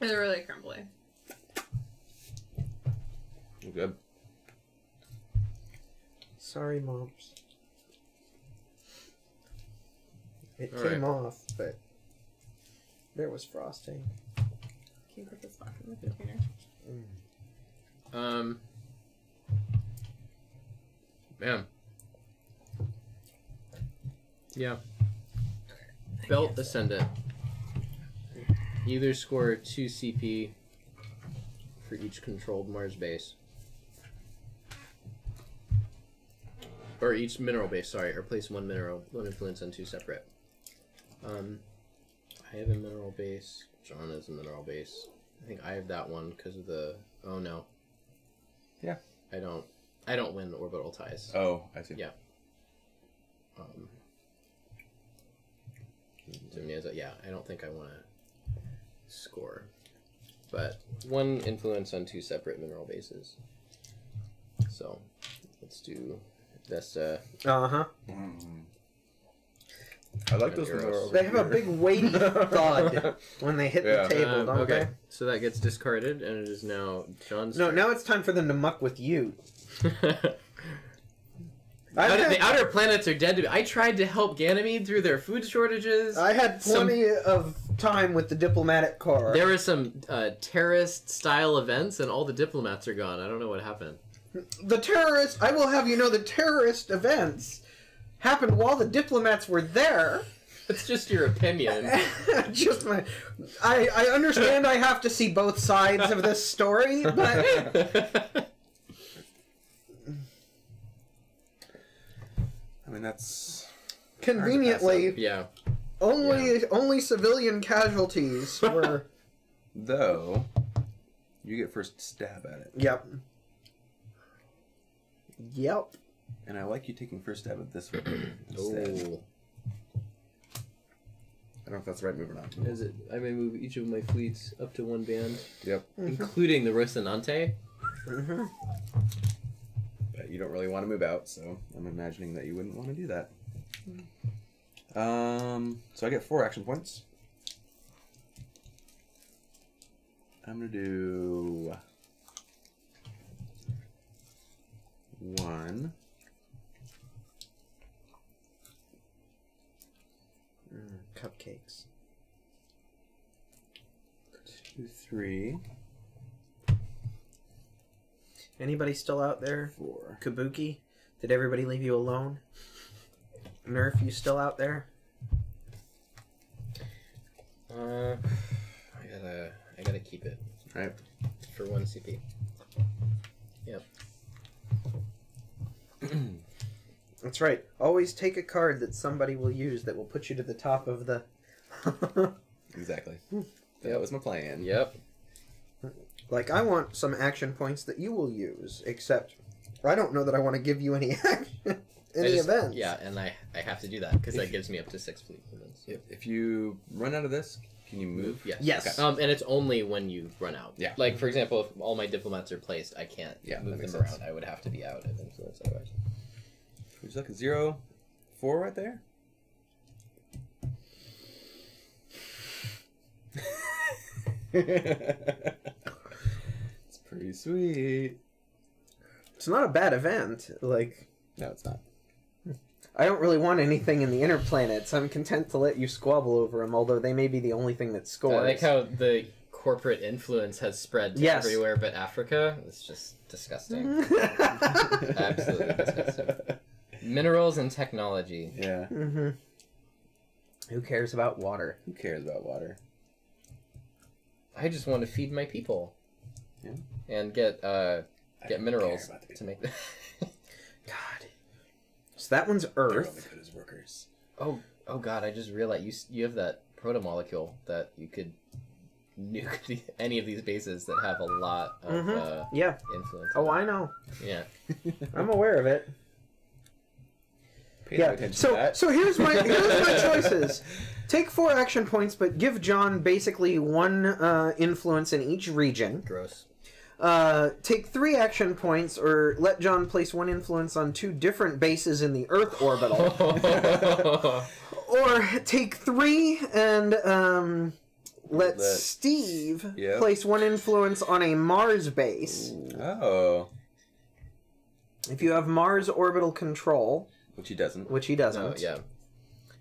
They're really crumbly. Good. Sorry, moms. It All came off, but there was frosting. Can you put this back in the container? Man. Yeah. Belt Ascendant. Either score 2 CP for each controlled Mars base. Or each mineral base, sorry. Or place 1 mineral, 1 influence on 2 separate. I have a mineral base. John has a mineral base. I think I have that one because of the... Oh, no. Yeah. I don't win orbital ties. Oh, I see. Yeah. So yeah, I don't think I want to score. But 1 influence on 2 separate mineral bases. So, let's do Vesta. Uh-huh. I like those when they're Euros. over They have a here. big weighty thud when they hit Yeah. the table, don't okay, they? so that gets discarded, and it is now John's No, turn. now it's time for them to muck with you. The outer planets are dead to me. I tried to help Ganymede through their food shortages. I had plenty of time with the diplomatic corps. There were some terrorist-style events, and all the diplomats are gone. I don't know what happened. The terrorist, I will have you know, the terrorist events happened while the diplomats were there. It's just your opinion. Just my, I understand I have to see both sides of this story, but I mean, that's conveniently, Yeah. only civilian casualties were. though. You get first stab at it, Yep. Yep. and I like you taking first stab at this one instead. Oh. I don't know if that's the right move or not. Is it? I may move each of my fleets up to 1 band, Yep. including the Rocinante. Mm-hmm. But you don't really want to move out, so I'm imagining that you wouldn't want to do that. So I get 4 action points. I'm gonna do 1, Cupcakes. 2, 3, Anybody still out there? 4. Kabuki? Did everybody leave you alone? Nerf, you still out there? I gotta keep it. Right. For 1 CP. Yep. That's right. Always take a card that somebody will use that will put you to the top of the... Exactly. That was my plan. Yep. Like, I want some action points that you will use, except I don't know that I want to give you any action, events. Yeah, and I have to do that, because that gives me up to 6 fleet movements. If you run out of this, can you move? Yes. Yes. Okay. And it's only when you run out. Yeah. Like, for example, if all my diplomats are placed, I can't move them around. sense. I would have to be out of influence otherwise. Would you like a 0, 4 right there? It's pretty sweet. It's not a bad event. Like, No, it's not. I don't really want anything in the inner planets. I'm content to let you squabble over them, although they may be the only thing that scores. I like how the corporate influence has spread to everywhere but Africa. It's just disgusting. Absolutely disgusting. Minerals and technology. Yeah. Mm-hmm. Who cares about water? Who cares about water? I just want to feed my people. Yeah. And get don't minerals care about the to make God. So that one's They're only Earth. good as workers. Oh God, I just realized you have that proto-molecule that you could nuke any of these bases that have a lot of Yeah. influence. Oh, I know. Yeah. I'm aware of it. Pay no attention to that. So here's my choices. Take 4 action points, but give John basically 1 influence in each region. Gross. Take 3 action points, or let John place 1 influence on 2 different bases in the Earth orbital. Or take 3 and let Steve place 1 influence on a Mars base. Oh. If you have Mars orbital control, Which he doesn't. which he doesn't, Oh, yeah.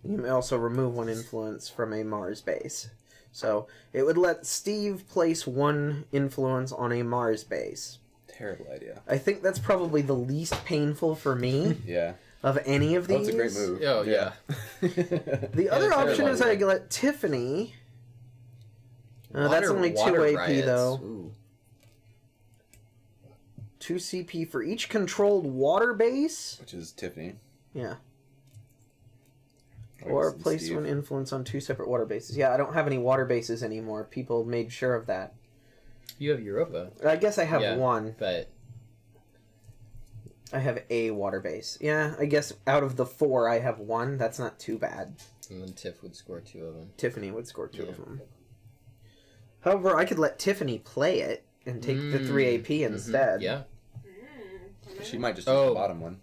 you may also remove 1 influence from a Mars base. So it would let Steve place 1 influence on a Mars base. Terrible idea. I think that's probably the least painful for me Yeah. of any of these. That's a great move. Oh, yeah. The other option is I let Tiffany. That's only 2 water AP riots. though. Ooh. 2 CP for each controlled water base. Which is Tiffany. Yeah. Or Or Steve. place 1 influence on 2 separate water bases. Yeah, I don't have any water bases anymore. People made sure of that. You have Europa. I guess I have Yeah. 1. But I have a water base. Yeah, I guess out of the 4, I have 1. That's not too bad. and then Tiff would score 2 of them. Tiffany would score 2 of Yeah. them. However, I could let Tiffany play it and take the 3 AP instead. Yeah. She might just use the bottom one.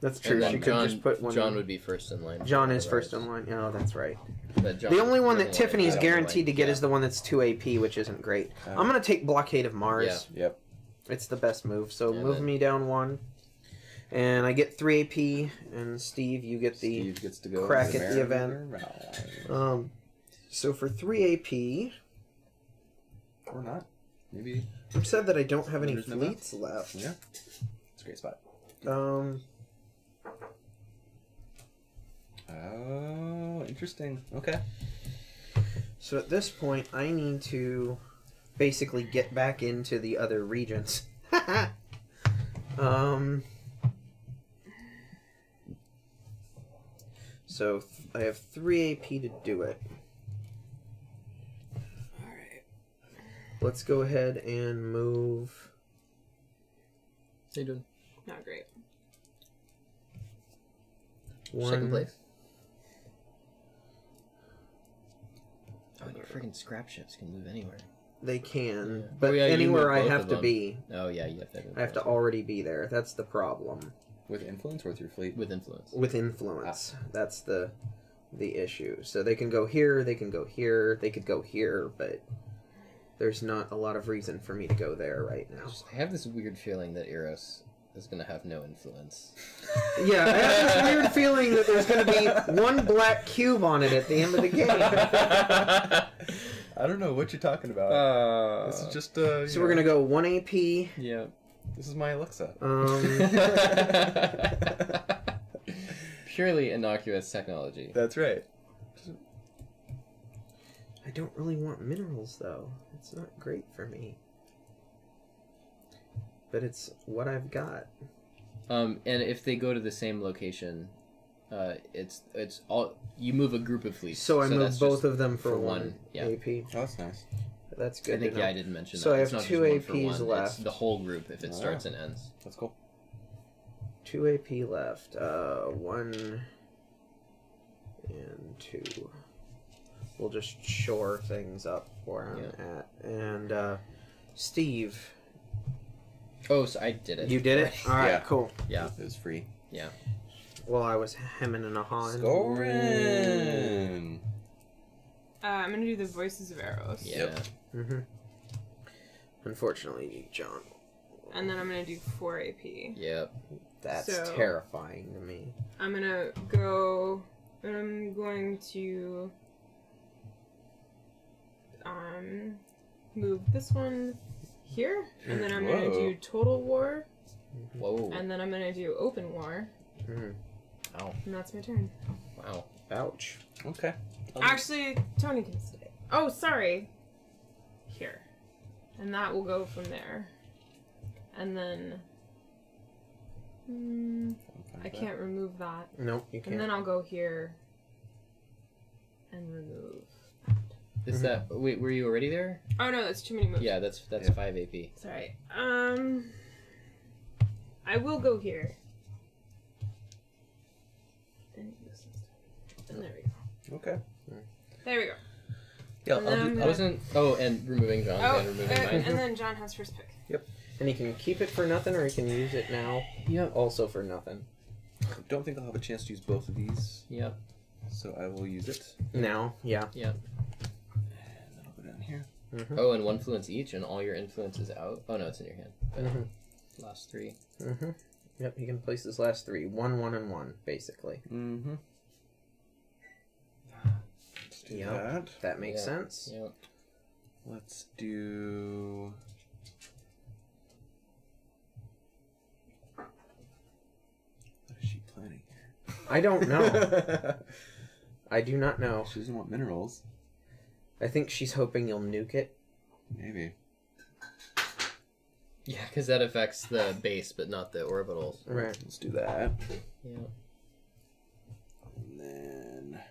That's true. And then She could John, just put 1. John would be first in line. John is first in line. Oh, that's right. But John The only one doesn't that Tiffany's want guaranteed to get yeah. is the one that's 2 AP, which isn't great. I'm going to take Blockade of Mars. Yeah. Yep. It's the best move. So And move then- me down 1. And I get 3 AP, and Steve, you get the... Steve gets to go crack to at the event. merry-go-round. So for 3 AP, Or not. Maybe. I'm sad that I don't have any There's no fleets left. Yeah. It's a great spot. Oh, interesting. Okay. So at this point, I need to basically get back into the other regions. So I have 3 AP to do it. Alright. Let's go ahead and move. How you doing? Not great. 1. Second place. Oh, and your freaking scrap ships can move anywhere. They can, Yeah. but Oh, yeah, you anywhere move I both have of to them. be, Oh yeah, you have to. I have to already be there. That's the problem. With influence or with your fleet? with influence. With influence. That's the issue. So they can go here, they can go here, they could go here, but there's not a lot of reason for me to go there right now. I have this weird feeling that Eros is going to have no influence. Yeah, I have this weird feeling that there's going to be one black cube on it at the end of the game. I don't know what you're talking about. This is just So we're going to go 1 AP. Yeah. This is my Alexa. Purely innocuous technology. That's right. I don't really want minerals, though. It's not great for me. But it's what I've got. And if they go to the same location, it's all you move a group of fleets. So I move that's both just of them for for one one, yeah. AP. Oh, that's nice. That's good. I think to know. I didn't mention So that. I It's have not 2 just one for APs one, left. It's the whole group if it starts and ends. That's cool. 2 AP left. 1 and 2. We'll just shore things up where I'm at. And Steve. Oh, so I did it. You did it? Alright, Yeah. cool. Yeah. It was free. Yeah. Well, I was hemming and a hawing. Scoring! I'm gonna do the Voices of Eros. Yeah. Yep. Mm-hmm. Unfortunately, John. And then I'm gonna do 4 AP. Yep. That's So- terrifying to me. I'm gonna go. I'm going to move this one here, and then I'm gonna Whoa. do Total War, Whoa. and then I'm gonna do Open War, Mm. Wow. and that's my turn. Wow. Ouch. Okay. Actually, Tony can stay. Oh, sorry. Here, and that will go from there, and then I can't remove that, Nope, you can't. and then I'll go here and remove. Is that wait? Were you already there? Oh no, that's too many moves. Yeah, that's 5 AP. Sorry. I will go here. And there we go. Okay. There we go. Yeah, And then I'm I'll do. gonna- Wasn't and removing John Oh, and removing mine. and then John has first pick. And he can keep it for nothing, or he can use it now. Yep. Also for nothing. I don't think I'll have a chance to use both of these, Yep. so I will use it. Now, yeah. Yep. And then I'll go down here. Mm-hmm. Oh, and 1 influence each, and all your influence is out. Oh no, it's in your hand. But Mm-hmm. last 3. Mm-hmm. Yep, he can place his last 3. 1, 1, and 1, basically. Mm-hmm. Let's do Yep. that. That makes Yeah. sense. Yep. Let's do... What is she planning here? I don't know. I do not know. She doesn't want minerals. I think she's hoping you'll nuke it. Maybe. Yeah, because that affects the base, but not the orbitals. Right. Let's do that. Yeah. And then...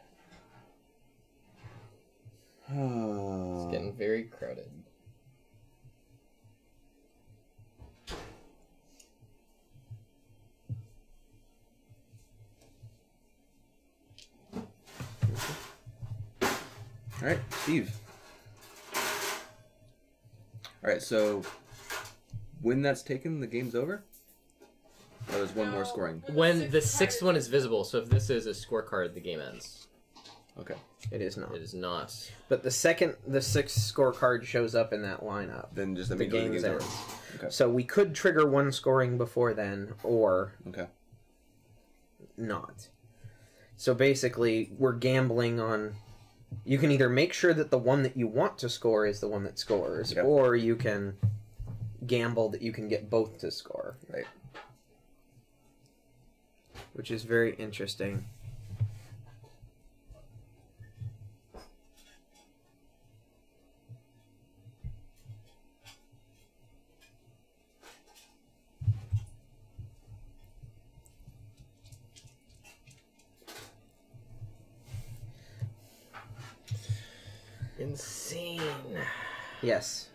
It's getting very crowded. Alright, Steve. Alright, so when that's taken, the game's over? Or there's one more scoring? When the 6th one is visible, so if this is a scorecard, the game ends. Okay. It is not. It is not. But the second the 6th scorecard shows up in that lineup, Then just that the means the game's game's ends. over. Okay. So we could trigger 1 scoring before then, or Okay. not. So basically, we're gambling on... You can either make sure that the one that you want to score is the one that scores, Yep. or you can gamble that you can get both to score. Right. Which is very interesting. Insane. Yes.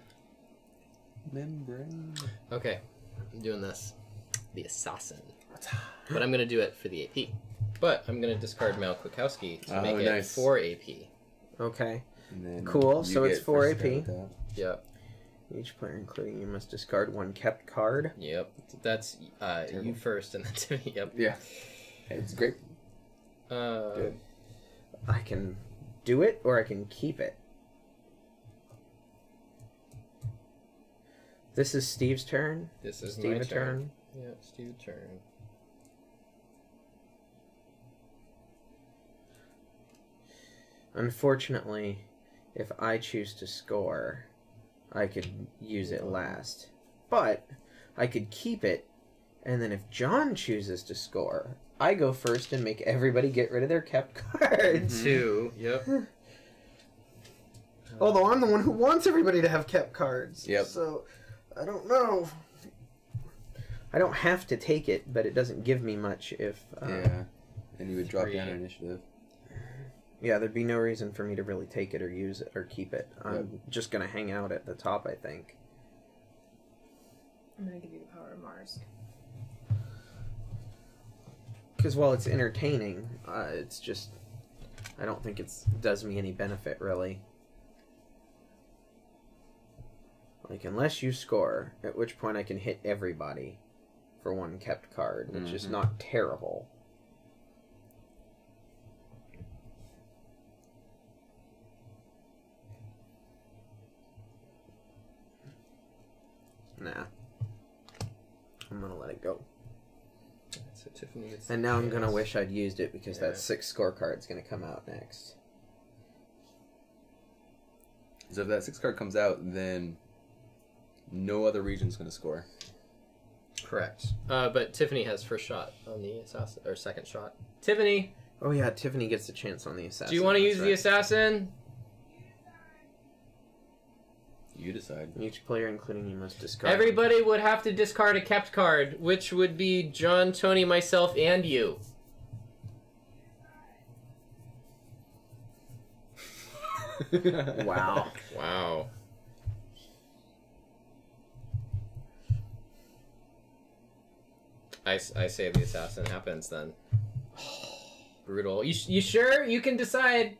Membrane. Okay, I'm doing this. The Assassin. But I'm going to do it for the AP. But I'm going to discard Mal Kwiatkowski to Oh, make it nice. 4 AP. Okay. And then Cool, you so it's get 4 first AP. go with that. Yep. Each player, including you, must discard 1 kept card. Yep. That's you first and then Tiffany. Yep. Yeah. It's great. Good. I can do it, or I can keep it. This is Steve's turn. This is Steve my a turn. Yeah, Steve's turn. Unfortunately, if I choose to score, I could use it last. But I could keep it, and then if John chooses to score, I go first and make everybody get rid of their kept cards. 2. Yep. Although I'm the one who wants everybody to have kept cards. Yep. So, I don't know. I don't have to take it, but it doesn't give me much if... Yeah. And you would drop 3. down initiative. Yeah, there'd be no reason for me to really take it or use it or keep it. I'm just going to hang out at the top, I think. I'm gonna give you the power of Mars. Because while it's entertaining, it's just... I don't think it does me any benefit, really. Like, unless you score, at which point I can hit everybody for one kept card, which is not terrible. Nah. I'm gonna let it go. So Tiffany gets. And now I'm gonna wish I'd used it because Yeah. that 6 scorecard's gonna come out next. So if that 6 card comes out, then no other region's going to score. Correct. But Tiffany has first shot on the assassin, or second shot. Tiffany, Oh yeah, Tiffany gets a chance on the assassin. do you want to use that's the assassin? You decide. right. Each player, including you, must discard. Everybody would have to discard a kept card, which would be John, Tony, myself, and you. Wow. Wow. I say the assassin happens then. Brutal. You sure? You can decide.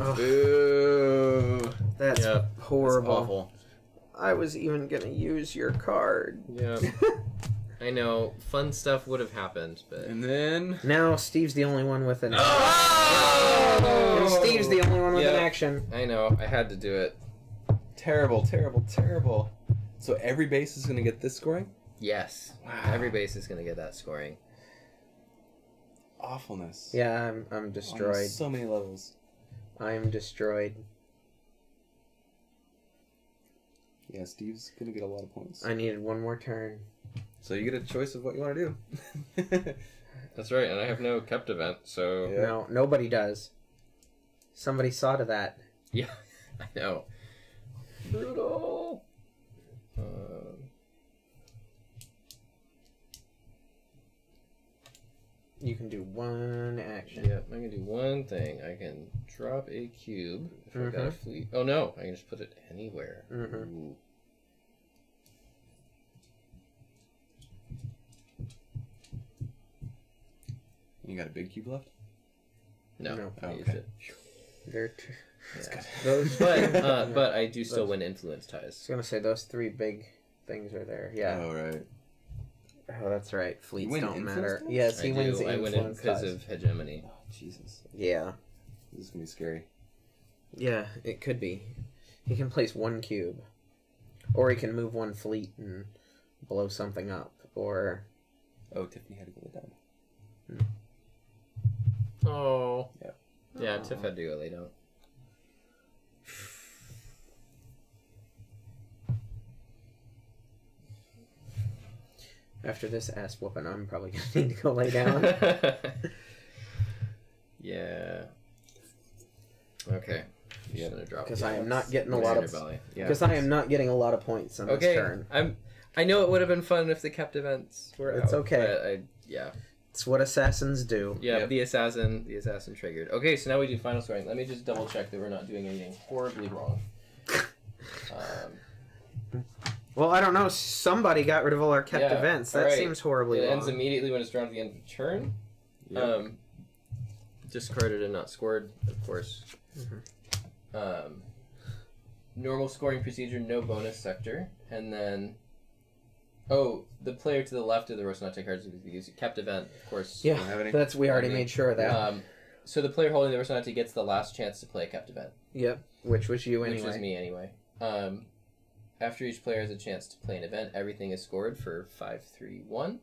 Ugh, Boo! that's Yeah, horrible. That's awful. I was even gonna use your card. Yeah. I know. Fun stuff would have happened, but... And then... Now Steve's the only one with an Oh! And Steve's the only one with an Yeah. action. I know. I had to do it. Terrible, terrible, terrible. So every base is going to get this scoring? Yes. Wow. Every base is going to get that scoring. Awfulness. Yeah, I'm On destroyed. so many levels. I am destroyed. Yeah, Steve's going to get a lot of points. I needed one more turn. So you get a choice of what you want to do. That's right, and I have no kept event, so... Yeah. No, nobody does. Somebody saw to that. Yeah, I know. Brutal. You can do one action. Yeah, I can do one thing. I can drop a cube if I got a fleet. Oh no, I can just put it anywhere. Mhm. Ooh. You got a big cube left? No, No. I Oh, used okay. it. They're Yeah. those. But I do still Those- win influence I was ties. gonna say those 3 big things are there. Yeah. Oh, right. Oh, that's right. Fleets win don't influence matter. ties? Yes, he I wins do. the I win it influence because ties. of hegemony. Oh, Jesus. Yeah. This is going to be scary. Yeah, it could be. He can place 1 cube. Or he can move 1 fleet and blow something up. Or... Oh, Tiffany had to go down. Oh. Yep. Yeah, Tiff had to go lay down. After this ass whooping, I'm probably going to need to go lay down. Yeah. Okay. Yeah. Gonna drop Because it. I am not getting a What's lot in of... your belly? Yeah. Because I am not getting a lot of points on Okay. this turn. I know it would have been fun if the kept events were It's out, okay. but yeah. It's what assassins do. Yeah, Yep. the assassin triggered. Okay, so now we do final scoring. Let me just double check that we're not doing anything horribly wrong. Well, I don't know. Somebody got rid of all our kept Yeah, events. That alright. seems horribly It wrong. ends immediately when it's drawn at the end of the turn. Yep. Discarded and not scored, of course. Normal scoring procedure, no bonus sector, and then the player to the left of the Rocinante cards is use kept event, of course. Yeah, Don't have any? that's we already Okay. made sure of that. So the player holding the Rocinante gets the last chance to play a kept event, Yep, which was you which anyway. was me anyway. After each player has a chance to play an event, everything is scored for 5, 3, 1.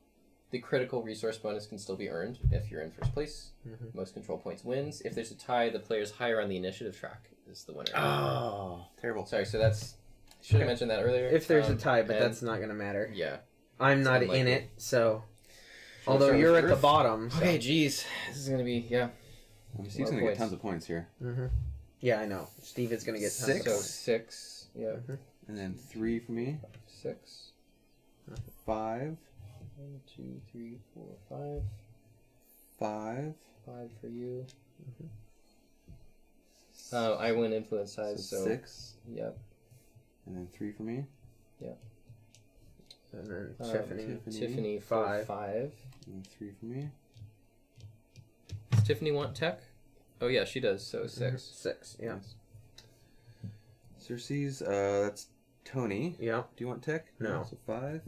The critical resource bonus can still be earned if you're in first place. Most control points wins. If there's a tie, the players higher on the initiative track is the winner. Oh, terrible. Sorry, so that's... Should have mentioned that earlier. If there's a tie, but that's not going to matter. Yeah. I'm not unlikely. in it, so... Shall we Although start you're with at the Earth? bottom. So. Okay, geez. This is going to be... Yeah. Steve's going to get tons of points here. Yeah, I know. Steve is going to get tons Six. of So points. 6. Yeah. And then 3 for me. 6. 5. 1, 2, 3, 4, 5. 5. 5 for you. I win influence size, so... 6. Yep. And then 3 for me. And then Tiffany 5. 5. And then 3 for me. Does Tiffany want tech? Oh yeah, she does. So 6. 6, yeah. Nice. Circe's, that's Tony. Yeah. Do you want tech? No. So 5.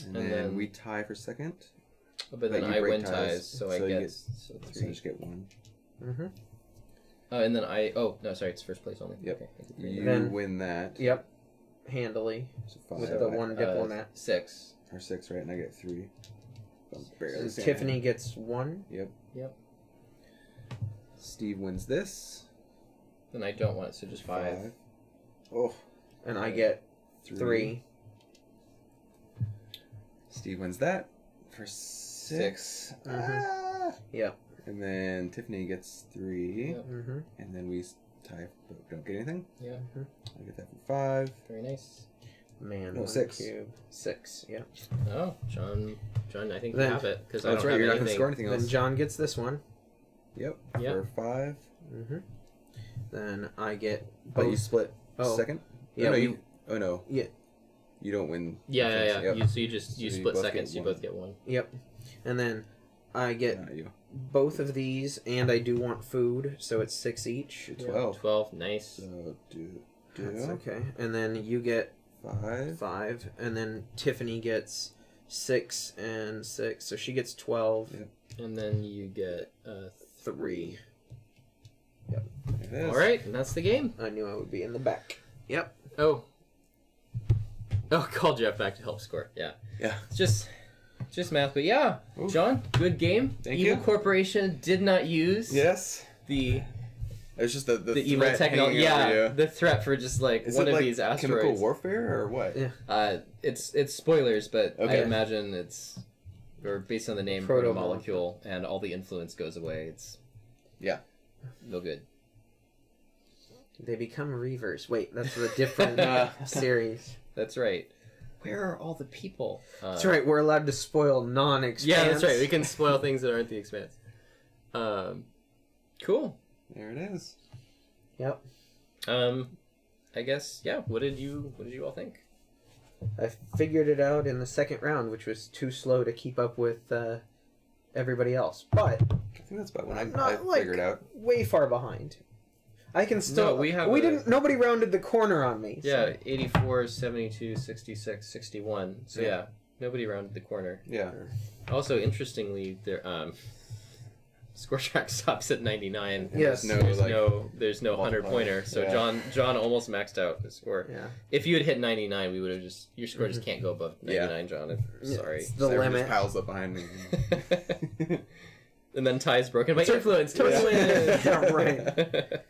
And And then then- we tie for second. But then you I break win ties, ties, so I so you get get- so So 3. I just get 1. And then I... Oh, no, sorry, it's first place only. Yep. Okay, I get 3. You Then- win that. Yep. Handily. So 5. With the one diplomat. 6. Or 6, right? And I get 3. I'm barely So saying Tiffany gets 1. that. Yep. Yep. Steve wins this. Then I don't want it, so just 5. Oh. And I get 3. Steve wins that for 6. Yep. And then Tiffany gets 3. Yep. And then we tie, but don't get anything. Yeah. I get that for 5. Very nice. Man, No, 1 6. cube. 6, yeah. Oh, John, I think Then- you have it, because I That's don't right, have you're not going to anything. score anything Then else. John gets this one. Yep. Yep. For 5. Then I get But you both. split Oh. second? Yeah, Oh, no, we- oh, no. Yeah. You don't win. Yeah. Yep. So you So you split both seconds, get you one. both get 1. Yep. And then I get Not you. both of these, and I do want food, so it's 6 each. You're 12. 12, nice. So do That's okay. And then you get 5. 5, and then Tiffany gets 6 and 6, so she gets 12. Yep. And then you get 3. There it is. All right, and that's the game. I knew I would be in the back. Yep. Oh, call Geoff back to help score. Yeah. Yeah. It's just math, but yeah. Oof. John, good game. Thank Evil you. Corporation did not use Yes. the It's just the evil threat technology. hanging over Yeah, you. the threat for just like Is one it of like these asteroids. chemical warfare or what? Yeah. It's spoilers, but I Okay. imagine it's or based on the name Proto-molecule. proto-molecule, and all the influence goes away. It's Yeah. no good. They become Reavers. Wait, that's a different series. That's right. Where are all the people? That's right, we're allowed to spoil non-Expanse. Yeah, that's right. We can spoil things that aren't the Expanse. Cool. There it is. Yep. I guess yeah. What did you all think? I figured it out in the second round, which was too slow to keep up with everybody else. But I think that's about when I not like figured out. way far behind. I can still. No, we have didn't. Nobody rounded the corner on me. Yeah, 84, 72, 66, 61. So yeah, nobody rounded the corner. Yeah. Also, interestingly, there score track stops at 99. Yes. There's no 100 pointer. So Yeah. John almost maxed out the score. Yeah. If you had hit 99, we would have just your score just can't go above 99, John. Sorry. It's the Everyone limit. just piles up behind me. And then ties broken by That's right. influence. Tony Yeah. wins. Yeah, right.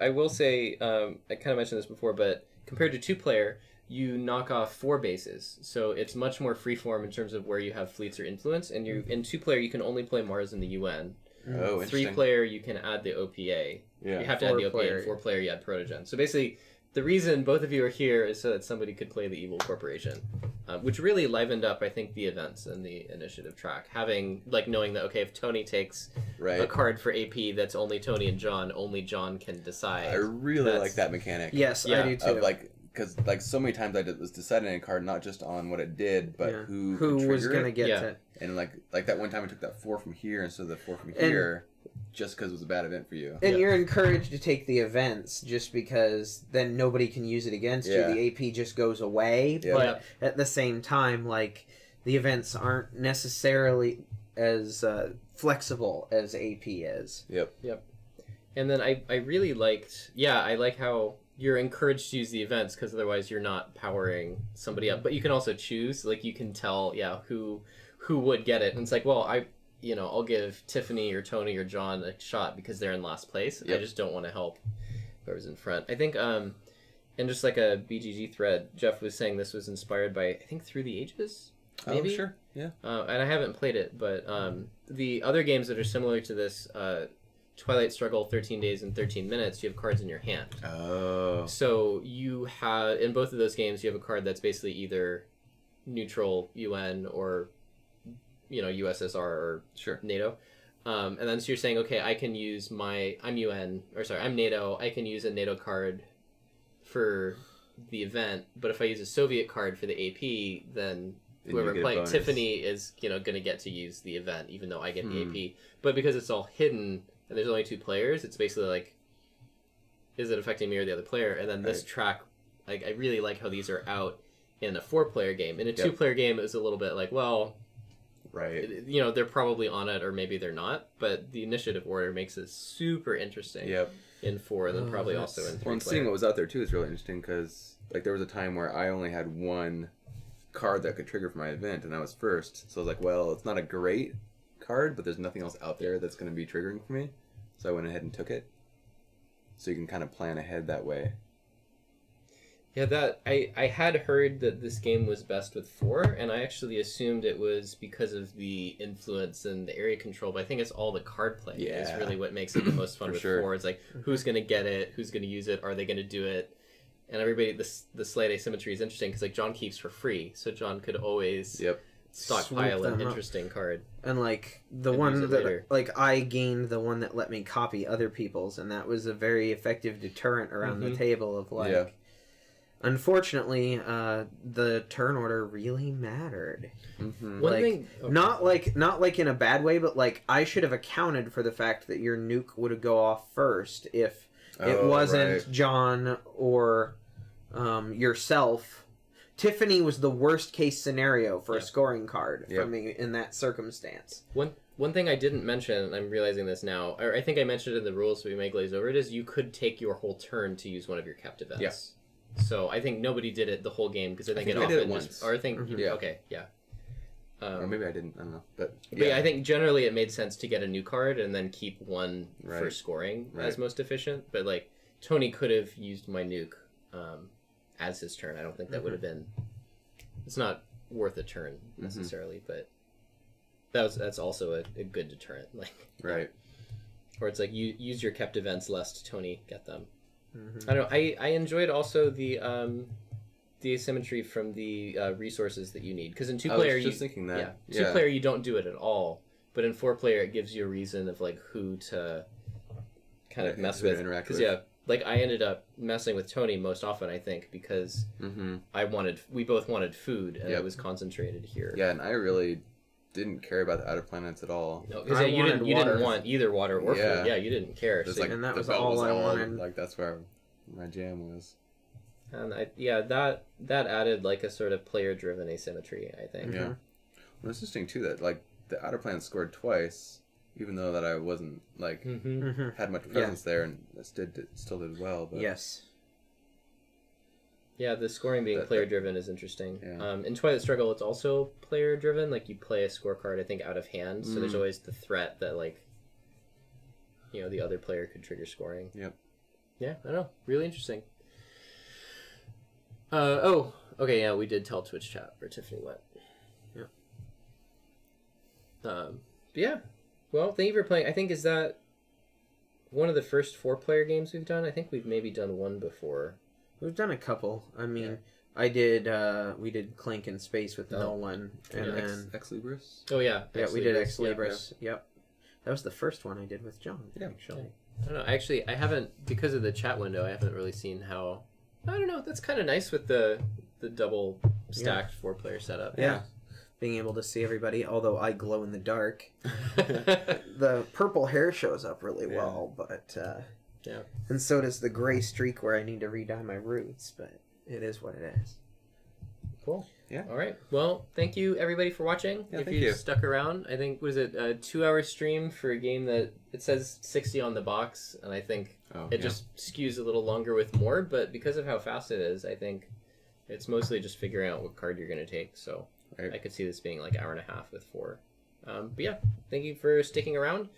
I will say, I kind of mentioned this before, but compared to 2-player, you knock off 4 bases. So it's much more freeform in terms of where you have fleets or influence. And in 2-player, you can only play Mars and the UN. Oh, interesting. 3-player, you can add the OPA. Yeah. You have to add the OPA. 4-player. And 4-player, you add Protogen. So basically, the reason both of you are here is so that somebody could play the Evil Corporation, which really livened up, I think, the events and the initiative track. Knowing that, okay, if Tony takes Right. a card for AP that's only Tony and John, only John can decide. I really That's- like that mechanic. Yes, Yeah, I do too. Of because so many times I was deciding a card not just on what it did, but Yeah. who Who was trigger going to it. get Yeah. to. And like that one time I took that 4 from here instead of the 4 from here, just because it was a bad event for you. And Yeah. you're encouraged to take the events just because then nobody can use it against Yeah. you. The AP just goes away. Yeah. But Yeah. at the same time, like, the events aren't necessarily as flexible as AP is. Yep. And then I really liked, I like how you're encouraged to use the events because otherwise you're not powering somebody up. But you can also choose, like you can tell, who would get it. And it's like, well, I'll give Tiffany or Tony or John a shot because they're in last place. Yep. I just don't want to help whoever's in front. I think, and just like a BGG thread, Geoff was saying this was inspired by, I think, Through the Ages. Maybe? Oh, sure. Yeah. And I haven't played it, but the other games that are similar to this, Twilight Struggle, 13 Days and 13 Minutes, you have cards in your hand. Oh. So you have, in both of those games, you have a card that's basically either neutral UN or, USSR or Sure. NATO. And then so you're saying, okay, I can use I'm NATO, I can use a NATO card for the event, but if I use a Soviet card for the AP, then whoever playing Tiffany is, going to get to use the event, even though I get the AP. But because it's all hidden, and there's only 2 players, it's basically like, is it affecting me or the other player? And then this track, like, I really like how these are out in a 4-player game. In a 2-player game, it's a little bit like, well, right, they're probably on it or maybe they're not, but the initiative order makes it super interesting. Yep. In 4, and then probably also in 3. Well, and seeing what was out there too is really interesting because, like, there was a time where I only had 1 card that could trigger for my event, and I was first. So I was like, well, it's not a great card, but there's nothing else out there that's going to be triggering for me. So I went ahead and took it. So you can kind of plan ahead that way. Yeah, that I had heard that this game was best with 4, and I actually assumed it was because of the influence and the area control, but I think it's all the card play is really what makes it the most fun with 4. It's like, who's going to get it? Who's going to use it? Are they going to do it? And everybody, the slight asymmetry is interesting because, like, John keeps for free, so John could always stockpile an interesting card. And, like, the one that, later. Like, I gained the one that let me copy other people's, and that was a very effective deterrent around the table of, like... Unfortunately, the turn order really mattered. Mm-hmm. One like, thing, not like in a bad way, but like I should have accounted for the fact that your nuke would go off first if it wasn't John or yourself. Tiffany was the worst case scenario for a scoring card for me in that circumstance. One thing I didn't mention, and I'm realizing this now, or I think I mentioned it in the rules, so we may glaze over it, is you could take your whole turn to use one of your kept events. Yeah. So I think nobody did it the whole game because I think it I did it often once. or I think or maybe I didn't. I don't know, but I think generally it made sense to get a new card and then keep one for scoring as most efficient. But like Tony could have used my nuke as his turn. I don't think that would have been. It's not worth a turn necessarily, but that's also a good deterrent. Like or it's like you use your kept events lest Tony get them. I don't know. I enjoyed also the asymmetry from the resources that you need because in 2-player I was just thinking that 2-player you don't do it at all, but in 4-player it gives you a reason of like who to kind of mess with. Because like I ended up messing with Tony most often I think because we both wanted food and it was concentrated here. Yeah, and I really didn't care about the outer planets at all. No, because you didn't want either water or food. Yeah, you didn't care. So like, and that was all I wanted. Like that's where my jam was. And that added like a sort of player-driven asymmetry, I think. Yeah. Well, it's interesting too that like the outer planets scored twice, even though that I wasn't like had much presence there, and it still did well. But yeah, the scoring being player-driven is interesting. Yeah. In Twilight Struggle, it's also player-driven. Like, you play a scorecard, I think, out of hand. So there's always the threat that, like, the other player could trigger scoring. Yep. Yeah, I don't know. Really interesting. Okay, yeah, we did tell Twitch chat where Tiffany went. Yeah. Yeah. Well, thank you for playing. I think, is that one of the first 4-player games we've done? I think we've maybe done one before. We've done a couple. I mean, we did Clank in Space with Nolan, and then Ex Libris. Oh yeah, we did Ex Libris. Yep, that was the first one I did with John. Yeah, actually. I don't know. Actually, I haven't, because of the chat window. I haven't really seen how. I don't know. That's kind of nice with the double stacked 4-player setup. Yeah. Being able to see everybody, although I glow in the dark. The purple hair shows up really well, but and so does the gray streak where I need to re-dye my roots, but it is what it is. Cool. Yeah. All right. Well, thank you everybody for watching. Yeah, if thank you you. stuck around, I think was it a 2-hour stream for a game that it says 60 on the box, and I think it just skews a little longer with more. But because of how fast it is, I think it's mostly just figuring out what card you're going to take. So I could see this being like 1.5 hours with 4. But yeah, thank you for sticking around.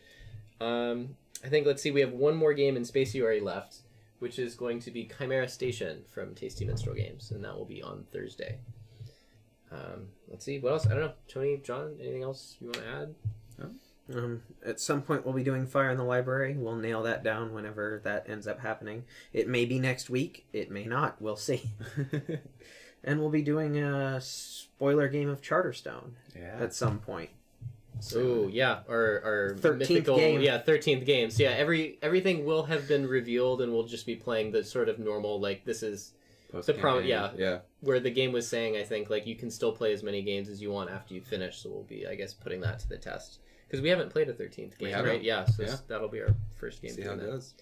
I think let's see, we have one more game in Spaciary left, which is going to be Chimera Station from Tasty Minstrel Games, and that will be on Thursday. Let's see, what else? I don't know. Tony, John, anything else you want to add? At some point, we'll be doing Fire in the Library. We'll nail that down whenever that ends up happening. It may be next week. It may not. We'll see. And we'll be doing a spoiler game of Charterstone at some point. So, ooh, yeah, our 13th mythical game. 13th games. Yeah, everything will have been revealed, and we'll just be playing the sort of normal, like, this is the where the game was saying, I think, like, you can still play as many games as you want after you finish, so we'll be, I guess, putting that to the test. Because we haven't played a 13th game, right? Yeah, so that'll be our first game. See how it goes.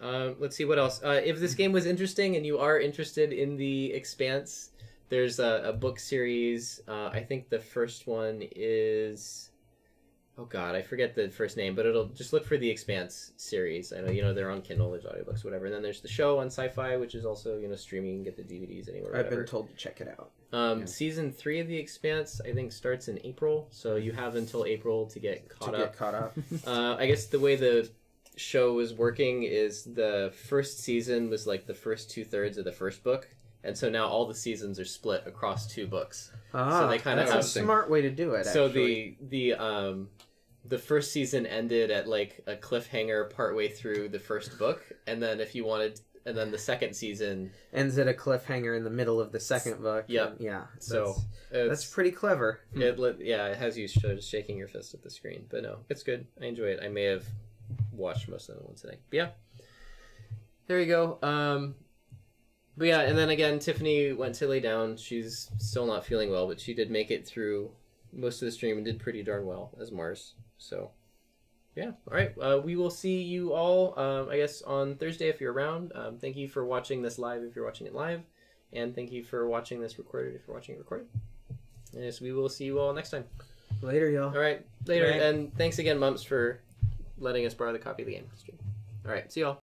Let's see what else. If this game was interesting and you are interested in the Expanse, there's a book series. I think the first one is... Oh god, I forget the first name, but it'll just look for the Expanse series. I know, they're on Kindle, there's audiobooks, whatever. And then there's the show on Sci-Fi, which is also, streaming. You can get the DVDs anywhere. I've been told to check it out. Season 3 of the Expanse, I think, starts in April, so you have until April to get caught up. I guess the way the show is working is the first season was like the first 2/3 of the first book, and so now all the seasons are split across 2 books. So they kind of that's a smart way to do it. So actually. the first season ended at like a cliffhanger partway through the first book, and then and then the second season ends at a cliffhanger in the middle of the second book. Yep. Yeah. So that's pretty clever. It has you shaking your fist at the screen, but no, it's good. I enjoy it. I may have watched most of the ones today, but yeah. There you go. But yeah, and then again, Tiffany went to lay down. She's still not feeling well, but she did make it through most of the stream and did pretty darn well as Mars. So, yeah. All right. We will see you all, I guess, on Thursday if you're around. Thank you for watching this live if you're watching it live. And thank you for watching this recorded if you're watching it recorded. And yes, we will see you all next time. Later, y'all. All right. Later. Right. And thanks again, Mumps, for letting us borrow the copy of the game. All right. See y'all.